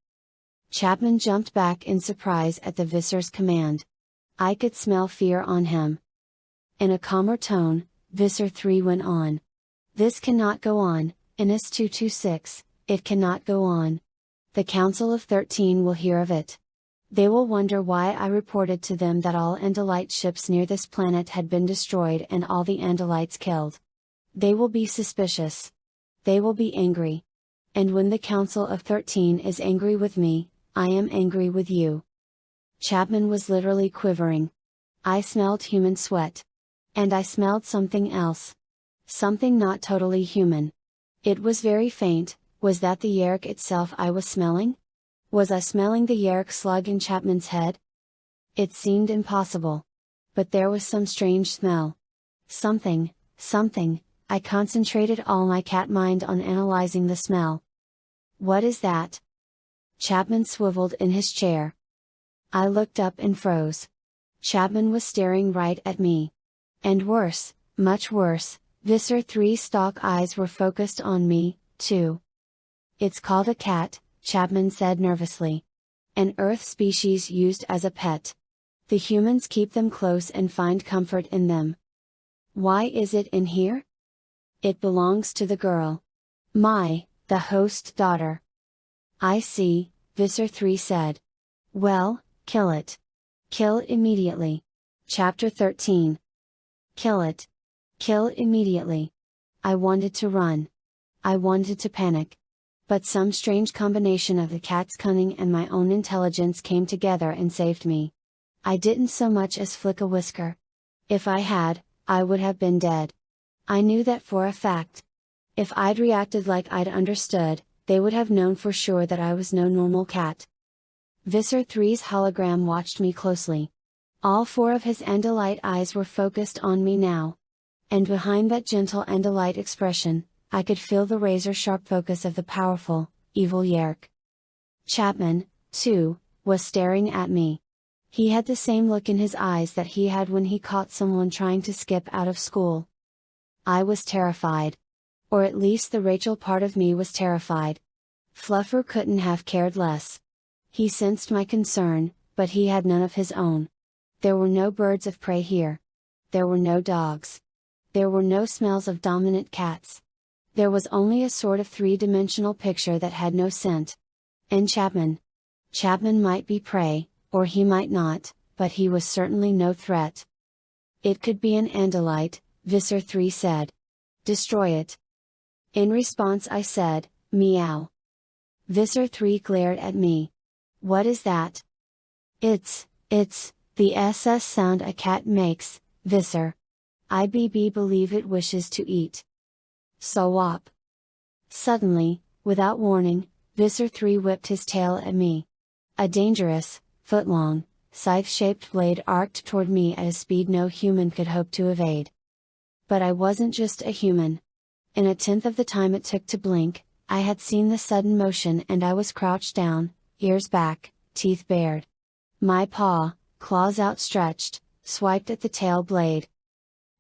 Chapman jumped back in surprise at the Visser's command. I could smell fear on him. In a calmer tone, Visser III went on. "This cannot go on, Innis 226, it cannot go on. The Council of 13 will hear of it. They will wonder why I reported to them that all Andalite ships near this planet had been destroyed and all the Andalites killed. They will be suspicious. They will be angry. And when the Council of 13 is angry with me, I am angry with you." Chapman was literally quivering. I smelled human sweat. And I smelled something else. Something not totally human. It was very faint. Was that the Yerk itself I was smelling? Was I smelling the Yerk slug in Chapman's head? It seemed impossible. But there was some strange smell. Something. I concentrated all my cat mind on analyzing the smell. "What is that?" Chapman swiveled in his chair. I looked up and froze. Chapman was staring right at me. And worse, much worse, Visser III's stalk eyes were focused on me, too. "It's called a cat," Chapman said nervously. An Earth species used as a pet. The humans keep them close and find comfort in them. Why is it in here? It belongs to the girl. The host's daughter. I see, Visser 3 said. Well, kill it. Kill immediately. Chapter 13. Kill it. Kill immediately. I wanted to run. I wanted to panic. But some strange combination of the cat's cunning and my own intelligence came together and saved me. I didn't so much as flick a whisker. If I had, I would have been dead. I knew that for a fact. If I'd reacted like I'd understood, they would have known for sure that I was no normal cat. Visser 3's hologram watched me closely. All four of his Andalite eyes were focused on me now. And behind that gentle Andalite expression, I could feel the razor-sharp focus of the powerful, evil Yerk. Chapman, too, was staring at me. He had the same look in his eyes that he had when he caught someone trying to skip out of school. I was terrified. Or at least the Rachel part of me was terrified. Fluffer couldn't have cared less. He sensed my concern, but he had none of his own. There were no birds of prey here. There were no dogs. There were no smells of dominant cats. There was only a sort of three-dimensional picture that had no scent. And Chapman. Chapman might be prey, or he might not, but he was certainly no threat. It could be an Andalite, Visser 3 said. Destroy it. In response I said, meow. Visser 3 glared at me. What is that? It's the SS sound a cat makes, Visser. I believe it wishes to eat. Soar. Suddenly, without warning, Visser 3 whipped his tail at me. A dangerous, foot-long, scythe-shaped blade arced toward me at a speed no human could hope to evade. But I wasn't just a human. In a tenth of the time it took to blink, I had seen the sudden motion and I was crouched down, ears back, teeth bared. My paw, claws outstretched, swiped at the tail blade.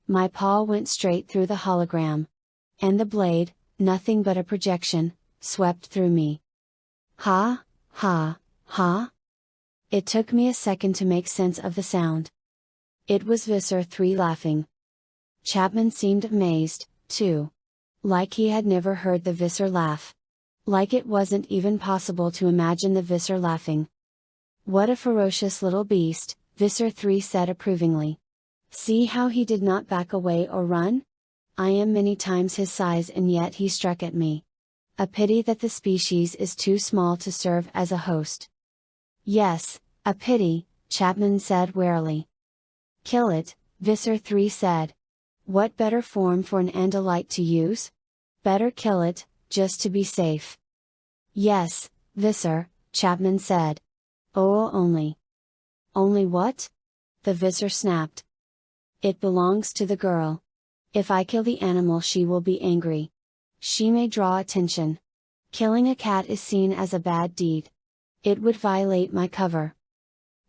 My paw went straight through the hologram. And the blade, nothing but a projection, swept through me. Ha, ha, ha. It took me a second to make sense of the sound. It was Visser 3 laughing. Chapman seemed amazed, too. Like he had never heard the Visser laugh. Like it wasn't even possible to imagine the Visser laughing. What a ferocious little beast, Visser 3 said approvingly. See how he did not back away or run? I am many times his size and yet he struck at me. A pity that the species is too small to serve as a host. Yes, a pity, Chapman said warily. Kill it, Visser 3 said. What better form for an Andalite to use? Better kill it, just to be safe. Yes, Visser, Chapman said. Oh, only. Only what? The Visser snapped. It belongs to the girl. If I kill the animal she will be angry. She may draw attention. Killing a cat is seen as a bad deed. It would violate my cover.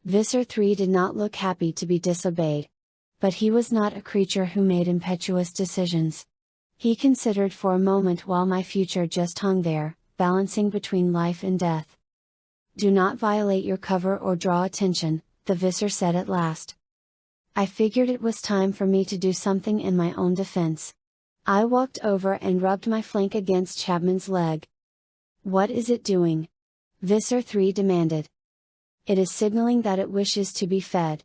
Visser 3 did not look happy to be disobeyed. But he was not a creature who made impetuous decisions. He considered for a moment while my future just hung there, balancing between life and death. Do not violate your cover or draw attention, the Visser said at last. I figured it was time for me to do something in my own defense. I walked over and rubbed my flank against Chapman's leg. What is it doing? Visser 3 demanded. It is signaling that it wishes to be fed.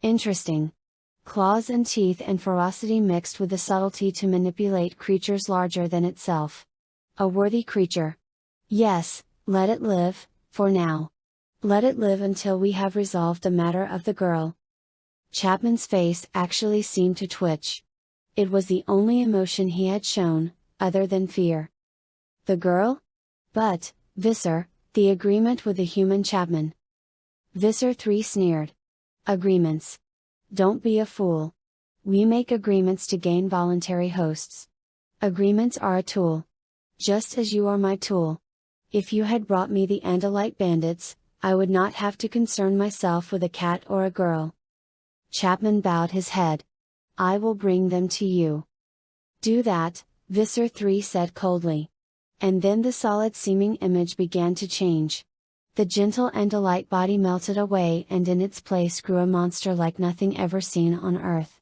Interesting. Claws and teeth and ferocity mixed with the subtlety to manipulate creatures larger than itself. A worthy creature. Yes, let it live, for now. Let it live until we have resolved the matter of the girl. Chapman's face actually seemed to twitch. It was the only emotion he had shown, other than fear. The girl? But, Visser, the agreement with the human Chapman. Visser 3 sneered. Agreements. Don't be a fool. We make agreements to gain voluntary hosts. Agreements are a tool. Just as you are my tool. If you had brought me the Andalite bandits, I would not have to concern myself with a cat or a girl. Chapman bowed his head. I will bring them to you. Do that, Visser 3 said coldly. And then the solid-seeming image began to change. The gentle Andalite body melted away, and in its place grew a monster like nothing ever seen on Earth.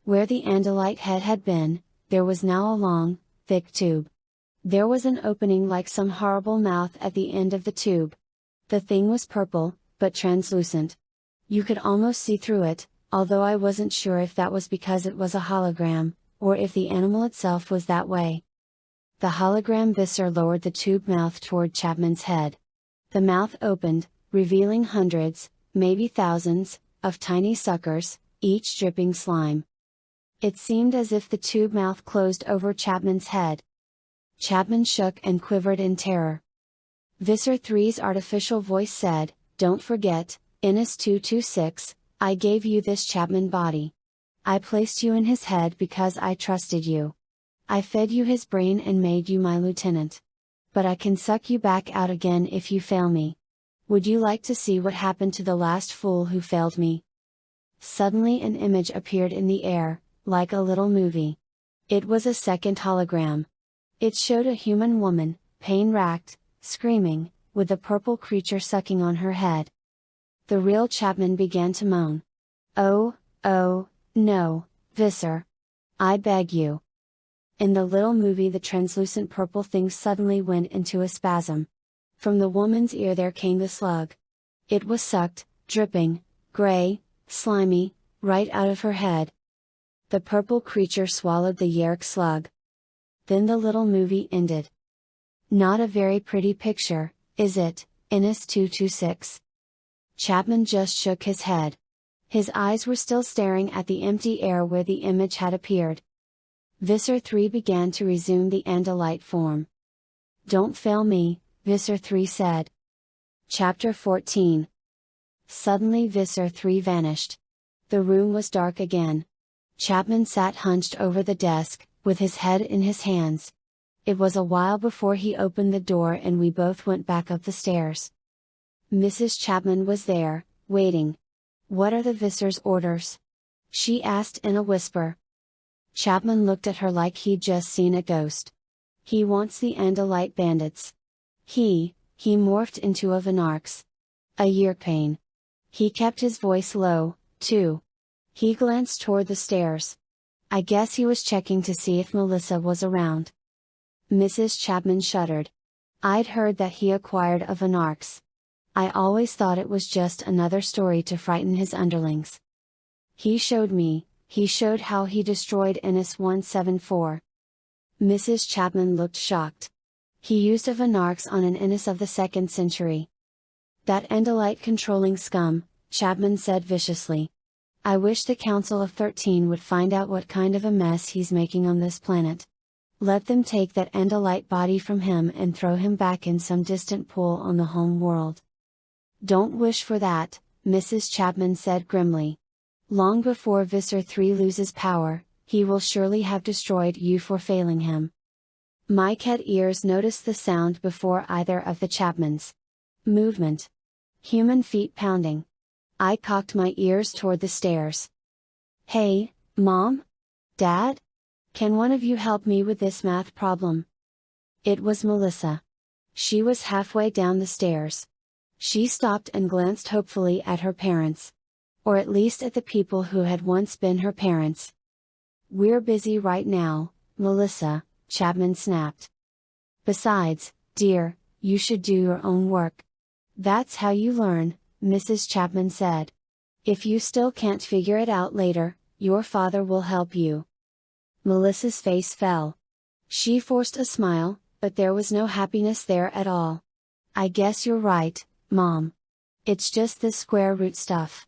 Where the Andalite head had been, there was now a long, thick tube. There was an opening like some horrible mouth at the end of the tube. The thing was purple, but translucent. You could almost see through it, although I wasn't sure if that was because it was a hologram, or if the animal itself was that way. The hologram visor lowered the tube mouth toward Chapman's head. The mouth opened, revealing hundreds, maybe thousands, of tiny suckers, each dripping slime. It seemed as if the tube mouth closed over Chapman's head. Chapman shook and quivered in terror. Visor 3's artificial voice said, "Don't forget, Innis 226, I gave you this Chapman body. I placed you in his head because I trusted you. I fed you his brain and made you my lieutenant. But I can suck you back out again if you fail me. Would you like to see what happened to the last fool who failed me?" Suddenly an image appeared in the air, like a little movie. It was a second hologram. It showed a human woman, pain-racked, screaming, with a purple creature sucking on her head. The real Chapman began to moan. "Oh, no, Visser. I beg you." In the little movie, the translucent purple thing suddenly went into a spasm. From the woman's ear there came the slug. It was sucked, dripping, gray, slimy, right out of her head. The purple creature swallowed the Yerk slug. Then the little movie ended. Not a very pretty picture, is it, Innis 226? Chapman just shook his head. His eyes were still staring at the empty air where the image had appeared. Visser 3 began to resume the Andalite form. "Don't fail me," Visser 3 said. Chapter 14. Suddenly Visser 3 vanished. The room was dark again. Chapman sat hunched over the desk, with his head in his hands. It was a while before he opened the door and we both went back up the stairs. Mrs. Chapman was there, waiting. "What are the Visser's orders?" she asked in a whisper. Chapman looked at her like he'd just seen a ghost. "He wants the Andalite bandits. He morphed into a Vanarx. A Yerkpain." He kept his voice low, too. He glanced toward the stairs. I guess he was checking to see if Melissa was around. Mrs. Chapman shuddered. "I'd heard that he acquired a Vanarx. I always thought it was just another story to frighten his underlings. He showed how he destroyed Innis 174. Mrs. Chapman looked shocked. "He used a Vanarx on an Innis of the 2nd century. That Andalite controlling scum," Chapman said viciously. "I wish the Council of 13 would find out what kind of a mess he's making on this planet. Let them take that Andalite body from him and throw him back in some distant pool on the home world." "Don't wish for that," Mrs. Chapman said grimly. "Long before Visser 3 loses power, he will surely have destroyed you for failing him." Mike had ears noticed the sound before either of the Chapmans. Movement. Human feet pounding. I cocked my ears toward the stairs. "Hey, Mom? Dad? Can one of you help me with this math problem?" It was Melissa. She was halfway down the stairs. She stopped and glanced hopefully at her parents. Or at least at the people who had once been her parents. "We're busy right now, Melissa," Chapman snapped. "Besides, dear, you should do your own work. That's how you learn," Mrs. Chapman said. "If you still can't figure it out later, your father will help you." Melissa's face fell. She forced a smile, but there was no happiness there at all. "I guess you're right, Mom. It's just this square root stuff."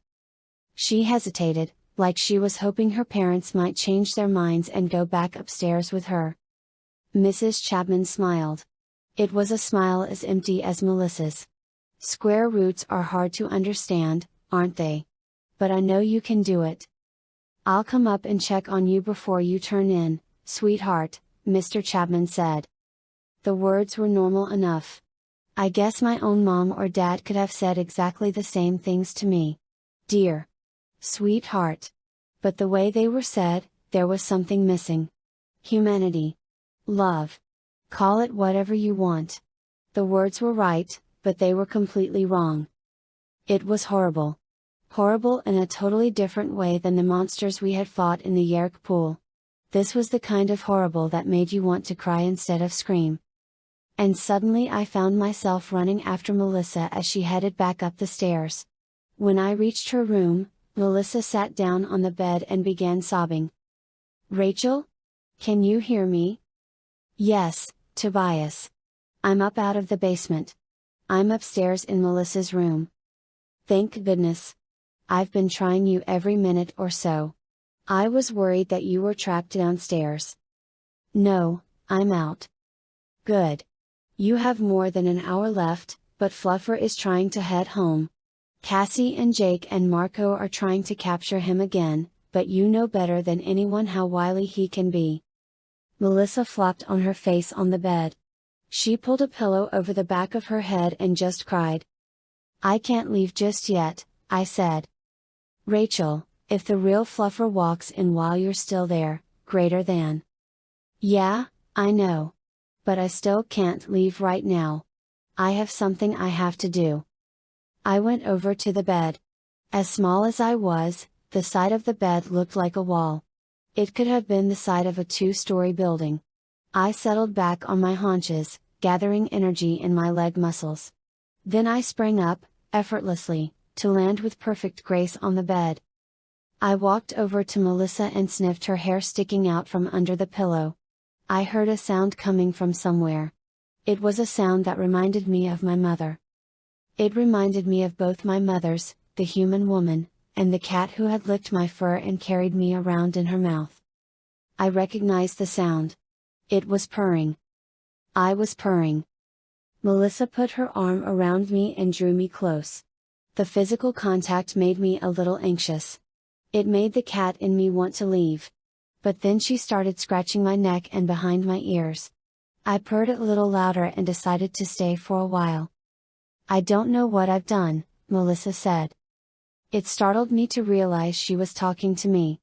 She hesitated, like she was hoping her parents might change their minds and go back upstairs with her. Mrs. Chapman smiled. It was a smile as empty as Melissa's. "Square roots are hard to understand, aren't they? But I know you can do it. I'll come up and check on you before you turn in, sweetheart," Mr. Chapman said. The words were normal enough. I guess my own mom or dad could have said exactly the same things to me. Dear. Sweetheart. But the way they were said, there was something missing. Humanity. Love. Call it whatever you want. The words were right, but they were completely wrong. It was horrible. Horrible in a totally different way than the monsters we had fought in the Yerk pool. This was the kind of horrible that made you want to cry instead of scream. And suddenly I found myself running after Melissa as she headed back up the stairs. When I reached her room, Melissa sat down on the bed and began sobbing. "Rachel? Can you hear me?" "Yes, Tobias. I'm up out of the basement. I'm upstairs in Melissa's room." "Thank goodness. I've been trying you every minute or so. I was worried that you were trapped downstairs." "No, I'm out." "Good. You have more than an hour left, but Fluffer is trying to head home. Cassie and Jake and Marco are trying to capture him again, but you know better than anyone how wily he can be." Melissa flopped on her face on the bed. She pulled a pillow over the back of her head and just cried. "I can't leave just yet," I said. "Rachel, if the real Fluffer walks in while you're still there, greater than." "Yeah, I know. But I still can't leave right now. I have something I have to do." I went over to the bed. As small as I was, the side of the bed looked like a wall. It could have been the side of a two-story building. I settled back on my haunches, gathering energy in my leg muscles. Then I sprang up, effortlessly, to land with perfect grace on the bed. I walked over to Melissa and sniffed her hair sticking out from under the pillow. I heard a sound coming from somewhere. It was a sound that reminded me of my mother. It reminded me of both my mother's, the human woman, and the cat who had licked my fur and carried me around in her mouth. I recognized the sound. It was purring. I was purring. Melissa put her arm around me and drew me close. The physical contact made me a little anxious. It made the cat in me want to leave. But then she started scratching my neck and behind my ears. I purred a little louder and decided to stay for a while. "I don't know what I've done," Melissa said. It startled me to realize she was talking to me.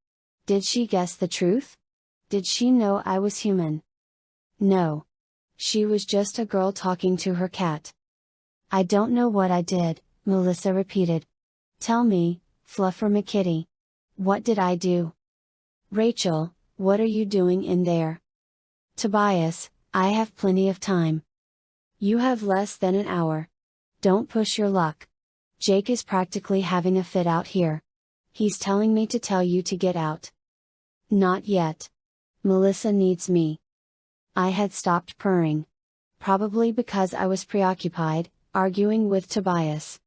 Did she guess the truth? Did she know I was human? No. She was just a girl talking to her cat. "I don't know what I did," Melissa repeated. "Tell me, Fluffer McKitty. What did I do?" "Rachel, what are you doing in there?" "Tobias, I have plenty of time." "You have less than an hour. Don't push your luck. Jake is practically having a fit out here. He's telling me to tell you to get out." "Not yet. Melissa needs me." I had stopped purring. Probably because I was preoccupied, arguing with Tobias.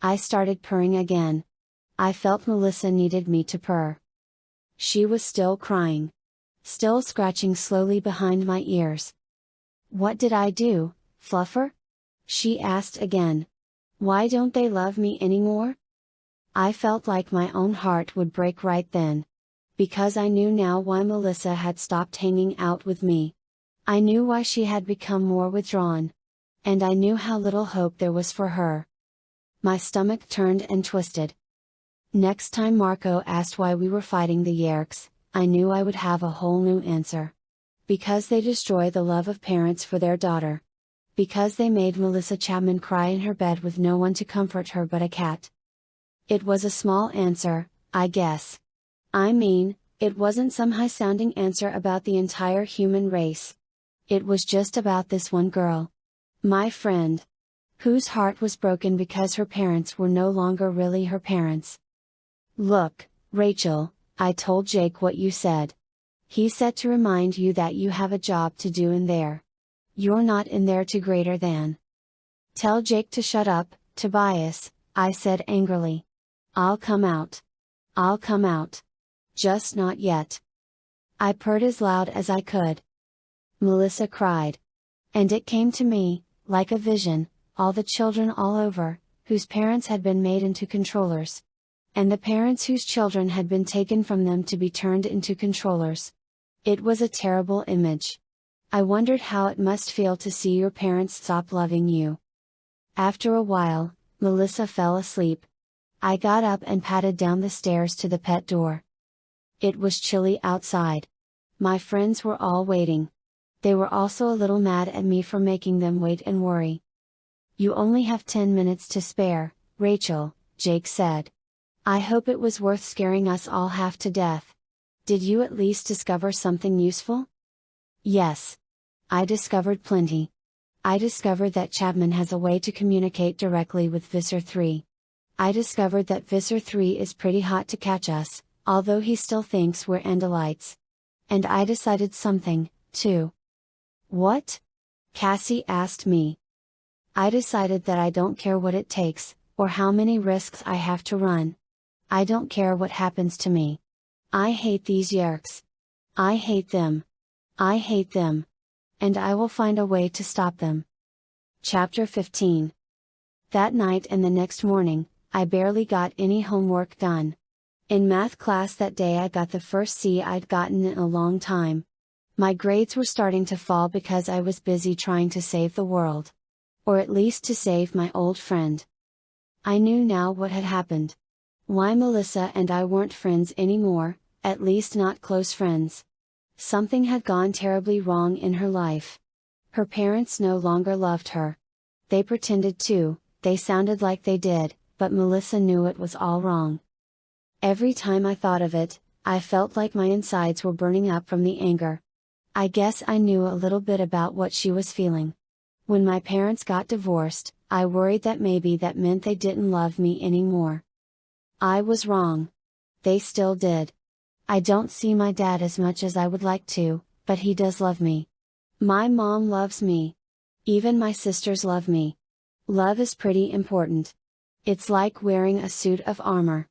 I started purring again. I felt Melissa needed me to purr. She was still crying. Still scratching slowly behind my ears. "What did I do, Fluffer?" she asked again. "Why don't they love me anymore?" I felt like my own heart would break right then. Because I knew now why Melissa had stopped hanging out with me. I knew why she had become more withdrawn. And I knew how little hope there was for her. My stomach turned and twisted. Next time Marco asked why we were fighting the Yerks, I knew I would have a whole new answer. Because they destroy the love of parents for their daughter. Because they made Melissa Chapman cry in her bed with no one to comfort her but a cat. It was a small answer, I guess. I mean, it wasn't some high-sounding answer about the entire human race. It was just about this one girl. My friend. Whose heart was broken because her parents were no longer really her parents. "Look, Rachel, I told Jake what you said. He said to remind you that you have a job to do in there. You're not in there to greater than." "Tell Jake to shut up, Tobias," I said angrily. "I'll come out. I'll come out. Just not yet." I purred as loud as I could. Melissa cried. And it came to me, like a vision, all the children all over, whose parents had been made into controllers. And the parents whose children had been taken from them to be turned into controllers. It was a terrible image. I wondered how it must feel to see your parents stop loving you. After a while, Melissa fell asleep. I got up and padded down the stairs to the pet door. It was chilly outside. My friends were all waiting. They were also a little mad at me for making them wait and worry. You only have 10 minutes to spare, Rachel, Jake said. I hope it was worth scaring us all half to death. Did you at least discover something useful? Yes. I discovered plenty. I discovered that Chapman has a way to communicate directly with Visser 3. I discovered that Visser 3 is pretty hot to catch us, although he still thinks we're Andalites. And I decided something, too. What? Cassie asked me. I decided that I don't care what it takes, or how many risks I have to run. I don't care what happens to me. I hate these Yerks. I hate them. I hate them. And I will find a way to stop them. Chapter 15. That night and the next morning, I barely got any homework done. In math class that day I got the first C I'd gotten in a long time. My grades were starting to fall because I was busy trying to save the world. Or at least to save my old friend. I knew now what had happened. Why Melissa and I weren't friends anymore, at least not close friends. Something had gone terribly wrong in her life. Her parents no longer loved her. They pretended to, they sounded like they did, but Melissa knew it was all wrong. Every time I thought of it, I felt like my insides were burning up from the anger. I guess I knew a little bit about what she was feeling. When my parents got divorced, I worried that maybe that meant they didn't love me anymore. I was wrong. They still did. I don't see my dad as much as I would like to, but he does love me. My mom loves me. Even my sisters love me. Love is pretty important. It's like wearing a suit of armor.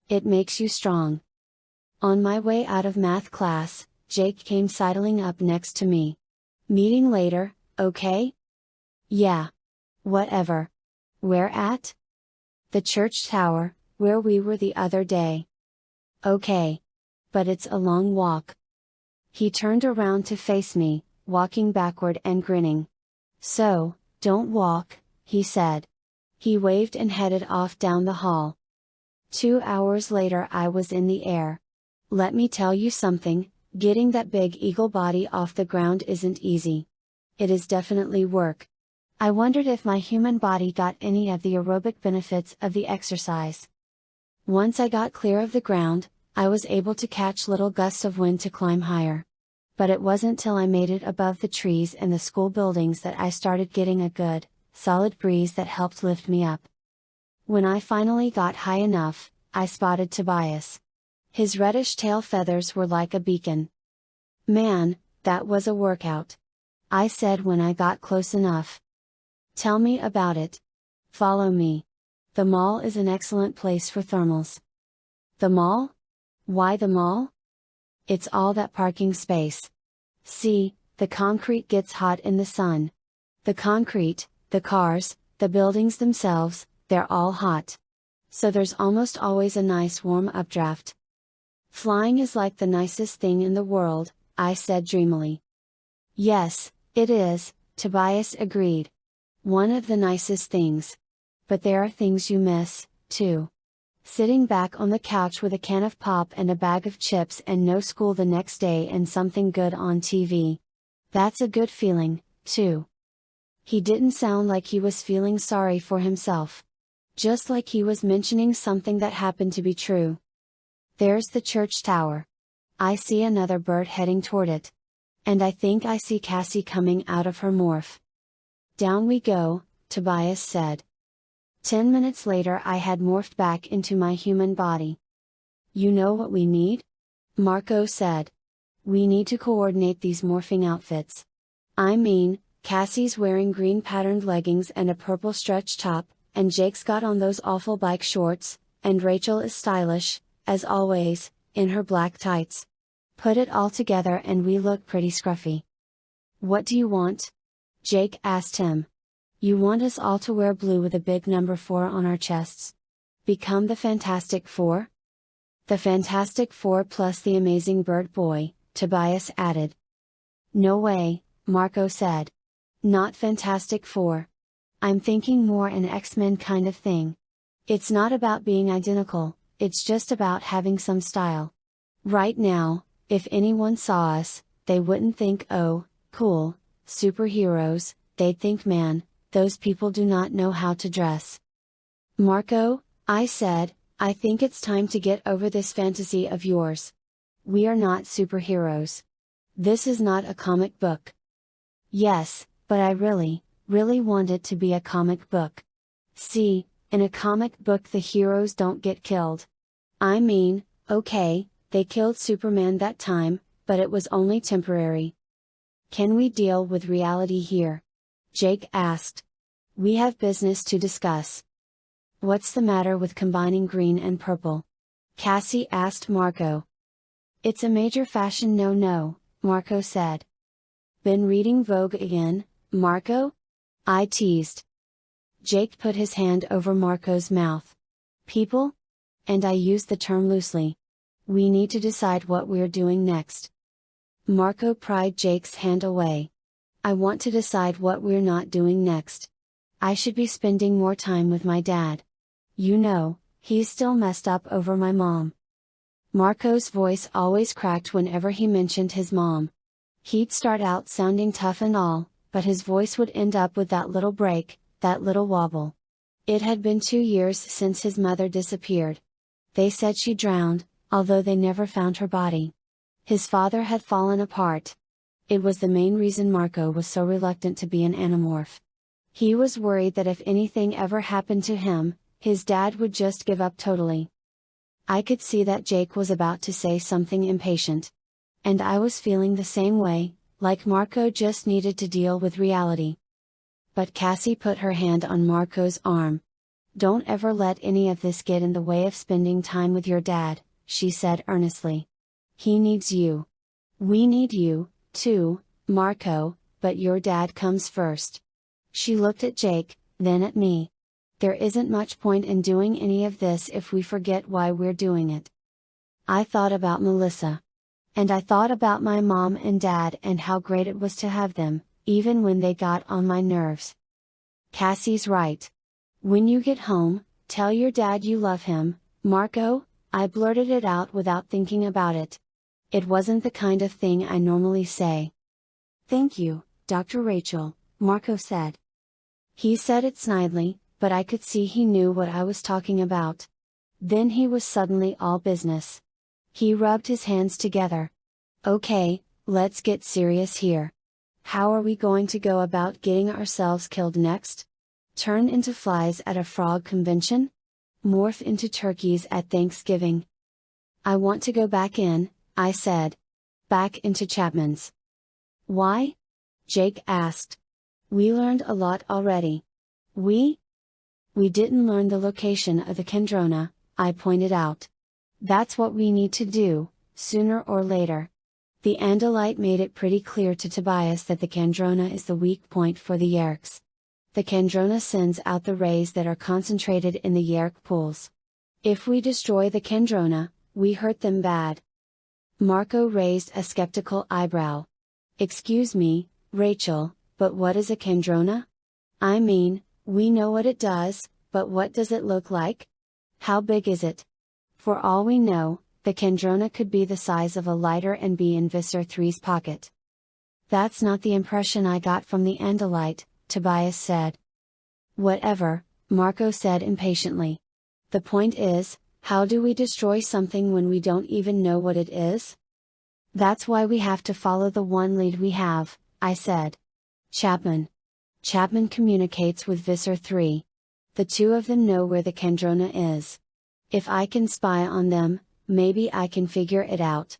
It makes you strong. On my way out of math class, Jake came sidling up next to me. Meeting later, okay? Yeah. Whatever. Where at? The church tower, where we were the other day. Okay. But it's a long walk. He turned around to face me, walking backward and grinning. So, don't walk, he said. He waved and headed off down the hall. 2 hours later I was in the air. Let me tell you something, getting that big eagle body off the ground isn't easy. It is definitely work. I wondered if my human body got any of the aerobic benefits of the exercise. Once I got clear of the ground, I was able to catch little gusts of wind to climb higher. But it wasn't till I made it above the trees and the school buildings that I started getting a good, solid breeze that helped lift me up. When I finally got high enough, I spotted Tobias. His reddish tail feathers were like a beacon. Man, that was a workout. I said when I got close enough. Tell me about it. Follow me. The mall is an excellent place for thermals. The mall? Why the mall? It's all that parking space. See, the concrete gets hot in the sun. The concrete, the cars, the buildings themselves, they're all hot. So there's almost always a nice warm updraft. Flying is like the nicest thing in the world, I said dreamily. Yes, it is, Tobias agreed. One of the nicest things. But there are things you miss, too. Sitting back on the couch with a can of pop and a bag of chips and no school the next day and something good on TV. That's a good feeling, too. He didn't sound like he was feeling sorry for himself. Just like he was mentioning something that happened to be true. There's the church tower. I see another bird heading toward it. And I think I see Cassie coming out of her morph. Down we go, Tobias said. 10 minutes later I had morphed back into my human body. You know what we need? Marco said. We need to coordinate these morphing outfits. I mean, Cassie's wearing green patterned leggings and a purple stretch top, and Jake's got on those awful bike shorts, and Rachel is stylish, as always, in her black tights. Put it all together and we look pretty scruffy. What do you want? Jake asked him. You want us all to wear blue with a big number 4 on our chests? Become the Fantastic Four? The Fantastic Four plus the Amazing Bird Boy, Tobias added. No way, Marco said. Not Fantastic Four. I'm thinking more an X-Men kind of thing. It's not about being identical, it's just about having some style. Right now, if anyone saw us, they wouldn't think oh, cool, superheroes, they'd think man, those people do not know how to dress. Marco, I said, I think it's time to get over this fantasy of yours. We are not superheroes. This is not a comic book. Yes, but I really want it to be a comic book. See, in a comic book the heroes don't get killed. I mean, okay, they killed Superman that time, but it was only temporary. Can we deal with reality here? Jake asked. We have business to discuss. What's the matter with combining green and purple? Cassie asked Marco. It's a major fashion no-no, Marco said. Been reading Vogue again, Marco? I teased. Jake put his hand over Marco's mouth. People? And I used the term loosely. We need to decide what we're doing next. Marco pried Jake's hand away. I want to decide what we're not doing next. I should be spending more time with my dad. You know, he's still messed up over my mom. Marco's voice always cracked whenever he mentioned his mom. He'd start out sounding tough and all, but his voice would end up with that little break, that little wobble. It had been 2 years since his mother disappeared. They said she drowned, although they never found her body. His father had fallen apart. It was the main reason Marco was so reluctant to be an Animorph. He was worried that if anything ever happened to him, his dad would just give up totally. I could see that Jake was about to say something impatient. And I was feeling the same way, like Marco just needed to deal with reality. But Cassie put her hand on Marco's arm. Don't ever let any of this get in the way of spending time with your dad, she said earnestly. He needs you. We need you, too, Marco, but your dad comes first. She looked at Jake, then at me. There isn't much point in doing any of this if we forget why we're doing it. I thought about Melissa. And I thought about my mom and dad and how great it was to have them, even when they got on my nerves. Cassie's right. When you get home, tell your dad you love him, Marco. I blurted it out without thinking about it. It wasn't the kind of thing I normally say. Thank you, Dr. Rachel, Marco said. He said it snidely, but I could see he knew what I was talking about. Then he was suddenly all business. He rubbed his hands together. Okay, let's get serious here. How are we going to go about getting ourselves killed next? Turn into flies at a frog convention? Morph into turkeys at Thanksgiving? I want to go back in, I said. Back into Chapman's. Why? Jake asked. We learned a lot already. We didn't learn the location of the Kendrona, I pointed out. That's what we need to do, sooner or later. The Andalite made it pretty clear to Tobias that the Kendrona is the weak point for the Yerks. The Kendrona sends out the rays that are concentrated in the Yerk pools. If we destroy the Kendrona, we hurt them bad. Marco raised a skeptical eyebrow. Excuse me, Rachel, but what is a Kendrona? I mean, we know what it does, but what does it look like? How big is it? For all we know, the Kendrona could be the size of a lighter and be in Visser 3's pocket. That's not the impression I got from the Andalite, Tobias said. Whatever, Marco said impatiently. The point is, how do we destroy something when we don't even know what it is? That's why we have to follow the one lead we have, I said. Chapman. Chapman communicates with Visser 3. The two of them know where the Kendrona is. If I can spy on them, maybe I can figure it out.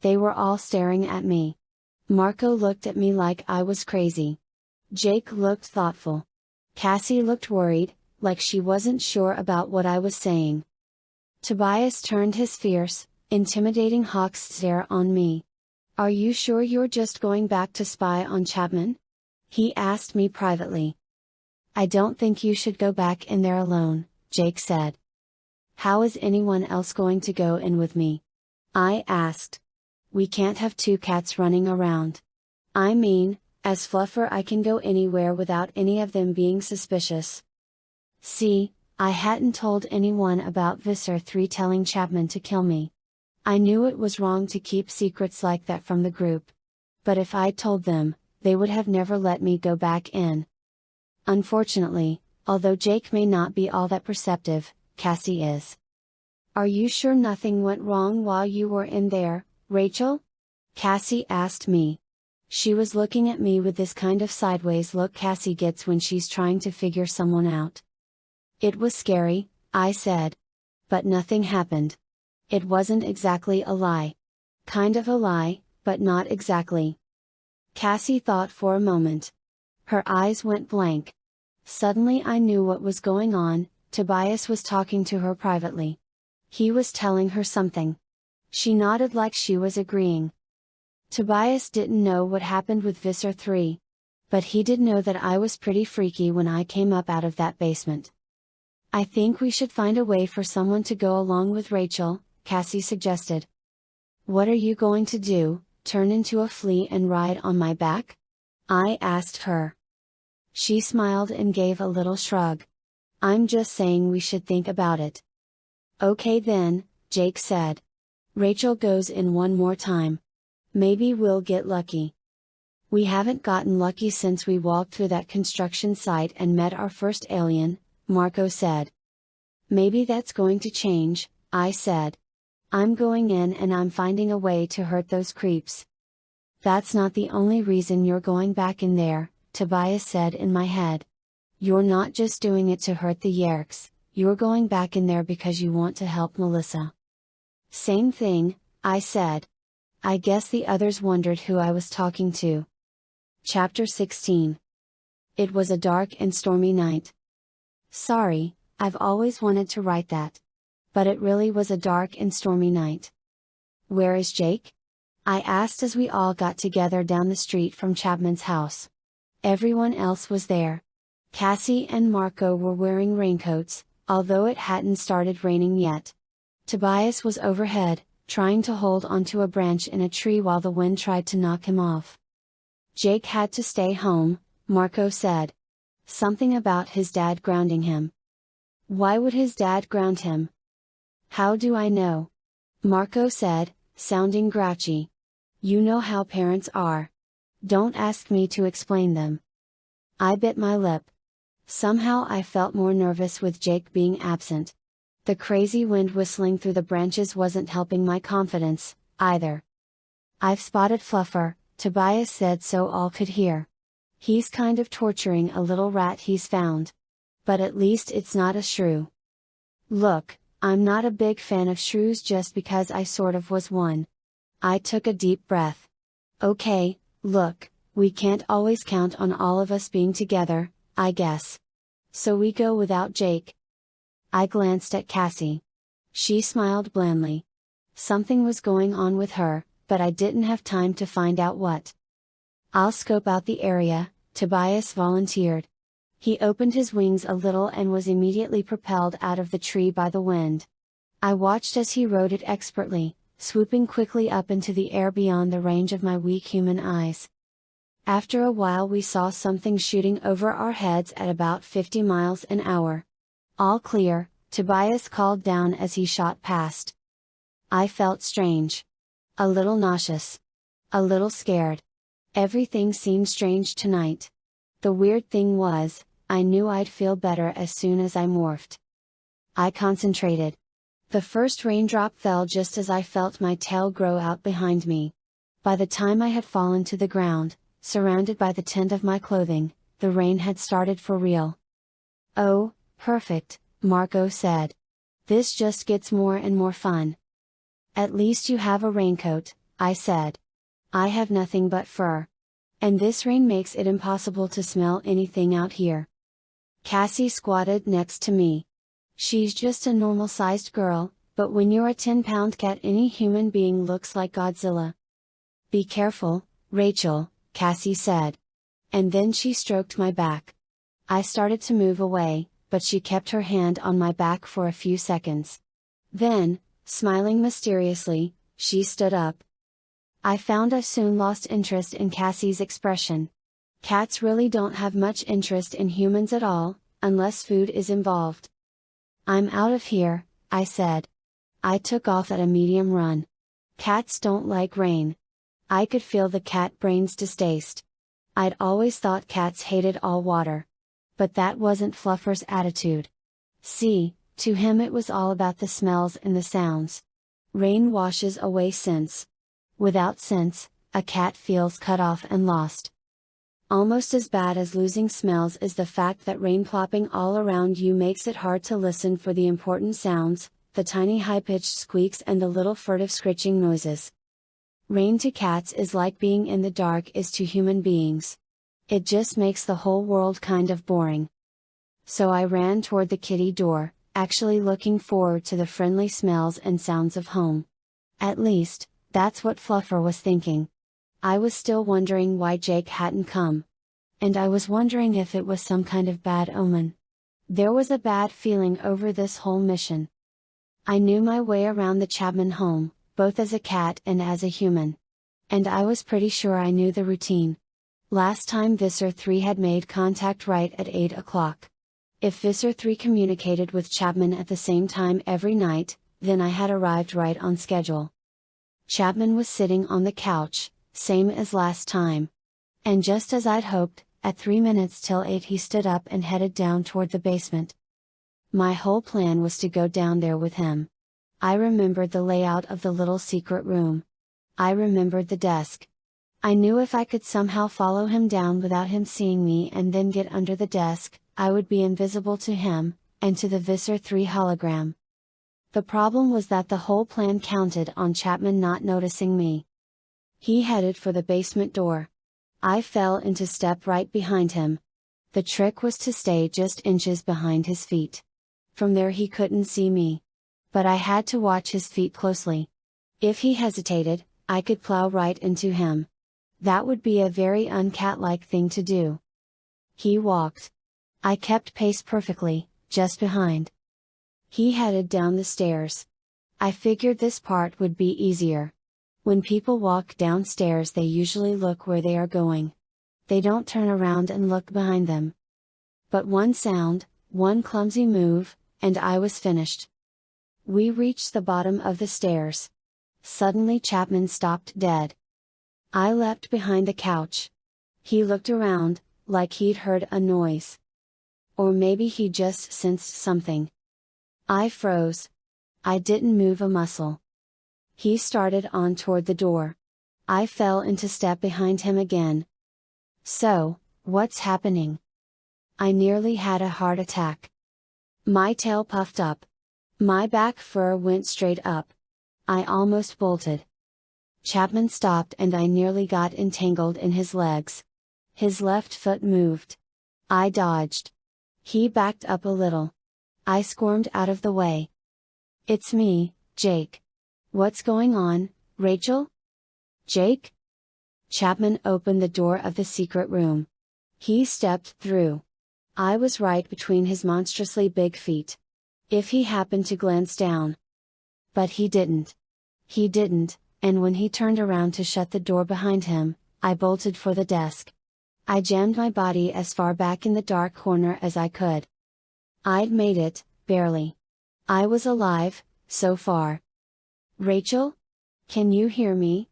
They were all staring at me. Marco looked at me like I was crazy. Jake looked thoughtful. Cassie looked worried, like she wasn't sure about what I was saying. Tobias turned his fierce, intimidating hawk stare on me. Are you sure you're just going back to spy on Chapman? He asked me privately. I don't think you should go back in there alone, Jake said. How is anyone else going to go in with me? I asked. We can't have two cats running around. I mean, as Fluffer I can go anywhere without any of them being suspicious. See, I hadn't told anyone about Visser 3 telling Chapman to kill me. I knew it was wrong to keep secrets like that from the group. But if I'd told them, they would have never let me go back in. Unfortunately, although Jake may not be all that perceptive, Cassie is. Are you sure nothing went wrong while you were in there, Rachel? Cassie asked me. She was looking at me with this kind of sideways look Cassie gets when she's trying to figure someone out. It was scary, I said. But nothing happened. It wasn't exactly a lie. Kind of a lie, but not exactly. Cassie thought for a moment. Her eyes went blank. Suddenly I knew what was going on. Tobias was talking to her privately. He was telling her something. She nodded like she was agreeing. Tobias didn't know what happened with Visser 3. But he did know that I was pretty freaky when I came up out of that basement. I think we should find a way for someone to go along with Rachel, Cassie suggested. What are you going to do, turn into a flea and ride on my back? I asked her. She smiled and gave a little shrug. I'm just saying we should think about it. Okay then, Jake said. Rachel goes in one more time. Maybe we'll get lucky. We haven't gotten lucky since we walked through that construction site and met our first alien, Marco said. Maybe that's going to change, I said. I'm going in and I'm finding a way to hurt those creeps. That's not the only reason you're going back in there, Tobias said in my head. You're not just doing it to hurt the Yerks, you're going back in there because you want to help Melissa. Same thing, I said. I guess the others wondered who I was talking to. Chapter 16. It was a dark and stormy night. Sorry, I've always wanted to write that. But it really was a dark and stormy night. Where is Jake? I asked as we all got together down the street from Chapman's house. Everyone else was there. Cassie and Marco were wearing raincoats, although it hadn't started raining yet. Tobias was overhead, trying to hold onto a branch in a tree while the wind tried to knock him off. Jake had to stay home, Marco said. Something about his dad grounding him. Why would his dad ground him? How do I know? Marco said, sounding grouchy. You know how parents are. Don't ask me to explain them. I bit my lip. Somehow I felt more nervous with Jake being absent. The crazy wind whistling through the branches wasn't helping my confidence, either. I've spotted Fluffer, Tobias said so all could hear. He's kind of torturing a little rat he's found. But at least it's not a shrew. Look, I'm not a big fan of shrews just because I sort of was one. I took a deep breath. Okay, look, we can't always count on all of us being together, I guess. So we go without Jake. I glanced at Cassie. She smiled blandly. Something was going on with her, but I didn't have time to find out what. I'll scope out the area, Tobias volunteered. He opened his wings a little and was immediately propelled out of the tree by the wind. I watched as he rode it expertly, swooping quickly up into the air beyond the range of my weak human eyes. After a while we saw something shooting over our heads at about 50 miles an hour. All clear, Tobias called down as he shot past. I felt strange. A little nauseous. A little scared. Everything seemed strange tonight. The weird thing was, I knew I'd feel better as soon as I morphed. I concentrated. The first raindrop fell just as I felt my tail grow out behind me. By the time I had fallen to the ground, surrounded by the tint of my clothing, the rain had started for real. Oh, perfect, Marco said. This just gets more and more fun. At least you have a raincoat, I said. I have nothing but fur. And this rain makes it impossible to smell anything out here. Cassie squatted next to me. She's just a normal-sized girl, but when you're a 10-pound cat any human being looks like Godzilla. Be careful, Rachel, Cassie said. And then she stroked my back. I started to move away, but she kept her hand on my back for a few seconds. Then, smiling mysteriously, she stood up. I found I soon lost interest in Cassie's expression. Cats really don't have much interest in humans at all, unless food is involved. I'm out of here, I said. I took off at a medium run. Cats don't like rain. I could feel the cat brain's distaste. I'd always thought cats hated all water. But that wasn't Fluffer's attitude. See, to him it was all about the smells and the sounds. Rain washes away sense. Without sense, a cat feels cut off and lost. Almost as bad as losing smells is the fact that rain plopping all around you makes it hard to listen for the important sounds, the tiny high-pitched squeaks and the little furtive scritching noises. Rain to cats is like being in the dark is to human beings. It just makes the whole world kind of boring. So I ran toward the kitty door, actually looking forward to the friendly smells and sounds of home. At least, that's what Fluffer was thinking. I was still wondering why Jake hadn't come. And I was wondering if it was some kind of bad omen. There was a bad feeling over this whole mission. I knew my way around the Chapman home, both as a cat and as a human. And I was pretty sure I knew the routine. Last time Visser 3 had made contact right at 8 o'clock. If Visser 3 communicated with Chapman at the same time every night, then I had arrived right on schedule. Chapman was sitting on the couch, same as last time. And just as I'd hoped, at 3 minutes till 8 he stood up and headed down toward the basement. My whole plan was to go down there with him. I remembered the layout of the little secret room. I remembered the desk. I knew if I could somehow follow him down without him seeing me and then get under the desk, I would be invisible to him, and to the Visser 3 hologram. The problem was that the whole plan counted on Chapman not noticing me. He headed for the basement door. I fell into step right behind him. The trick was to stay just inches behind his feet. From there he couldn't see me. But I had to watch his feet closely. If he hesitated, I could plow right into him. That would be a very uncat-like thing to do. He walked. I kept pace perfectly, just behind. He headed down the stairs. I figured this part would be easier. When people walk downstairs they usually look where they are going. They don't turn around and look behind them. But one sound, one clumsy move, and I was finished. We reached the bottom of the stairs. Suddenly Chapman stopped dead. I leapt behind the couch. He looked around, like he'd heard a noise. Or maybe he just sensed something. I froze. I didn't move a muscle. He started on toward the door. I fell into step behind him again. So, what's happening? I nearly had a heart attack. My tail puffed up. My back fur went straight up. I almost bolted. Chapman stopped and I nearly got entangled in his legs. His left foot moved. I dodged. He backed up a little. I squirmed out of the way. It's me, Jake. What's going on, Rachel? Jake? Chapman opened the door of the secret room. He stepped through. I was right between his monstrously big feet. If he happened to glance down. But he didn't. He didn't, and when he turned around to shut the door behind him, I bolted for the desk. I jammed my body as far back in the dark corner as I could. I'd made it, barely. I was alive, so far. Rachel? Can you hear me?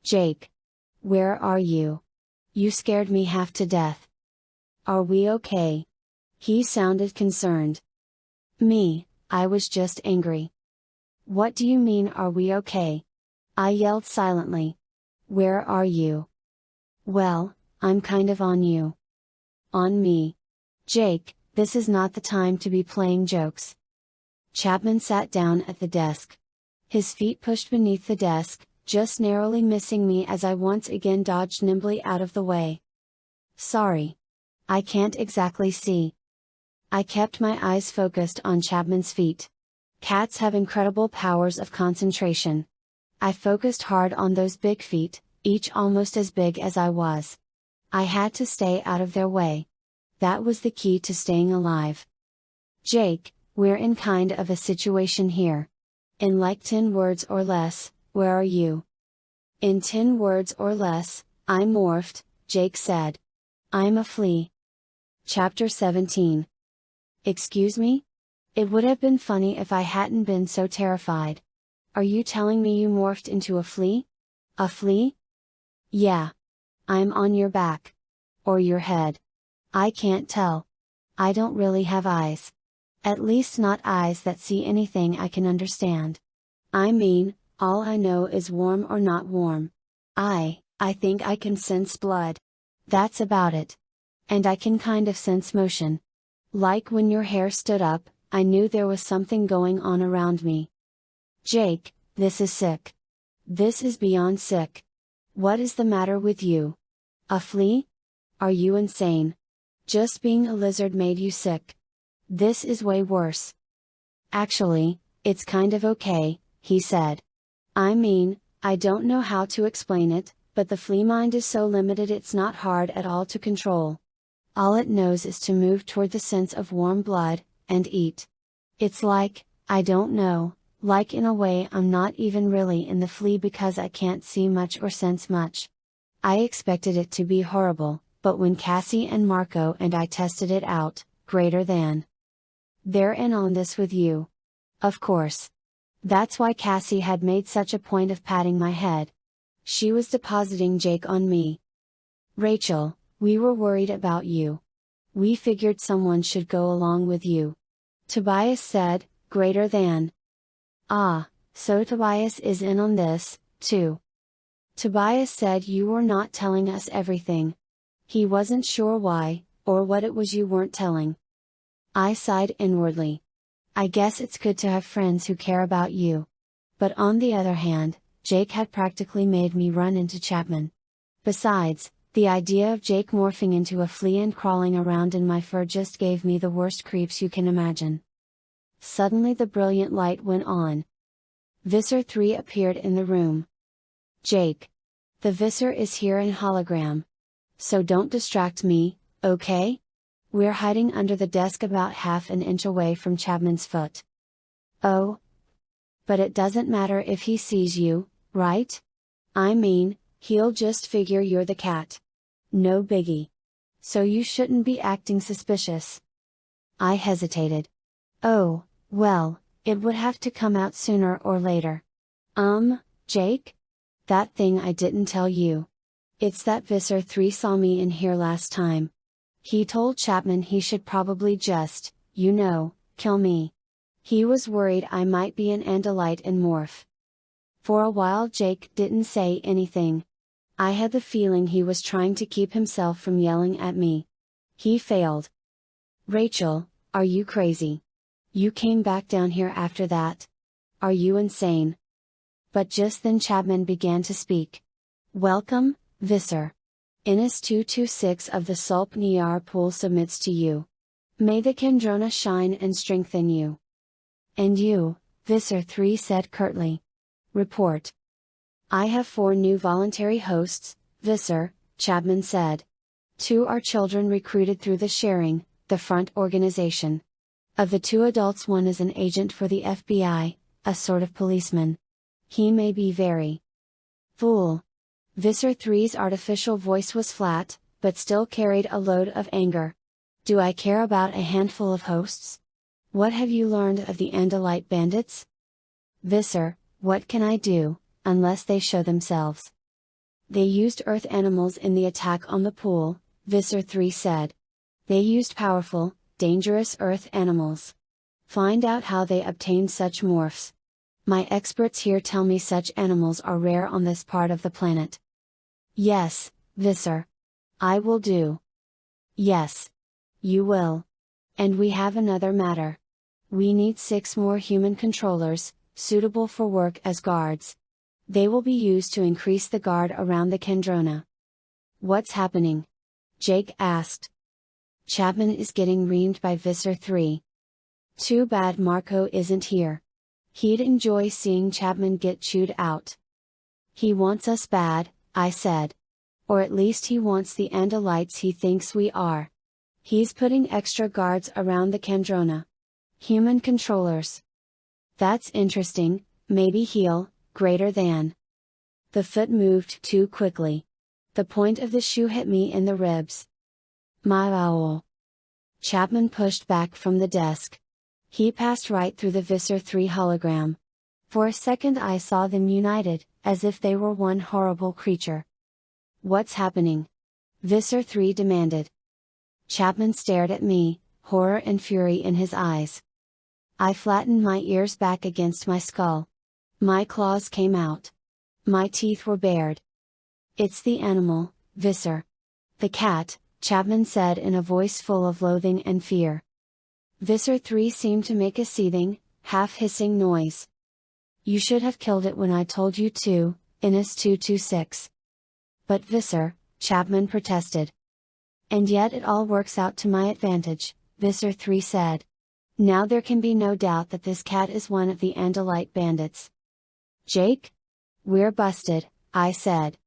Jake? Where are you? You scared me half to death. Are we okay? He sounded concerned. Me, I was just angry. What do you mean are we okay? I yelled silently. Where are you? Well, I'm kind of on you. On me. Jake, this is not the time to be playing jokes. Chapman sat down at the desk. His feet pushed beneath the desk, just narrowly missing me as I once again dodged nimbly out of the way. Sorry. I can't exactly see. I kept my eyes focused on Chapman's feet. Cats have incredible powers of concentration. I focused hard on those big feet, each almost as big as I was. I had to stay out of their way. That was the key to staying alive. Jake, we're in kind of a situation here. In like 10 words or less, where are you? In 10 words or less, I'm morphed, Jake said. I'm a flea. Chapter 17. Excuse me? It would have been funny if I hadn't been so terrified. Are you telling me you morphed into a flea? A flea? Yeah. I'm on your back. Or your head. I can't tell. I don't really have eyes. At least not eyes that see anything I can understand. I mean, all I know is warm or not warm. I think I can sense blood. That's about it. And I can kind of sense motion. Like when your hair stood up, I knew there was something going on around me. Jake, this is sick. This is beyond sick. What is the matter with you? A flea? Are you insane? Just being a lizard made you sick. This is way worse. Actually, it's kind of okay, he said. I mean, I don't know how to explain it, but the flea mind is so limited it's not hard at all to control. All it knows is to move toward the sense of warm blood, and eat. It's like, I don't know, like in a way I'm not even really in the flea because I can't see much or sense much. I expected it to be horrible, but when Cassie and Marco and I tested it out, greater than. They're in on this with you. Of course. That's why Cassie had made such a point of patting my head. She was depositing Jake on me. Rachel, we were worried about you. We figured someone should go along with you. Tobias said, greater than. Ah, so Tobias is in on this, too. Tobias said you were not telling us everything. He wasn't sure why, or what it was you weren't telling. I sighed inwardly. I guess it's good to have friends who care about you. But on the other hand, Jake had practically made me run into Chapman. Besides, the idea of Jake morphing into a flea and crawling around in my fur just gave me the worst creeps you can imagine. Suddenly the brilliant light went on. Visser 3 appeared in the room. Jake. The Visser is here in hologram. So don't distract me, okay? We're hiding under the desk about half an inch away from Chapman's foot. Oh. But it doesn't matter if he sees you, right? I mean, he'll just figure you're the cat. No biggie. So you shouldn't be acting suspicious. I hesitated. Oh, well, it would have to come out sooner or later. Jake? That thing I didn't tell you. It's that Visser 3 saw me in here last time. He told Chapman he should probably just, kill me. He was worried I might be an Andalite and morph. For a while Jake didn't say anything. I had the feeling he was trying to keep himself from yelling at me. He failed. Rachel, are you crazy? You came back down here after that? Are you insane? But just then Chapman began to speak. Welcome, Visser. Innis 226 of the Sulp Niar pool submits to you. May the Kendrona shine and strengthen you. And you, Visser 3 said curtly. Report. I have 4 new voluntary hosts, Visser, Chapman said. 2 are children recruited through the Sharing, the front organization. Of the 2 adults, one is an agent for the FBI, a sort of policeman. He may be very fool. Visser 3's artificial voice was flat, but still carried a load of anger. Do I care about a handful of hosts? What have you learned of the Andalite bandits? Visser, what can I do, unless they show themselves? They used earth animals in the attack on the pool, Visser 3 said. They used powerful, dangerous earth animals. Find out how they obtained such morphs. My experts here tell me such animals are rare on this part of the planet. Yes, Visser. I will do. Yes. You will. And we have another matter. We need 6 more human controllers, suitable for work as guards. They will be used to increase the guard around the Kendrona. What's happening? Jake asked. Chapman is getting reamed by Visser 3. Too bad Marco isn't here. He'd enjoy seeing Chapman get chewed out. He wants us bad, I said. Or at least he wants the Andalites he thinks we are. He's putting extra guards around the Kendrona. Human controllers. That's interesting, maybe he'll, greater than. The foot moved too quickly. The point of the shoe hit me in the ribs. My owl. Chapman pushed back from the desk. He passed right through the Visser 3 hologram. For a second I saw them united, as if they were one horrible creature. What's happening? Visser 3 demanded. Chapman stared at me, horror and fury in his eyes. I flattened my ears back against my skull. My claws came out. My teeth were bared. "It's the animal, Visser. The cat," Chapman said in a voice full of loathing and fear. Visser 3 seemed to make a seething, half-hissing noise. "You should have killed it when I told you to, Innis 226. "But Visser," Chapman protested. "And yet it all works out to my advantage," Visser 3 said. "Now there can be no doubt that this cat is one of the Andalite bandits." "Jake? We're busted," I said.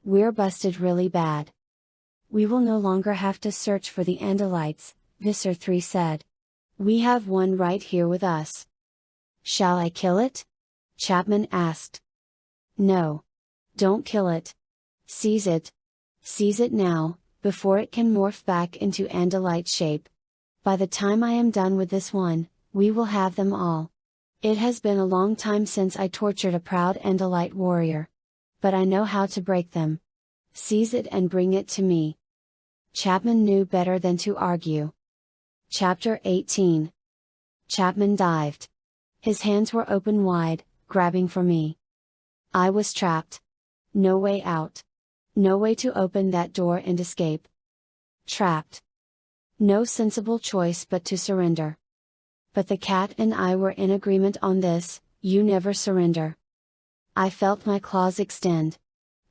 "We're busted really bad." "We will no longer have to search for the Andalites," Visser 3 said. "We have one right here with us." "Shall I kill it?" Chapman asked. "No. Don't kill it. Seize it. Seize it now, before it can morph back into Andalite shape. By the time I am done with this one, we will have them all. It has been a long time since I tortured a proud Andalite warrior. But I know how to break them. Seize it and bring it to me." Chapman knew better than to argue. Chapter 18. Chapman dived. His hands were open wide, grabbing for me. I was trapped. No way out. No way to open that door and escape. Trapped. No sensible choice but to surrender. But the cat and I were in agreement on this: you never surrender. I felt my claws extend.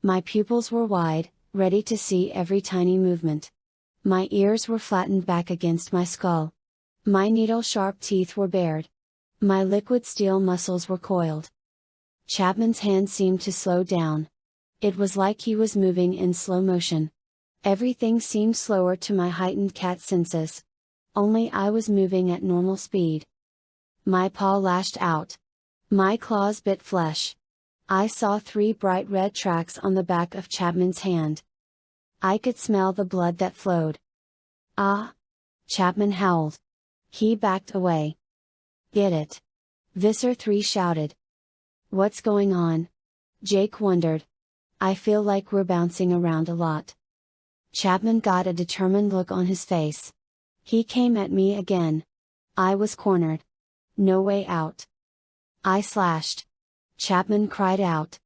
My pupils were wide, ready to see every tiny movement. My ears were flattened back against my skull. My needle-sharp teeth were bared. My liquid steel muscles were coiled. Chapman's hand seemed to slow down. It was like he was moving in slow motion. Everything seemed slower to my heightened cat senses. Only I was moving at normal speed. My paw lashed out. My claws bit flesh. I saw 3 bright red tracks on the back of Chapman's hand. I could smell the blood that flowed. "Ah!" Chapman howled. He backed away. "Get it!" Visser 3 shouted. "What's going on?" Jake wondered. "I feel like we're bouncing around a lot." Chapman got a determined look on his face. He came at me again. I was cornered. No way out. I slashed. Chapman cried out.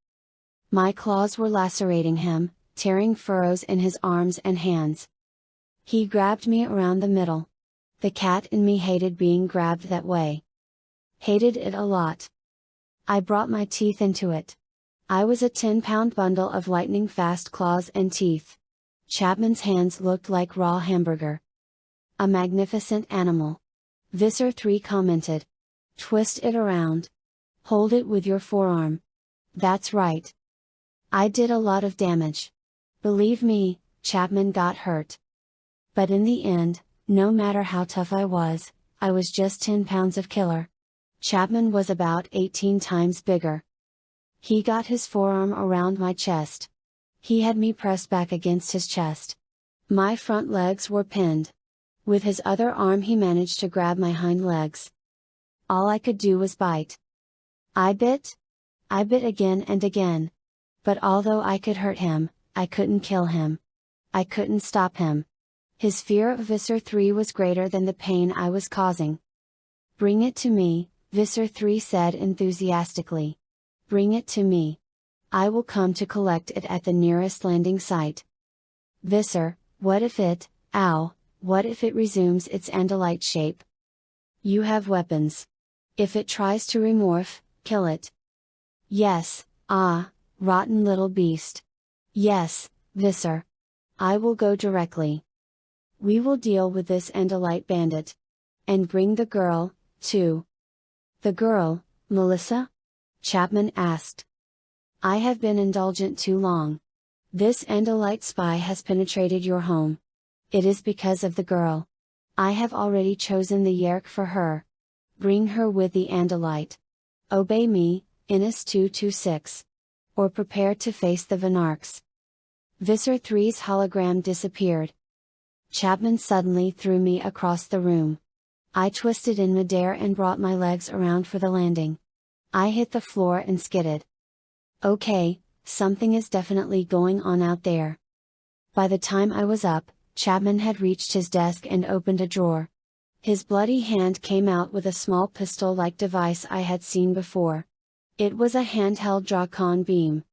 My claws were lacerating him, tearing furrows in his arms and hands. He grabbed me around the middle. The cat in me hated being grabbed that way. Hated it a lot. I brought my teeth into it. I was a 10-pound bundle of lightning-fast claws and teeth. Chapman's hands looked like raw hamburger. "A magnificent animal," Visser 3 commented. "Twist it around. Hold it with your forearm. That's right." I did a lot of damage. Believe me, Chapman got hurt. But in the end, no matter how tough I was just 10 pounds of killer. Chapman was about 18 times bigger. He got his forearm around my chest. He had me pressed back against his chest. My front legs were pinned. With his other arm he managed to grab my hind legs. All I could do was bite. I bit again and again. But although I could hurt him, I couldn't kill him. I couldn't stop him. His fear of Visser 3 was greater than the pain I was causing. "Bring it to me," Visser 3 said enthusiastically. "Bring it to me. I will come to collect it at the nearest landing site." "Visser, what if it resumes its Andalite shape? You have weapons. If it tries to remorph, kill it." "Yes, rotten little beast. Yes, Visser. I will go directly. We will deal with this Andalite bandit. And bring the girl, too." "The girl, Melissa?" Chapman asked. "I have been indulgent too long. This Andalite spy has penetrated your home. It is because of the girl. I have already chosen the Yerk for her. Bring her with the Andalite. Obey me, Innis 226. Or prepare to face the Vanarchs." Visser 3's hologram disappeared. Chapman suddenly threw me across the room. I twisted in midair and brought my legs around for the landing. I hit the floor and skidded. Okay, something is definitely going on out there. By the time I was up, Chapman had reached his desk and opened a drawer. His bloody hand came out with a small pistol-like device I had seen before. It was a handheld Drawcon beam.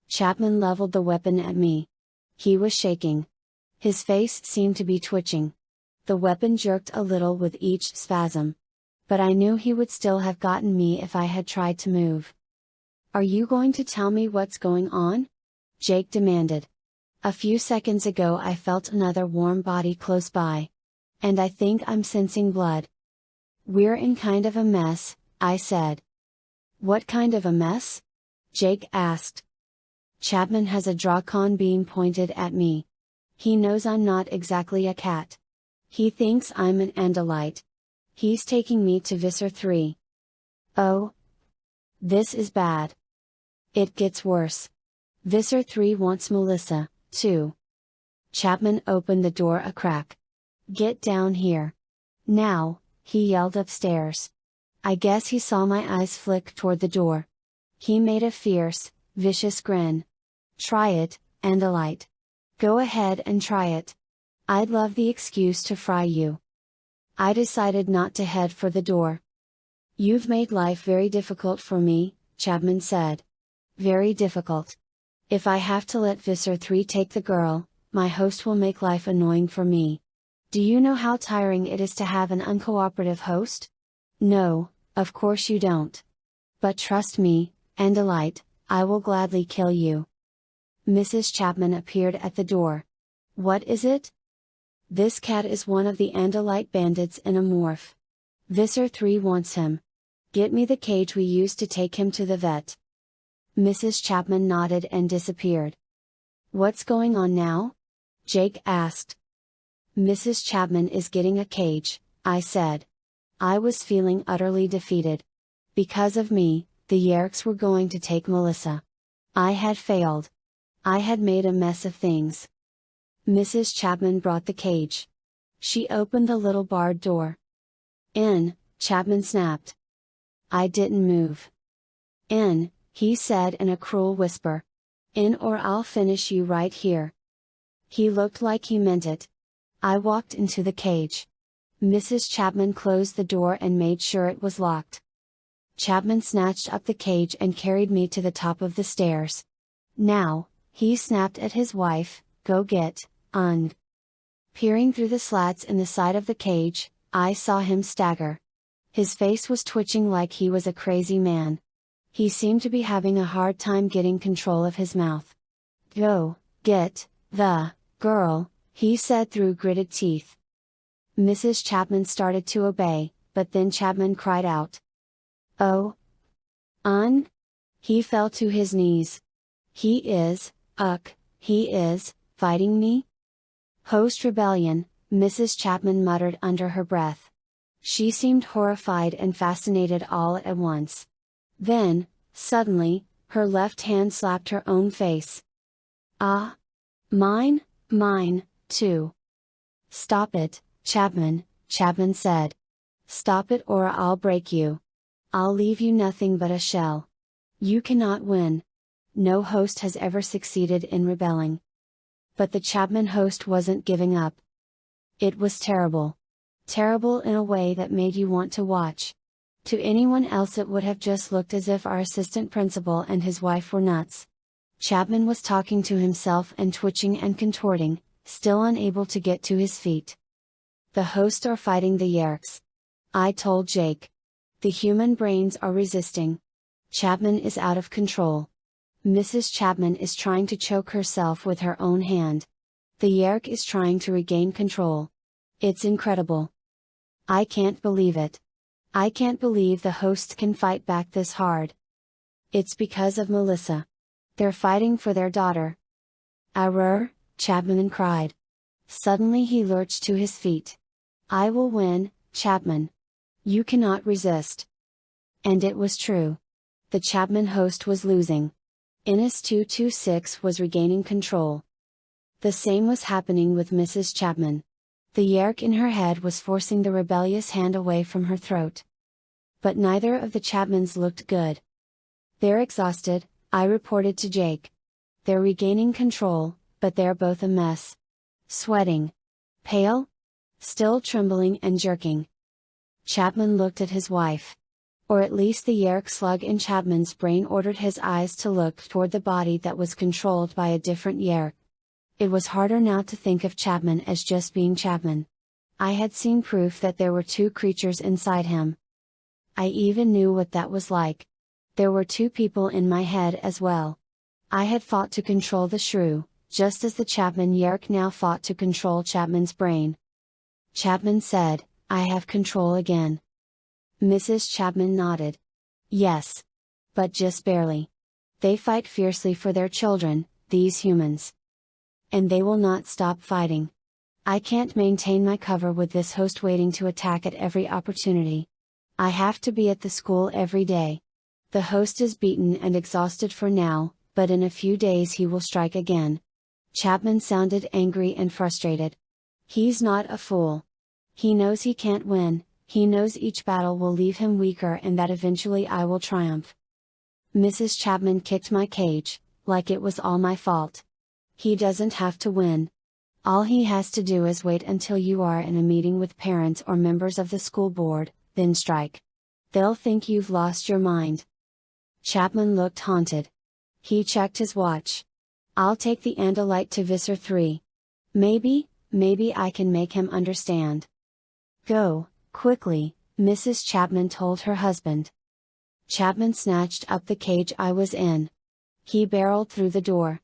Chapman leveled the weapon at me. He was shaking. His face seemed to be twitching. The weapon jerked a little with each spasm. But I knew he would still have gotten me if I had tried to move. "Are you going to tell me what's going on?" Jake demanded. "A few seconds ago I felt another warm body close by. And I think I'm sensing blood." "We're in kind of a mess," I said. "What kind of a mess?" Jake asked. Chapman has a Drawcon beam pointed at me. He knows I'm not exactly a cat. He thinks I'm an Andalite. He's taking me to Visser 3. Oh. This is bad. It gets worse. Visser 3 wants Melissa, too. Chapman opened the door a crack. "Get down here. Now," he yelled upstairs. I guess he saw my eyes flick toward the door. He made a fierce, vicious grin. "Try it, Andalite. Go ahead and try it. I'd love the excuse to fry you." I decided not to head for the door. "You've made life very difficult for me," Chapman said. "Very difficult. If I have to let Visser 3 take the girl, my host will make life annoying for me. Do you know how tiring it is to have an uncooperative host?" "No, of course you don't. But trust me, Andalite, I will gladly kill you." Mrs. Chapman appeared at the door. "What is it?" "This cat is one of the Andalite bandits in Animorph. Visser 3 wants him. Get me the cage we used to take him to the vet." Mrs. Chapman nodded and disappeared. "What's going on now?" Jake asked. "Mrs. Chapman is getting a cage," I said. I was feeling utterly defeated. Because of me, the Yerks were going to take Melissa. I had failed. I had made a mess of things. Mrs. Chapman brought the cage. She opened the little barred door. "In," Chapman snapped. I didn't move. "In," he said in a cruel whisper. "In or I'll finish you right here." He looked like he meant it. I walked into the cage. Mrs. Chapman closed the door and made sure it was locked. Chapman snatched up the cage and carried me to the top of the stairs. "Now," he snapped at his wife, "go get, Ung." Peering through the slats in the side of the cage, I saw him stagger. His face was twitching like he was a crazy man. He seemed to be having a hard time getting control of his mouth. "Go, get, the, girl," he said through gritted teeth. Mrs. Chapman started to obey, but then Chapman cried out. "Oh! Ung?" He fell to his knees. He is fighting me?" "Host rebellion," Mrs. Chapman muttered under her breath. She seemed horrified and fascinated all at once. Then, suddenly, her left hand slapped her own face. "Ah! Mine, too." "Stop it, Chapman," Chapman said. "Stop it or I'll break you. I'll leave you nothing but a shell. You cannot win. No host has ever succeeded in rebelling." But the Chapman host wasn't giving up. It was terrible. Terrible in a way that made you want to watch. To anyone else it would have just looked as if our assistant principal and his wife were nuts. Chapman was talking to himself and twitching and contorting, still unable to get to his feet. "The hosts are fighting the Yerks," I told Jake. "The human brains are resisting. Chapman is out of control. Mrs. Chapman is trying to choke herself with her own hand. The Yerk is trying to regain control. It's incredible. I can't believe it. I can't believe the hosts can fight back this hard. It's because of Melissa. They're fighting for their daughter." "Arr!" Chapman cried. Suddenly he lurched to his feet. "I will win, Chapman. You cannot resist." And it was true. The Chapman host was losing. Innis 226 was regaining control. The same was happening with Mrs. Chapman. The Yerk in her head was forcing the rebellious hand away from her throat. But neither of the Chapmans looked good. "They're exhausted," I reported to Jake. "They're regaining control, but they're both a mess. Sweating. Pale? still trembling and jerking. Chapman looked at his wife. Or at least the Yerk slug in Chapman's brain ordered his eyes to look toward the body that was controlled by a different Yerk. It was harder now to think of Chapman as just being Chapman. I had seen proof that there were two creatures inside him. I even knew what that was like. There were two people in my head as well. I had fought to control the shrew, just as the Chapman Yerk now fought to control Chapman's brain. Chapman said, "I have control again." Mrs. Chapman nodded. "Yes. But just barely. They fight fiercely for their children, these humans. And they will not stop fighting. I can't maintain my cover with this host waiting to attack at every opportunity. I have to be at the school every day. The host is beaten and exhausted for now, but in a few days he will strike again." Chapman sounded angry and frustrated. "He's not a fool. He knows he can't win. He knows each battle will leave him weaker and that eventually I will triumph." Mrs. Chapman kicked my cage, like it was all my fault. "He doesn't have to win. All he has to do is wait until you are in a meeting with parents or members of the school board, then strike. They'll think you've lost your mind." Chapman looked haunted. He checked his watch. "I'll take the Andalite to Visser 3. Maybe I can make him understand." "Go, quickly," Mrs. Chapman told her husband. Chapman snatched up the cage I was in. He barreled through the door.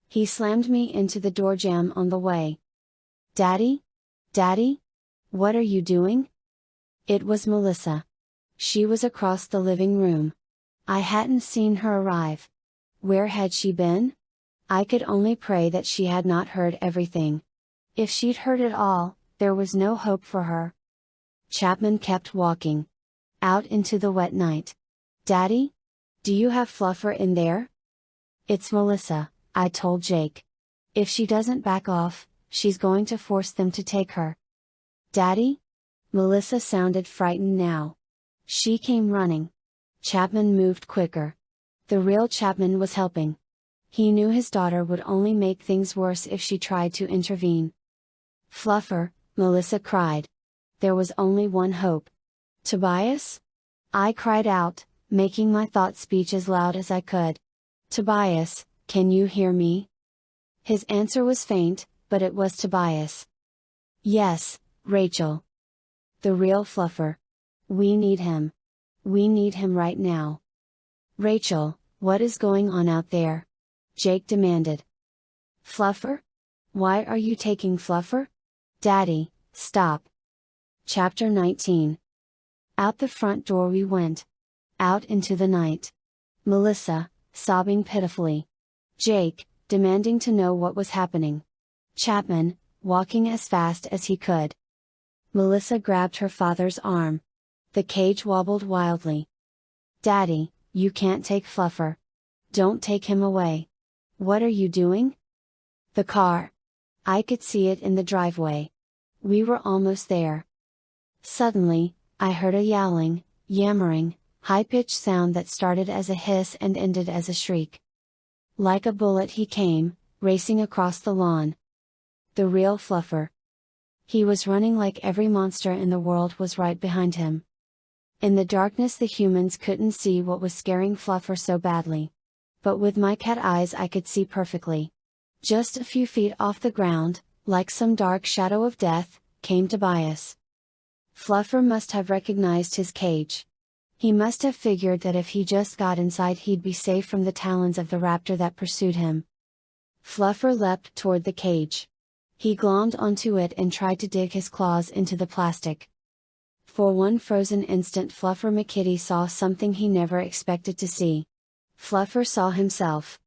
He slammed me into the door jamb on the way. "Daddy? Daddy? What are you doing?" It was Melissa. She was across the living room. I hadn't seen her arrive. Where had she been? I could only pray that she had not heard everything. If she'd heard it all, there was no hope for her. Chapman kept walking. Out into the wet night. "Daddy? Do you have Fluffer in there?" "It's Melissa," I told Jake. "If she doesn't back off, she's going to force them to take her." "Daddy?" Melissa sounded frightened now. She came running. Chapman moved quicker. The real Chapman was helping. He knew his daughter would only make things worse if she tried to intervene. "Fluffer," Melissa cried. There was only one hope. "Tobias?" I cried out, making my thought speech as loud as I could. "Tobias, can you hear me?" His answer was faint, but it was Tobias. "Yes, Rachel. The real Fluffer. We need him. We need him right now." "Rachel, what is going on out there?" Jake demanded. "Fluffer? Why are you taking Fluffer? Daddy, stop." Chapter 19. Out the front door we went. Out into the night. Melissa, sobbing pitifully. Jake, demanding to know what was happening. Chapman, walking as fast as he could. Melissa grabbed her father's arm. The cage wobbled wildly. "Daddy, you can't take Fluffer. Don't take him away." "What are you doing?" "The car." I could see it in the driveway. We were almost there. Suddenly, I heard a yowling, yammering, high-pitched sound that started as a hiss and ended as a shriek. Like a bullet he came, racing across the lawn. The real Fluffer. He was running like every monster in the world was right behind him. In the darkness the humans couldn't see what was scaring Fluffer so badly. But with my cat eyes I could see perfectly. Just a few feet off the ground, like some dark shadow of death, came Tobias. Fluffer must have recognized his cage. He must have figured that if he just got inside he'd be safe from the talons of the raptor that pursued him. Fluffer leapt toward the cage. He glommed onto it and tried to dig his claws into the plastic. For one frozen instant Fluffer McKitty saw something he never expected to see. Fluffer saw himself.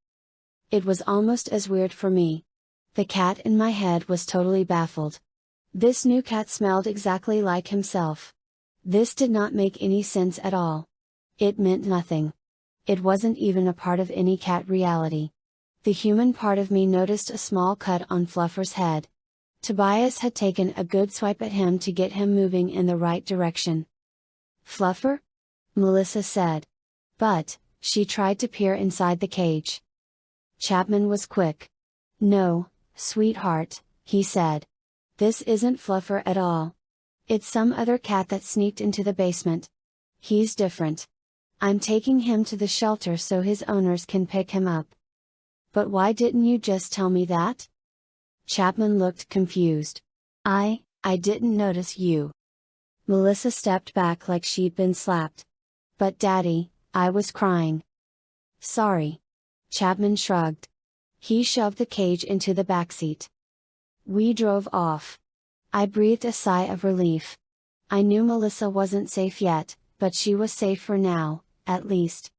It was almost as weird for me. The cat in my head was totally baffled. This new cat smelled exactly like himself. This did not make any sense at all. It meant nothing. It wasn't even a part of any cat reality. The human part of me noticed a small cut on Fluffer's head. Tobias had taken a good swipe at him to get him moving in the right direction. "Fluffer?" Melissa said. But, she tried to peer inside the cage. Chapman was quick. "No, sweetheart," he said. This isn't Fluffer at all. It's some other cat that sneaked into the basement. He's different. I'm taking him to the shelter so his owners can pick him up. But why didn't you just tell me that? Chapman looked confused. I didn't notice you. Melissa stepped back like she'd been slapped. But Daddy, I was crying. Sorry. Chapman shrugged. He shoved the cage into the backseat. We drove off. I breathed a sigh of relief. I knew Melissa wasn't safe yet, but she was safe for now, at least.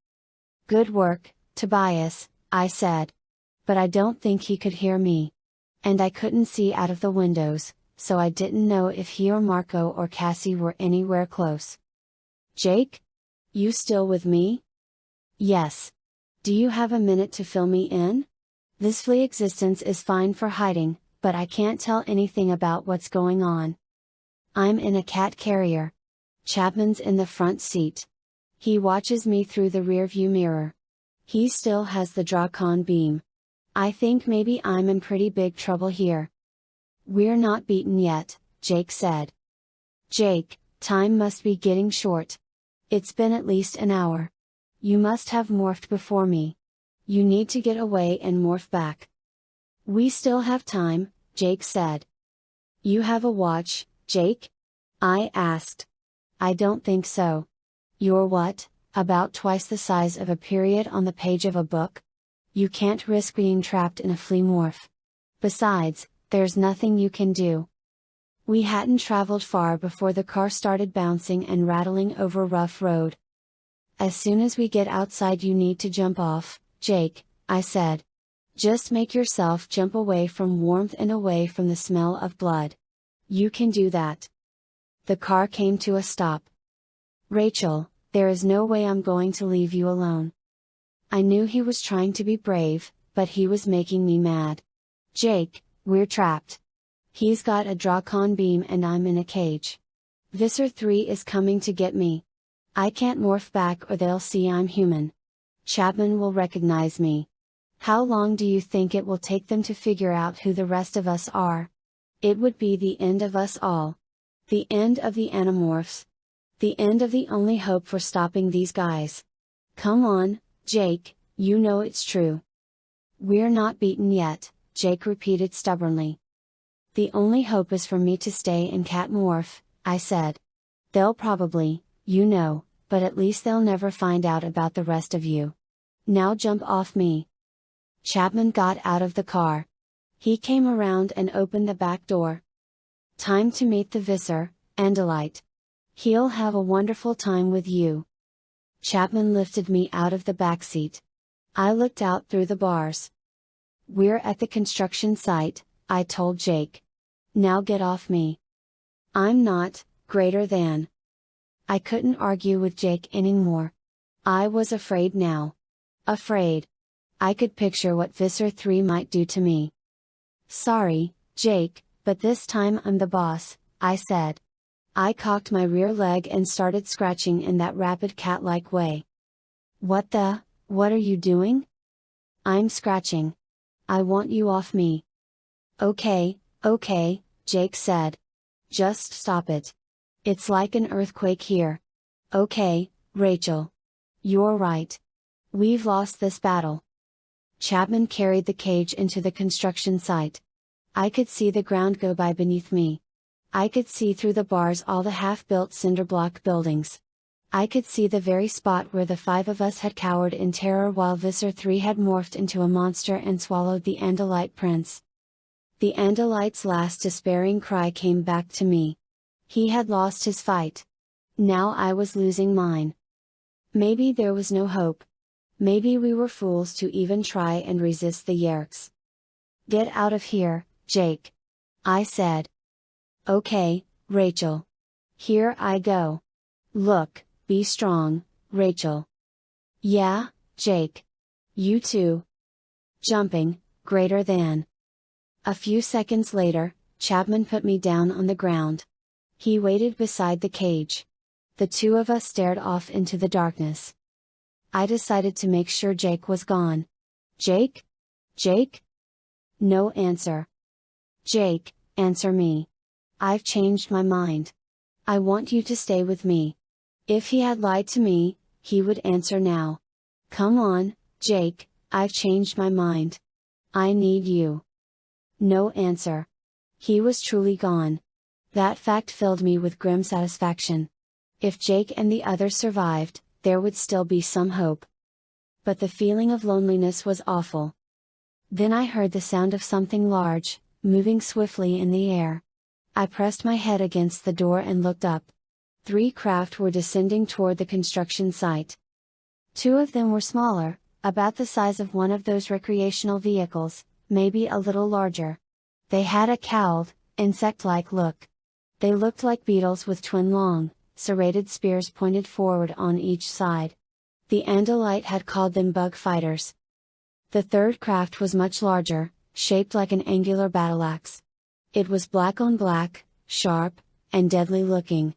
Good work, Tobias, I said. But I don't think he could hear me. And I couldn't see out of the windows, so I didn't know if he or Marco or Cassie were anywhere close. Jake? You still with me? Yes. Do you have a minute to fill me in? This flea existence is fine for hiding, but I can't tell anything about what's going on. I'm in a cat carrier. Chapman's in the front seat. He watches me through the rearview mirror. He still has the Drawcon beam. I think maybe I'm in pretty big trouble here. We're not beaten yet, Jake said. Jake, time must be getting short. It's been at least an hour. You must have morphed before me. You need to get away and morph back. We still have time, Jake said. You have a watch, Jake? I asked. I don't think so. You're what, about twice the size of a period on the page of a book? You can't risk being trapped in a flea morph. Besides, there's nothing you can do. We hadn't traveled far before the car started bouncing and rattling over rough road. As soon as we get outside you need to jump off, Jake, I said. Just make yourself jump away from warmth and away from the smell of blood. You can do that. The car came to a stop. Rachel, there is no way I'm going to leave you alone. I knew he was trying to be brave, but he was making me mad. Jake, we're trapped. He's got a Drawcon beam and I'm in a cage. Visser 3 is coming to get me. I can't morph back or they'll see I'm human. Chapman will recognize me. How long do you think it will take them to figure out who the rest of us are? It would be the end of us all. The end of the Animorphs. The end of the only hope for stopping these guys. Come on, Jake, you know it's true. We're not beaten yet, Jake repeated stubbornly. The only hope is for me to stay in cat morph, I said. They'll probably, but at least they'll never find out about the rest of you. Now jump off me. Chapman got out of the car. He came around and opened the back door. Time to meet the Visser, Andalite. He'll have a wonderful time with you. Chapman lifted me out of the backseat. I looked out through the bars. We're at the construction site, I told Jake. Now get off me. I'm not, greater than. I couldn't argue with Jake anymore. I was afraid now. Afraid. I could picture what Visser 3 might do to me. Sorry, Jake, but this time I'm the boss, I said. I cocked my rear leg and started scratching in that rapid cat-like way. What are you doing? I'm scratching. I want you off me. Okay, Jake said. Just stop it. It's like an earthquake here. Okay, Rachel. You're right. We've lost this battle. Chapman carried the cage into the construction site. I could see the ground go by beneath me. I could see through the bars all the half-built cinder block buildings. I could see the very spot where the 5 of us had cowered in terror while Visser 3 had morphed into a monster and swallowed the Andalite prince. The Andalite's last despairing cry came back to me. He had lost his fight. Now I was losing mine. Maybe there was no hope. Maybe we were fools to even try and resist the Yerks. Get out of here, Jake. I said. Okay, Rachel. Here I go. Look, be strong, Rachel. Yeah, Jake. You too. Jumping, greater than. A few seconds later, Chapman put me down on the ground. He waited beside the cage. The 2 of us stared off into the darkness. I decided to make sure Jake was gone. Jake? Jake? No answer. Jake, answer me. I've changed my mind. I want you to stay with me. If he had lied to me, he would answer now. Come on, Jake, I've changed my mind. I need you. No answer. He was truly gone. That fact filled me with grim satisfaction. If Jake and the others survived, there would still be some hope. But the feeling of loneliness was awful. Then I heard the sound of something large, moving swiftly in the air. I pressed my head against the door and looked up. 3 craft were descending toward the construction site. 2 of them were smaller, about the size of one of those recreational vehicles, maybe a little larger. They had a cowled, insect-like look. They looked like beetles with twin long, serrated spears pointed forward on each side. The Andalite had called them bug fighters. The 3rd craft was much larger, shaped like an angular battleaxe. It was black on black, sharp, and deadly looking.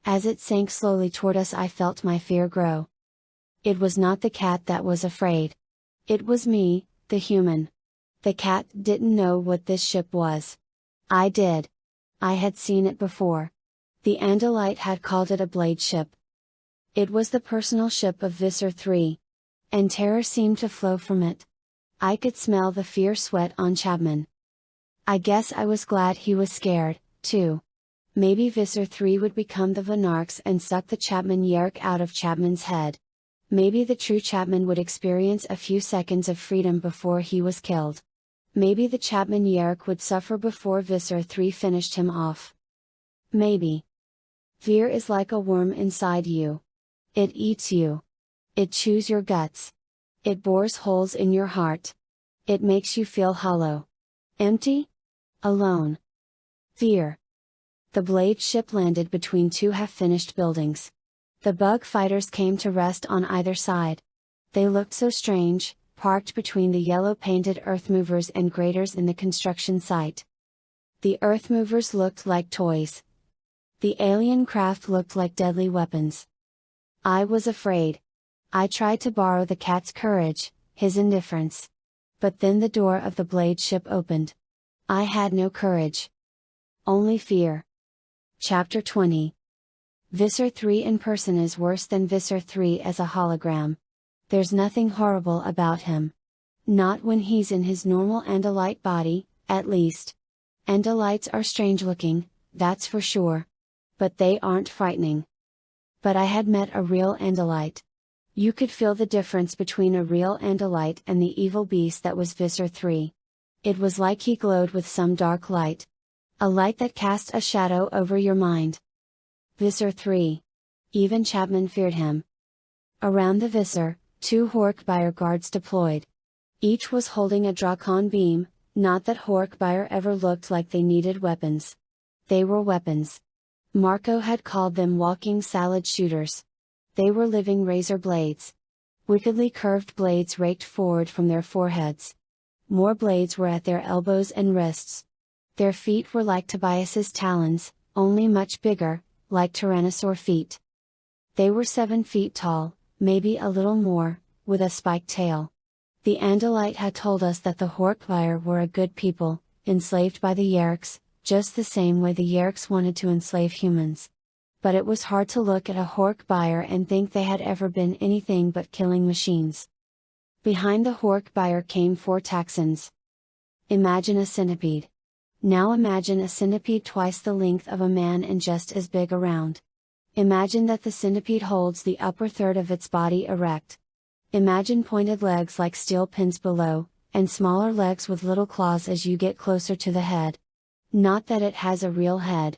As it sank slowly toward us, I felt my fear grow. It was not the cat that was afraid. It was me, the human. The cat didn't know what this ship was. I did. I had seen it before. The Andalite had called it a blade ship. It was the personal ship of Visser 3. And terror seemed to flow from it. I could smell the fierce sweat on Chapman. I guess I was glad he was scared, too. Maybe Visser 3 would become the Vanarks and suck the Chapman Yerk out of Chapman's head. Maybe the true Chapman would experience a few seconds of freedom before he was killed. Maybe the Chapman Yerk would suffer before Visser 3 finished him off. Maybe. Fear is like a worm inside you. It eats you. It chews your guts. It bores holes in your heart. It makes you feel hollow. Empty? Alone. Fear. The blade ship landed between 2 half-finished buildings. The bug fighters came to rest on either side. They looked so strange, parked between the yellow-painted earth-movers and graders in the construction site. The earth-movers looked like toys. The alien craft looked like deadly weapons. I was afraid. I tried to borrow the cat's courage, his indifference. But then the door of the blade ship opened. I had no courage. Only fear. Chapter 20. Visser 3 in person is worse than Visser 3 as a hologram. There's nothing horrible about him. Not when he's in his normal Andalite body, at least. Andalites are strange looking, that's for sure. But they aren't frightening. But I had met a real Andalite. You could feel the difference between a real Andalite and the evil beast that was Visser 3. It was like he glowed with some dark light. A light that cast a shadow over your mind. Visser 3. Even Chapman feared him. Around the Visser, 2 Horkbuyer guards deployed. Each was holding a Drakon beam, not that Horkbuyer ever looked like they needed weapons. They were weapons. Marco had called them walking salad shooters. They were living razor blades. Wickedly curved blades raked forward from their foreheads. More blades were at their elbows and wrists. Their feet were like Tobias's talons, only much bigger, like tyrannosaur feet. They were 7 feet tall, maybe a little more, with a spiked tail. The Andalite had told us that the Horkbuyer were a good people, enslaved by the Yerks, just the same way the Yerks wanted to enslave humans. But it was hard to look at a Horkbuyer and think they had ever been anything but killing machines. Behind the Horkbuyer came 4 Taxons. Imagine a centipede. Now imagine a centipede twice the length of a man and just as big around. Imagine that the centipede holds the upper third of its body erect. Imagine pointed legs like steel pins below, and smaller legs with little claws as you get closer to the head. Not that it has a real head.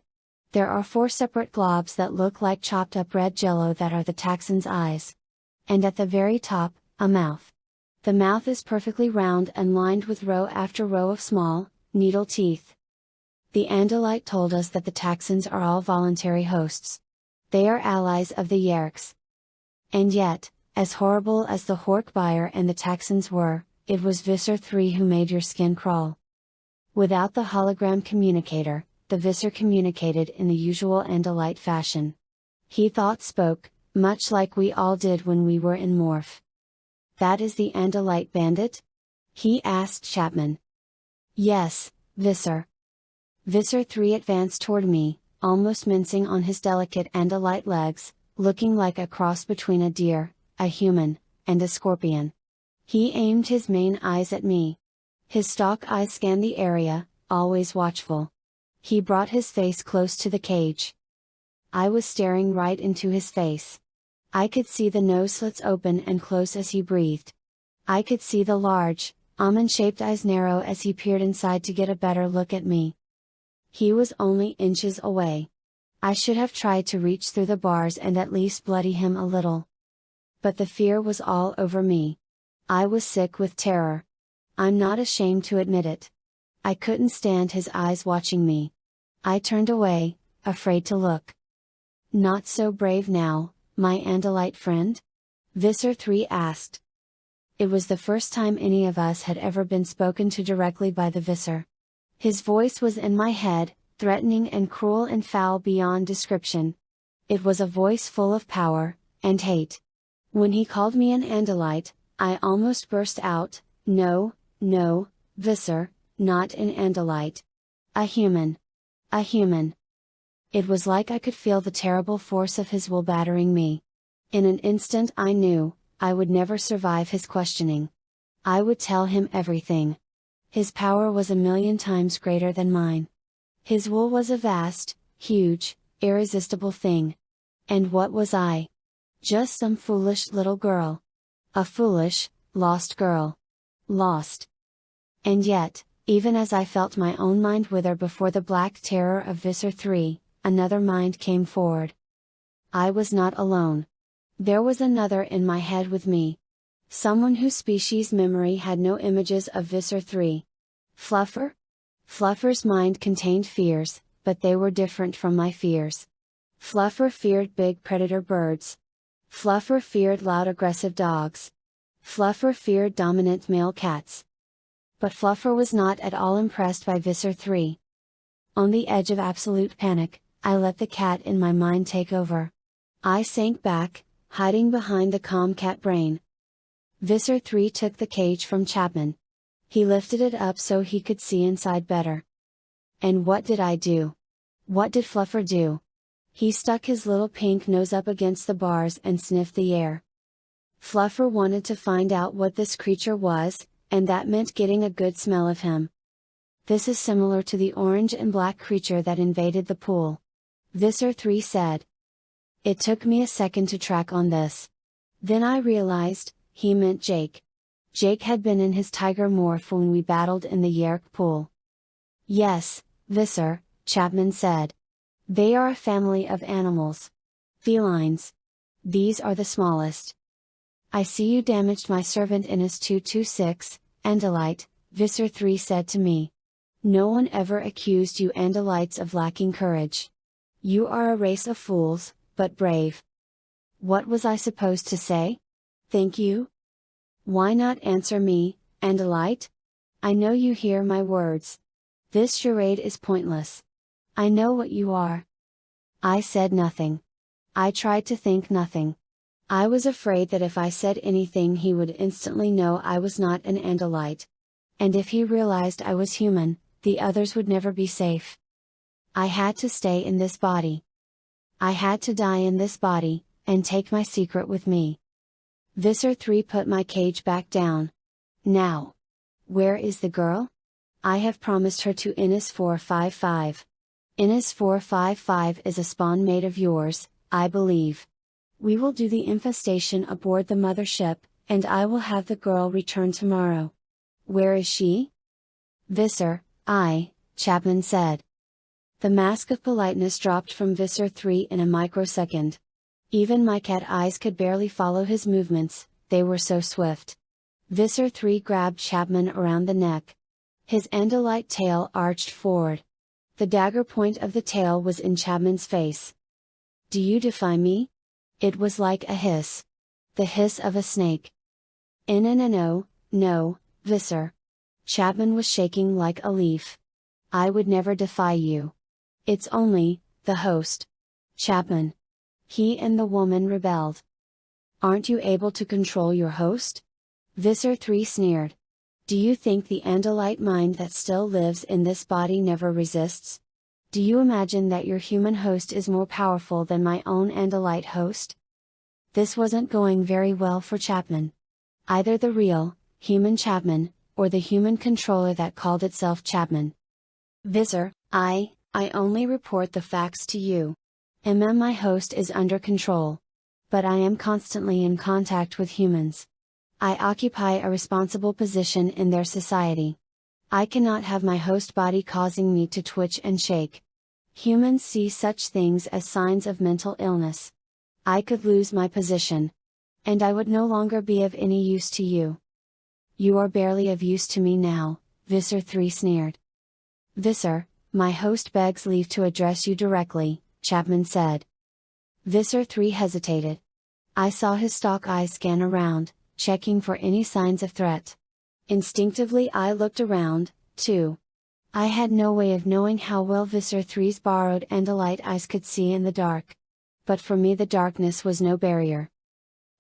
There are 4 separate globs that look like chopped up red jello that are the Taxon's eyes. And at the very top, a mouth. The mouth is perfectly round and lined with row after row of small, needle teeth. The Andalite told us that the Taxons are all voluntary hosts. They are allies of the Yerks. And yet, as horrible as the Horkbuyer and the Taxons were, it was Visser 3 who made your skin crawl. Without the hologram communicator, the Visser communicated in the usual Andalite fashion. He thought-spoke, much like we all did when we were in Morph. That is the Andalite bandit? He asked Chapman. Yes, Visser. Visser 3 advanced toward me, almost mincing on his delicate Andalite legs, looking like a cross between a deer, a human, and a scorpion. He aimed his main eyes at me. His stalk eyes scanned the area, always watchful. He brought his face close to the cage. I was staring right into his face. I could see the nose slits open and close as he breathed. I could see the large, almond-shaped eyes narrow as he peered inside to get a better look at me. He was only inches away. I should have tried to reach through the bars and at least bloody him a little. But the fear was all over me. I was sick with terror. I'm not ashamed to admit it. I couldn't stand his eyes watching me. I turned away, afraid to look. Not so brave now, my Andalite friend? Visser 3 asked. It was the first time any of us had ever been spoken to directly by the Visser. His voice was in my head, threatening and cruel and foul beyond description. It was a voice full of power, and hate. When he called me an Andalite, I almost burst out, no, Visser, not an Andalite. A human. A human. It was like I could feel the terrible force of his will battering me. In an instant I knew, I would never survive his questioning. I would tell him everything. His power was 1,000,000 times greater than mine. His will was a vast, huge, irresistible thing. And what was I? Just some foolish little girl. A foolish, lost girl. Lost. And yet, even as I felt my own mind wither before the black terror of Visser 3, another mind came forward. I was not alone. There was another in my head with me. Someone whose species memory had no images of Visser 3. Fluffer? Fluffer's mind contained fears, but they were different from my fears. Fluffer feared big predator birds. Fluffer feared loud aggressive dogs. Fluffer feared dominant male cats. But Fluffer was not at all impressed by Visser 3. On the edge of absolute panic, I let the cat in my mind take over. I sank back, hiding behind the calm cat brain. Visser 3 took the cage from Chapman. He lifted it up so he could see inside better. And what did I do? What did Fluffer do? He stuck his little pink nose up against the bars and sniffed the air. Fluffer wanted to find out what this creature was, and that meant getting a good smell of him. This is similar to the orange and black creature that invaded the pool. Visser 3 said. It took me a second to track on this. Then I realized, he meant Jake. Jake had been in his tiger morph when we battled in the Yerk pool. Yes, Visser, Chapman said. They are a family of animals. Felines. These are the smallest. I see you damaged my servant Innis 226, Andalite, Visser 3 said to me. No one ever accused you Andalites of lacking courage. You are a race of fools, but brave. What was I supposed to say? Thank you? Why not answer me, Andalite? I know you hear my words. This charade is pointless. I know what you are. I said nothing. I tried to think nothing. I was afraid that if I said anything he would instantly know I was not an Andalite. And if he realized I was human, the others would never be safe. I had to stay in this body. I had to die in this body, and take my secret with me. Visser 3 put my cage back down. Now. Where is the girl? I have promised her to Innis 455. Innis 455 is a spawn mate of yours, I believe. We will do the infestation aboard the mothership, and I will have the girl return tomorrow. Where is she? Visser, Chapman said. The mask of politeness dropped from Visser 3 in a microsecond. Even my cat eyes could barely follow his movements, they were so swift. Visser 3 grabbed Chapman around the neck. His Andalite tail arched forward. The dagger point of the tail was in Chapman's face. Do you defy me? It was like a hiss. The hiss of a snake. No, Visser. Chapman was shaking like a leaf. I would never defy you. It's only, the host. Chapman. He and the woman rebelled. Aren't you able to control your host? Visser 3 sneered. Do you think the Andalite mind that still lives in this body never resists? Do you imagine that your human host is more powerful than my own Andalite host? This wasn't going very well for Chapman. Either the real, human Chapman, or the human controller that called itself Chapman. Visor, I only report the facts to you. My host is under control. But I am constantly in contact with humans. I occupy a responsible position in their society. I cannot have my host body causing me to twitch and shake. Humans see such things as signs of mental illness. I could lose my position. And I would no longer be of any use to you. You are barely of use to me now, Visor 3 sneered. Visor, my host begs leave to address you directly, Chapman said. Visor 3 hesitated. I saw his stalk eyes scan around, checking for any signs of threat. Instinctively I looked around, too. I had no way of knowing how well Visor 3's borrowed Andalite eyes could see in the dark. But for me the darkness was no barrier.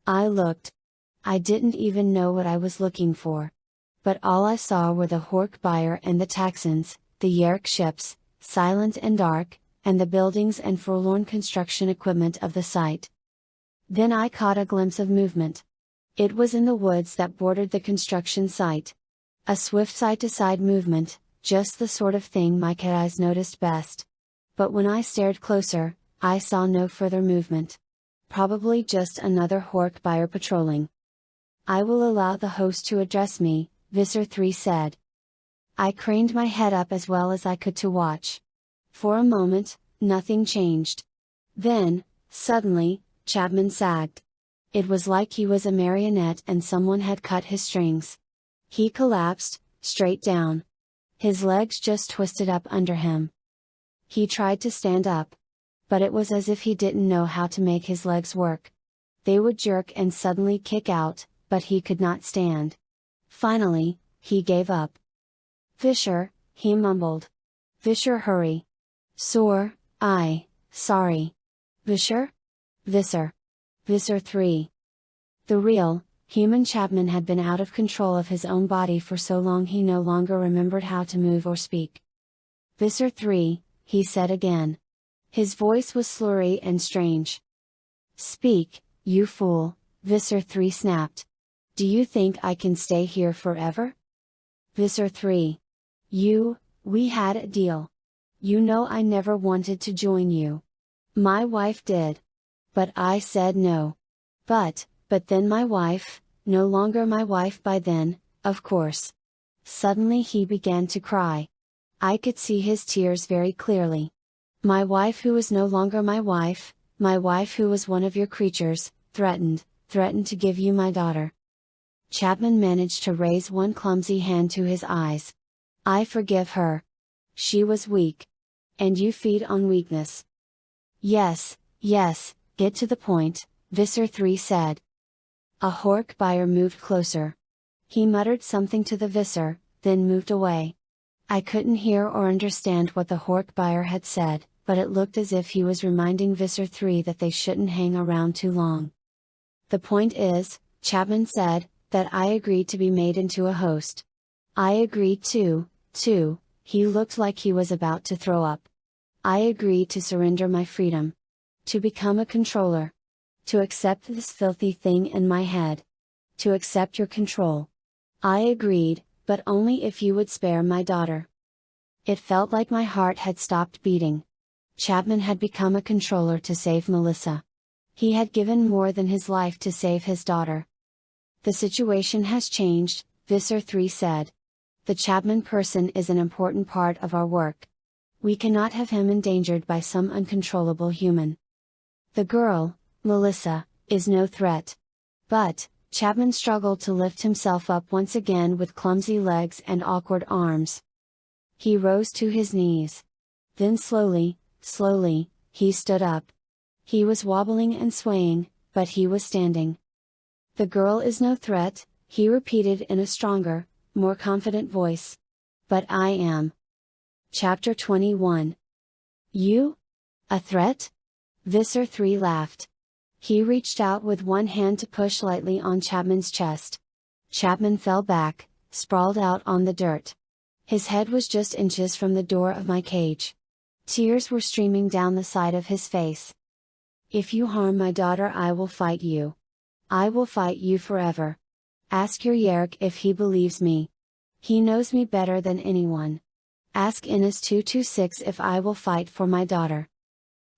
I looked. I didn't even know what I was looking for. But all I saw were the Hork-Buyer and the Taxons, the Yerk ships, silent and dark, and the buildings and forlorn construction equipment of the site. Then I caught a glimpse of movement. It was in the woods that bordered the construction site. A swift side-to-side movement, just the sort of thing my cat eyes noticed best. But when I stared closer, I saw no further movement. Probably just another Hork-Buyer patrolling. I will allow the host to address me, Visor 3 said. I craned my head up as well as I could to watch. For a moment, nothing changed. Then, suddenly, Chapman sagged. It was like he was a marionette and someone had cut his strings. He collapsed, straight down. His legs just twisted up under him. He tried to stand up. But it was as if he didn't know how to make his legs work. They would jerk and suddenly kick out, but he could not stand. Finally, he gave up. Visor, he mumbled. Visor, hurry. Soar, sorry. Visor? Visor. Visor 3. The real, human Chapman had been out of control of his own body for so long he no longer remembered how to move or speak. Visor 3, he said again. His voice was slurry and strange. Speak, you fool, Visor 3 snapped. Do you think I can stay here forever? Visor 3. We had a deal. You know I never wanted to join you. My wife did. But I said no. But then my wife, no longer my wife by then, of course. Suddenly he began to cry. I could see his tears very clearly. My wife who was no longer my wife who was one of your creatures, threatened to give you my daughter. Chapman managed to raise one clumsy hand to his eyes. I forgive her. She was weak. And you feed on weakness. Yes, get to the point, Visor 3 said. A Hork-Buyer moved closer. He muttered something to the Visor, then moved away. I couldn't hear or understand what the Hork-Buyer had said, but it looked as if he was reminding Visor 3 that they shouldn't hang around too long. The point is, Chapman said, that I agreed to be made into a host. I agreed too. He looked like he was about to throw up. I agreed to surrender my freedom. To become a controller. To accept this filthy thing in my head. To accept your control. I agreed, but only if you would spare my daughter. It felt like my heart had stopped beating. Chapman had become a controller to save Melissa. He had given more than his life to save his daughter. The situation has changed, Visor 3 said. The Chapman person is an important part of our work. We cannot have him endangered by some uncontrollable human. The girl, Melissa, is no threat. But, Chapman struggled to lift himself up once again with clumsy legs and awkward arms. He rose to his knees. Then slowly, he stood up. He was wobbling and swaying, but he was standing. The girl is no threat, he repeated in a stronger, more confident voice. But I am. Chapter 21. You? A threat? Visor 3 laughed. He reached out with one hand to push lightly on Chapman's chest. Chapman fell back, sprawled out on the dirt. His head was just inches from the door of my cage. Tears were streaming down the side of his face. "If you harm my daughter, I will fight you. I will fight you forever. Ask your Yerk if he believes me. He knows me better than anyone. Ask Innes 226 if I will fight for my daughter."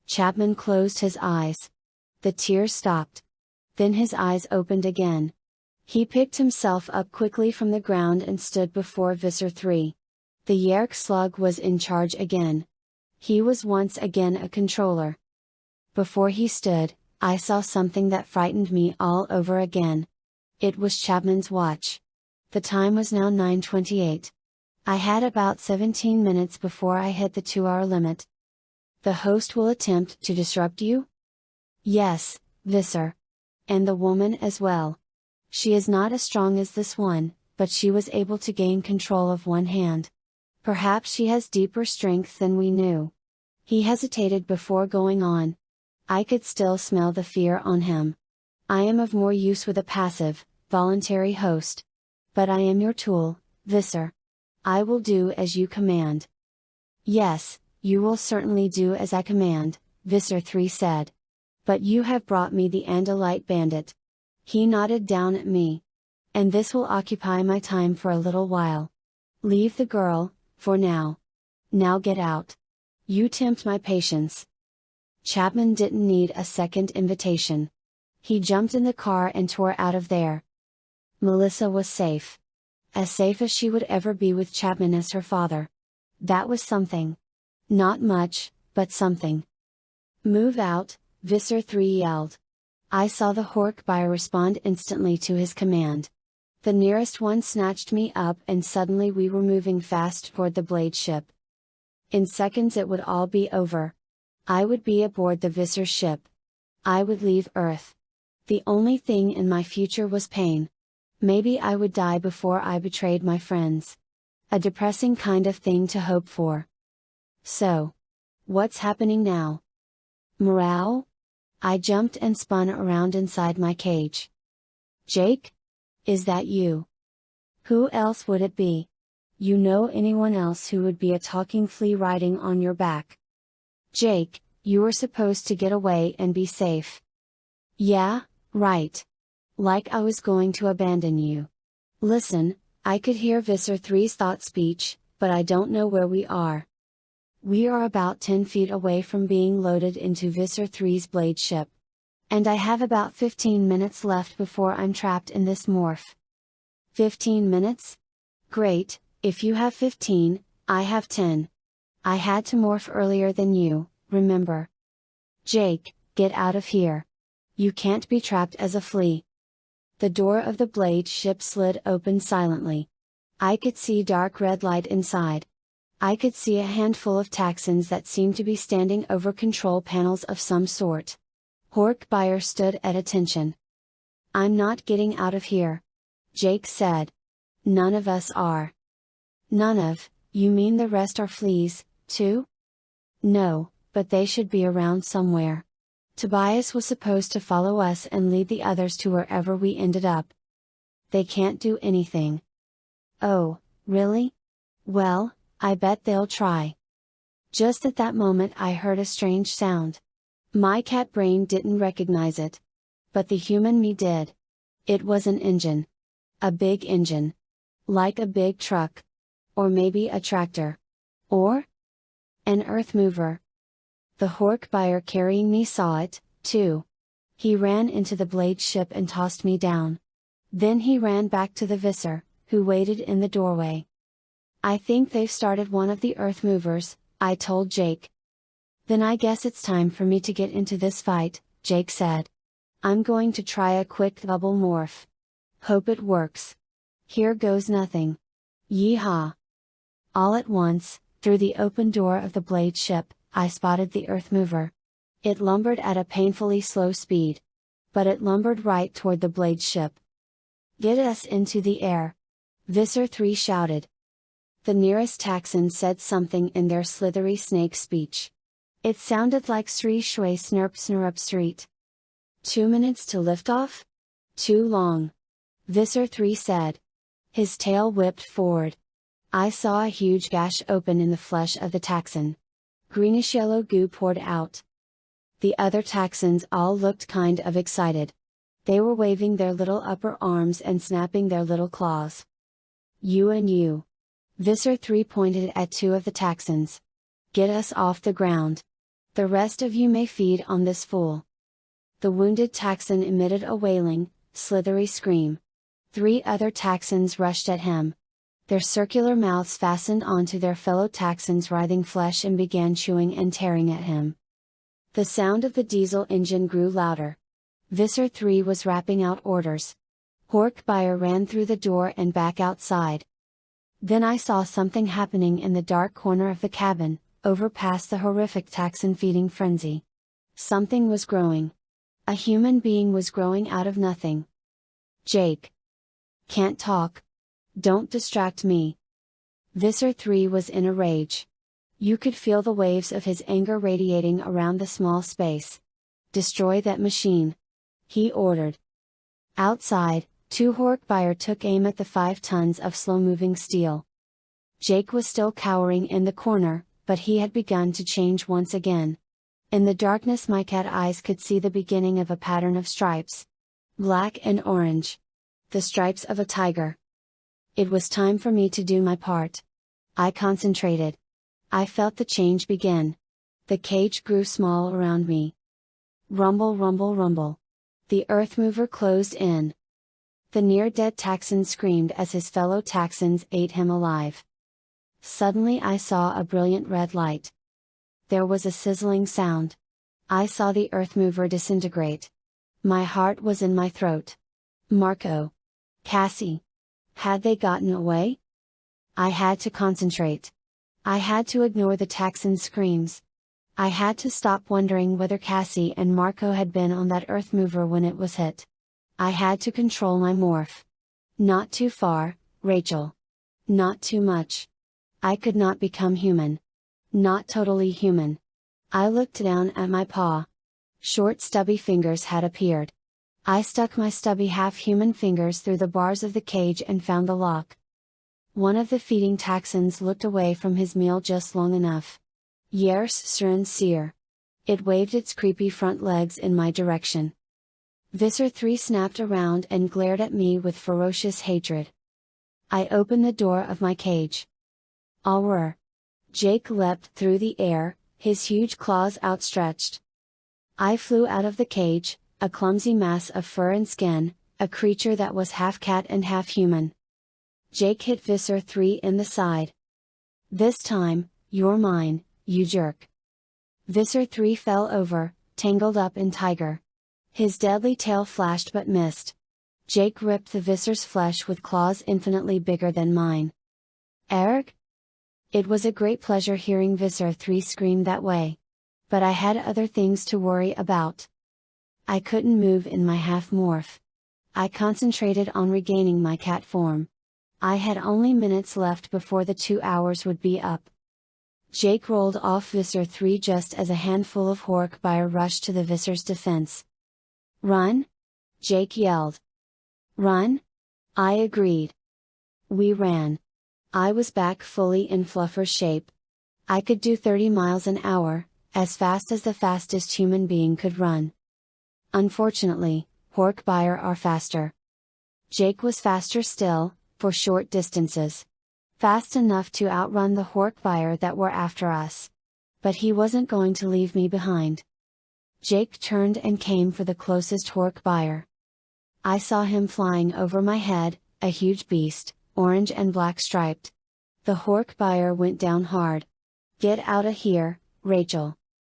Chapman closed his eyes. The tears stopped. Then his eyes opened again. He picked himself up quickly from the ground and stood before Visser 3. The Yerk slug was in charge again. He was once again a controller. Before he stood, I saw something that frightened me all over again. It was Chapman's watch. The time was now 9:28. I had about 17 minutes before I hit the 2-hour limit. "The host will attempt to disrupt you?" "Yes, Visser. And the woman as well. She is not as strong as this one, but she was able to gain control of one hand. Perhaps she has deeper strength than we knew." He hesitated before going on. I could still smell the fear on him. "I am of more use with a passive, voluntary host. But I am your tool, Visser. I will do as you command." "Yes, you will certainly do as I command," Visser 3 said. "But you have brought me the Andalite bandit." He nodded down at me. "And this will occupy my time for a little while. Leave the girl, for now. Now get out. You tempt my patience." Chapman didn't need a second invitation. He jumped in the car and tore out of there. Melissa was safe. As safe as she would ever be with Chapman as her father. That was something. Not much, but something. "Move out," Visser 3 yelled. I saw the Hork buyer respond instantly to his command. The nearest one snatched me up and suddenly we were moving fast toward the blade ship. In seconds it would all be over. I would be aboard the Visser ship. I would leave Earth. The only thing in my future was pain. Maybe I would die before I betrayed my friends. A depressing kind of thing to hope for. So, what's happening now? Morale? I jumped and spun around inside my cage. "Jake? Is that you? Who else would it be? You know anyone else who would be a talking flea riding on your back?" "Jake, you were supposed to get away and be safe." "Yeah, right. Like I was going to abandon you. Listen, I could hear Visser 3's thought speech, but I don't know where we are. We are about 10 feet away from being loaded into Visser 3's blade ship. And I have about 15 minutes left before I'm trapped in this morph." 15 minutes? Great, if you have 15, I have 10. I had to morph earlier than you, remember? "Jake, get out of here. You can't be trapped as a flea." The door of the blade ship slid open silently. I could see dark red light inside. I could see a handful of Taxxons that seemed to be standing over control panels of some sort. Hork buyer stood at attention. "I'm not getting out of here," Jake said. "None of us are." "None of, you mean the rest are fleas, too?" "No, but they should be around somewhere. Tobias was supposed to follow us and lead the others to wherever we ended up." "They can't do anything." "Oh, really? Well, I bet they'll try." Just at that moment I heard a strange sound. My cat brain didn't recognize it. But the human me did. It was an engine. A big engine. Like a big truck. Or maybe a tractor. Or? An earth mover. The Hork buyer carrying me saw it, too. He ran into the blade ship and tossed me down. Then he ran back to the Visser, who waited in the doorway. "I think they've started one of the earth movers," I told Jake. "Then I guess it's time for me to get into this fight," Jake said. "I'm going to try a quick double morph. Hope it works. Here goes nothing. Yeehaw!" All at once, through the open door of the blade ship, I spotted the earth mover. It lumbered at a painfully slow speed. But it lumbered right toward the blade ship. "Get us into the air!" Visser 3 shouted. The nearest Taxxon said something in their slithery snake speech. It sounded like Sri Shwe Snurp Snurrup Street. 2 minutes to liftoff? Too long. Visser 3 said. His tail whipped forward. I saw a huge gash open in the flesh of the Taxxon. Greenish-yellow goo poured out. The other Taxxons all looked kind of excited. They were waving their little upper arms and snapping their little claws. You and you. Visser 3 pointed at 2 of the Taxxons. Get us off the ground. The rest of you may feed on this fool. The wounded Taxxon emitted a wailing, slithery scream. 3 other Taxxons rushed at him. Their circular mouths fastened onto their fellow Taxxons' writhing flesh and began chewing and tearing at him. The sound of the diesel engine grew louder. Visser 3 was rapping out orders. Hork-Byer ran through the door and back outside. Then I saw something happening in the dark corner of the cabin, over past the horrific Taxxon feeding frenzy. Something was growing. A human being was growing out of nothing. Jake. Can't talk. Don't distract me. Visser 3 was in a rage. You could feel the waves of his anger radiating around the small space. Destroy that machine. He ordered. Outside, 2 Hork-Byer took aim at the 5 tons of slow-moving steel. Jake was still cowering in the corner, but he had begun to change once again. In the darkness my cat eyes could see the beginning of a pattern of stripes. Black and orange. The stripes of a tiger. It was time for me to do my part. I concentrated. I felt the change begin. The cage grew small around me. Rumble, rumble, rumble. The earth mover closed in. The near-dead Taxxon screamed as his fellow Taxxons ate him alive. Suddenly I saw a brilliant red light. There was a sizzling sound. I saw the earth mover disintegrate. My heart was in my throat. Marco. Cassie. Had they gotten away? I had to concentrate. I had to ignore the Taxxon's screams. I had to stop wondering whether Cassie and Marco had been on that earth mover when it was hit. I had to control my morph. Not too far, Rachel. Not too much. I could not become human. Not totally human. I looked down at my paw. Short stubby fingers had appeared. I stuck my stubby half-human fingers through the bars of the cage and found the lock. One of the feeding Taxxons looked away from his meal just long enough. Yers Suren Seer. It waved its creepy front legs in my direction. Visser 3 snapped around and glared at me with ferocious hatred. I opened the door of my cage. Awr. Jake leapt through the air, his huge claws outstretched. I flew out of the cage, a clumsy mass of fur and skin, a creature that was half cat and half human. Jake hit Visser 3 in the side. This time, you're mine, you jerk. Visser 3 fell over, tangled up in tiger. His deadly tail flashed but missed. Jake ripped the Visser's flesh with claws infinitely bigger than mine. Erg? It was a great pleasure hearing Visser 3 scream that way. But I had other things to worry about. I couldn't move in my half-morph. I concentrated on regaining my cat form. I had only minutes left before the 2 hours would be up. Jake rolled off Visser 3 just as a handful of Hork-Byer rushed to the Visser's defense. Run? Jake yelled. Run? I agreed. We ran. I was back fully in Fluffer's shape. I could do 30 miles an hour, as fast as the fastest human being could run. Unfortunately, Hork-Byer are faster. Jake was faster still, for short distances. Fast enough to outrun the Hork-Byer that were after us. But he wasn't going to leave me behind. Jake turned and came for the closest Hork-Byer. I saw him flying over my head, a huge beast, orange and black striped. The Hork-Byer went down hard. Get outta here, Rachel.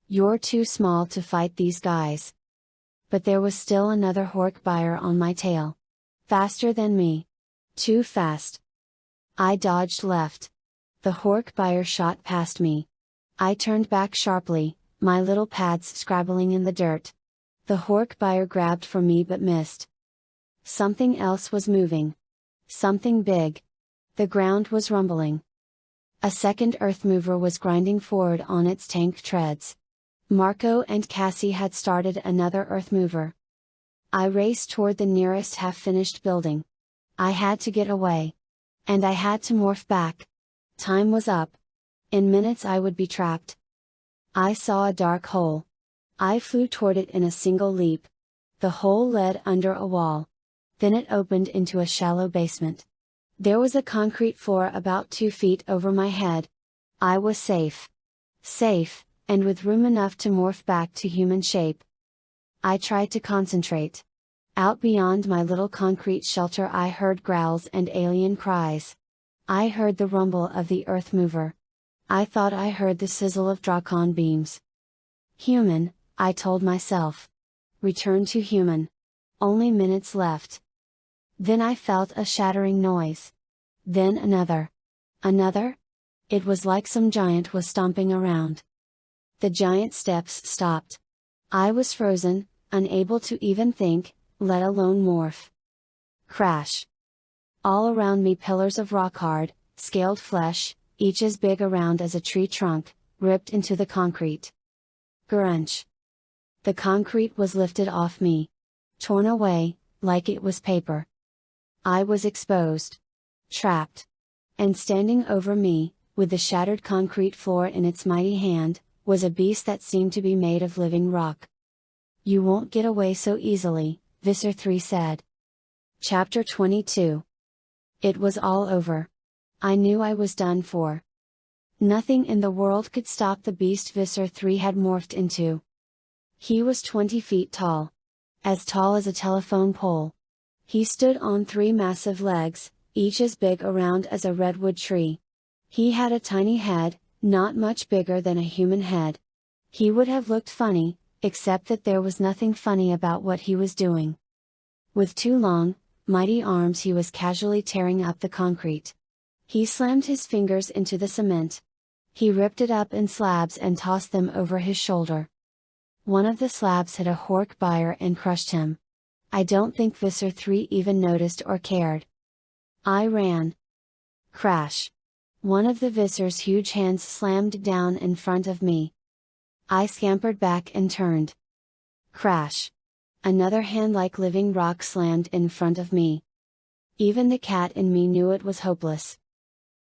You're too small to fight these guys. But there was still another Hork-Byer on my tail. Faster than me. Too fast. I dodged left. The Hork-Byer shot past me. I turned back sharply, my little pads scrabbling in the dirt. The Hork-Byer grabbed for me but missed. Something else was moving. Something big. The ground was rumbling. A second earth mover was grinding forward on its tank treads. Marco and Cassie had started another earth mover. I raced toward the nearest half-finished building. I had to get away. And I had to morph back. Time was up. In minutes I would be trapped. I saw a dark hole. I flew toward it in a single leap. The hole led under a wall. Then it opened into a shallow basement. There was a concrete floor about 2 feet over my head. I was safe. Safe, and with room enough to morph back to human shape. I tried to concentrate. Out beyond my little concrete shelter I heard growls and alien cries. I heard the rumble of the earth mover. I thought I heard the sizzle of Drakon beams. Human, I told myself. Return to human. Only minutes left. Then I felt a shattering noise. Then another. Another? It was like some giant was stomping around. The giant steps stopped. I was frozen, unable to even think, let alone morph. Crash. All around me pillars of rock hard, scaled flesh, each as big around as a tree trunk, ripped into the concrete. Grunch. The concrete was lifted off me. Torn away, like it was paper. I was exposed. Trapped. And standing over me, with the shattered concrete floor in its mighty hand, was a beast that seemed to be made of living rock. You won't get away so easily, Visser 3 said. Chapter 22. It was all over. I knew I was done for. Nothing in the world could stop the beast Visser 3 had morphed into. He was 20 feet tall. As tall as a telephone pole. He stood on 3 massive legs, each as big around as a redwood tree. He had a tiny head, not much bigger than a human head. He would have looked funny, except that there was nothing funny about what he was doing. With 2 long, mighty arms he was casually tearing up the concrete. He slammed his fingers into the cement. He ripped it up in slabs and tossed them over his shoulder. One of the slabs hit a hork buyer and crushed him. I don't think Visser 3 even noticed or cared. I ran. Crash. One of the Visser's huge hands slammed down in front of me. I scampered back and turned. Crash. Another hand like living rock slammed in front of me. Even the cat in me knew it was hopeless.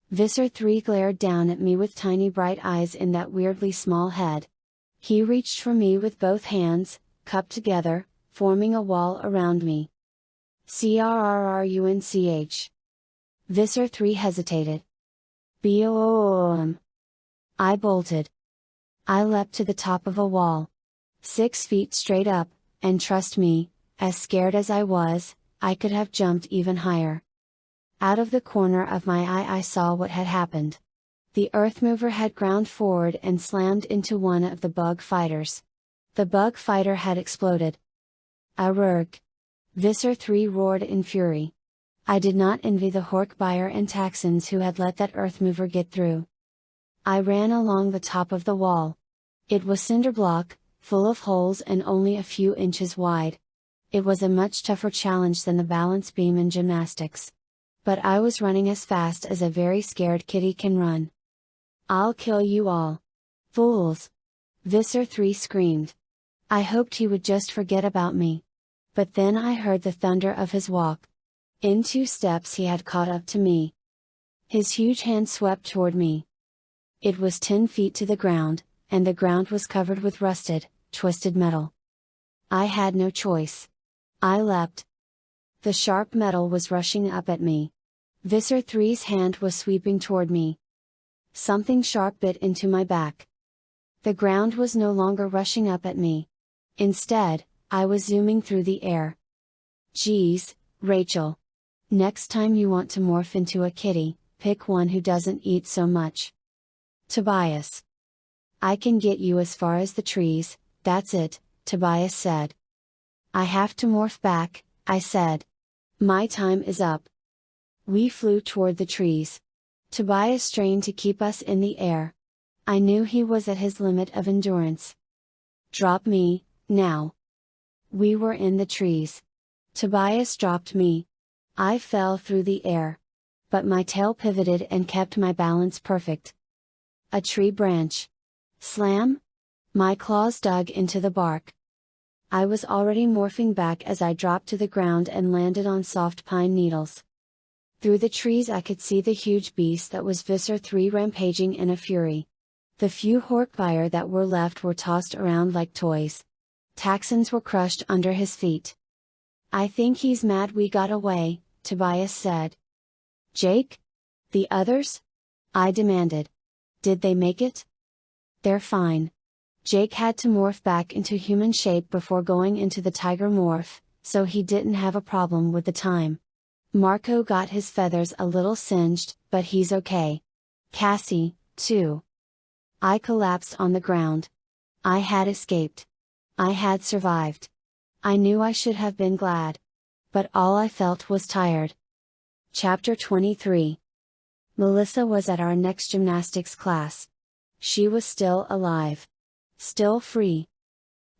Visser 3 glared down at me with tiny bright eyes in that weirdly small head. He reached for me with both hands, cupped together, forming a wall around me. Crrrunch. Visser 3 hesitated. Boom. I bolted. I leapt to the top of a wall. 6 feet straight up, and trust me, as scared as I was, I could have jumped even higher. Out of the corner of my eye I saw what had happened. The earth mover had ground forward and slammed into one of the bug fighters. The bug fighter had exploded. Arrgh. Visser 3 roared in fury. I did not envy the hork buyer and Taxons who had let that earth mover get through. I ran along the top of the wall. It was cinder block, full of holes and only a few inches wide. It was a much tougher challenge than the balance beam in gymnastics. But I was running as fast as a very scared kitty can run. I'll kill you all. Fools! Visser 3 screamed. I hoped he would just forget about me. But then I heard the thunder of his walk. In 2 steps he had caught up to me. His huge hand swept toward me. It was 10 feet to the ground, and the ground was covered with rusted, twisted metal. I had no choice. I leapt. The sharp metal was rushing up at me. Visser 3's hand was sweeping toward me. Something sharp bit into my back. The ground was no longer rushing up at me. Instead, I was zooming through the air. Geez, Rachel. Next time you want to morph into a kitty, pick one who doesn't eat so much. Tobias. I can get you as far as the trees, that's it, Tobias said. I have to morph back, I said. My time is up. We flew toward the trees. Tobias strained to keep us in the air. I knew he was at his limit of endurance. Drop me, now. We were in the trees. Tobias dropped me. I fell through the air. But my tail pivoted and kept my balance perfect. A tree branch. Slam? My claws dug into the bark. I was already morphing back as I dropped to the ground and landed on soft pine needles. Through the trees I could see the huge beast that was Visser 3 rampaging in a fury. The few Horkbire that were left were tossed around like toys. Taxons were crushed under his feet. "I think he's mad we got away," Tobias said. "Jake? The others?" I demanded. "Did they make it?" "They're fine. Jake had to morph back into human shape before going into the tiger morph, so he didn't have a problem with the time. Marco got his feathers a little singed, but he's okay. Cassie, too." I collapsed on the ground. I had escaped. I had survived. I knew I should have been glad. But all I felt was tired. Chapter 23. Melissa was at our next gymnastics class. She was still alive. Still free.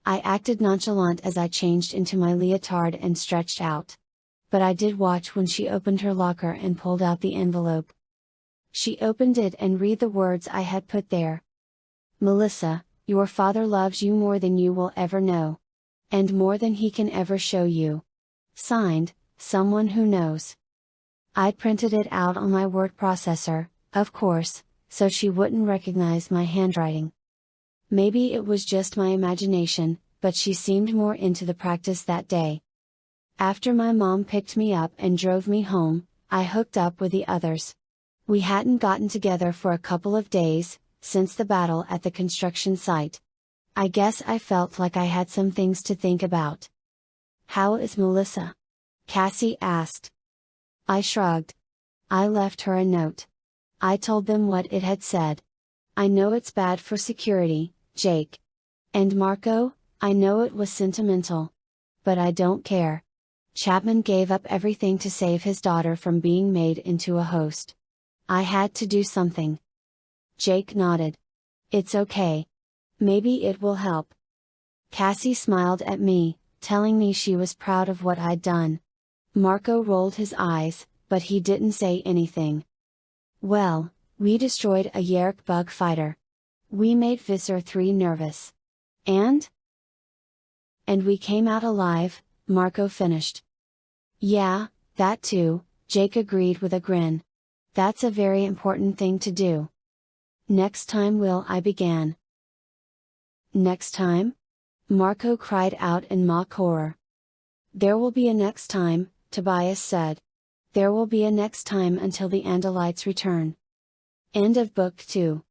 I acted nonchalant as I changed into my leotard and stretched out. But I did watch when she opened her locker and pulled out the envelope. She opened it and read the words I had put there. "Melissa, your father loves you more than you will ever know. And more than he can ever show you. Signed, someone who knows." I printed it out on my word processor, of course, so she wouldn't recognize my handwriting. Maybe it was just my imagination, but she seemed more into the practice that day. After my mom picked me up and drove me home, I hooked up with the others. We hadn't gotten together for a couple of days, since the battle at the construction site. I guess I felt like I had some things to think about. "How is Melissa?" Cassie asked. I shrugged. I left her a note. I told them what it had said. "I know it's bad for security, Jake. And Marco, I know it was sentimental. But I don't care. Chapman gave up everything to save his daughter from being made into a host. I had to do something." Jake nodded. "It's okay. Maybe it will help." Cassie smiled at me, telling me she was proud of what I'd done. Marco rolled his eyes, but he didn't say anything. "Well, we destroyed a Yerk bug fighter. We made Visser 3 nervous. And we came out alive," Marco finished. "Yeah, that too," Jake agreed with a grin. "That's a very important thing to do." "Next time I began." "Next time?" Marco cried out in mock horror. "There will be a next time," Tobias said. "There will be a next time until the Andalites return." End of Book 2.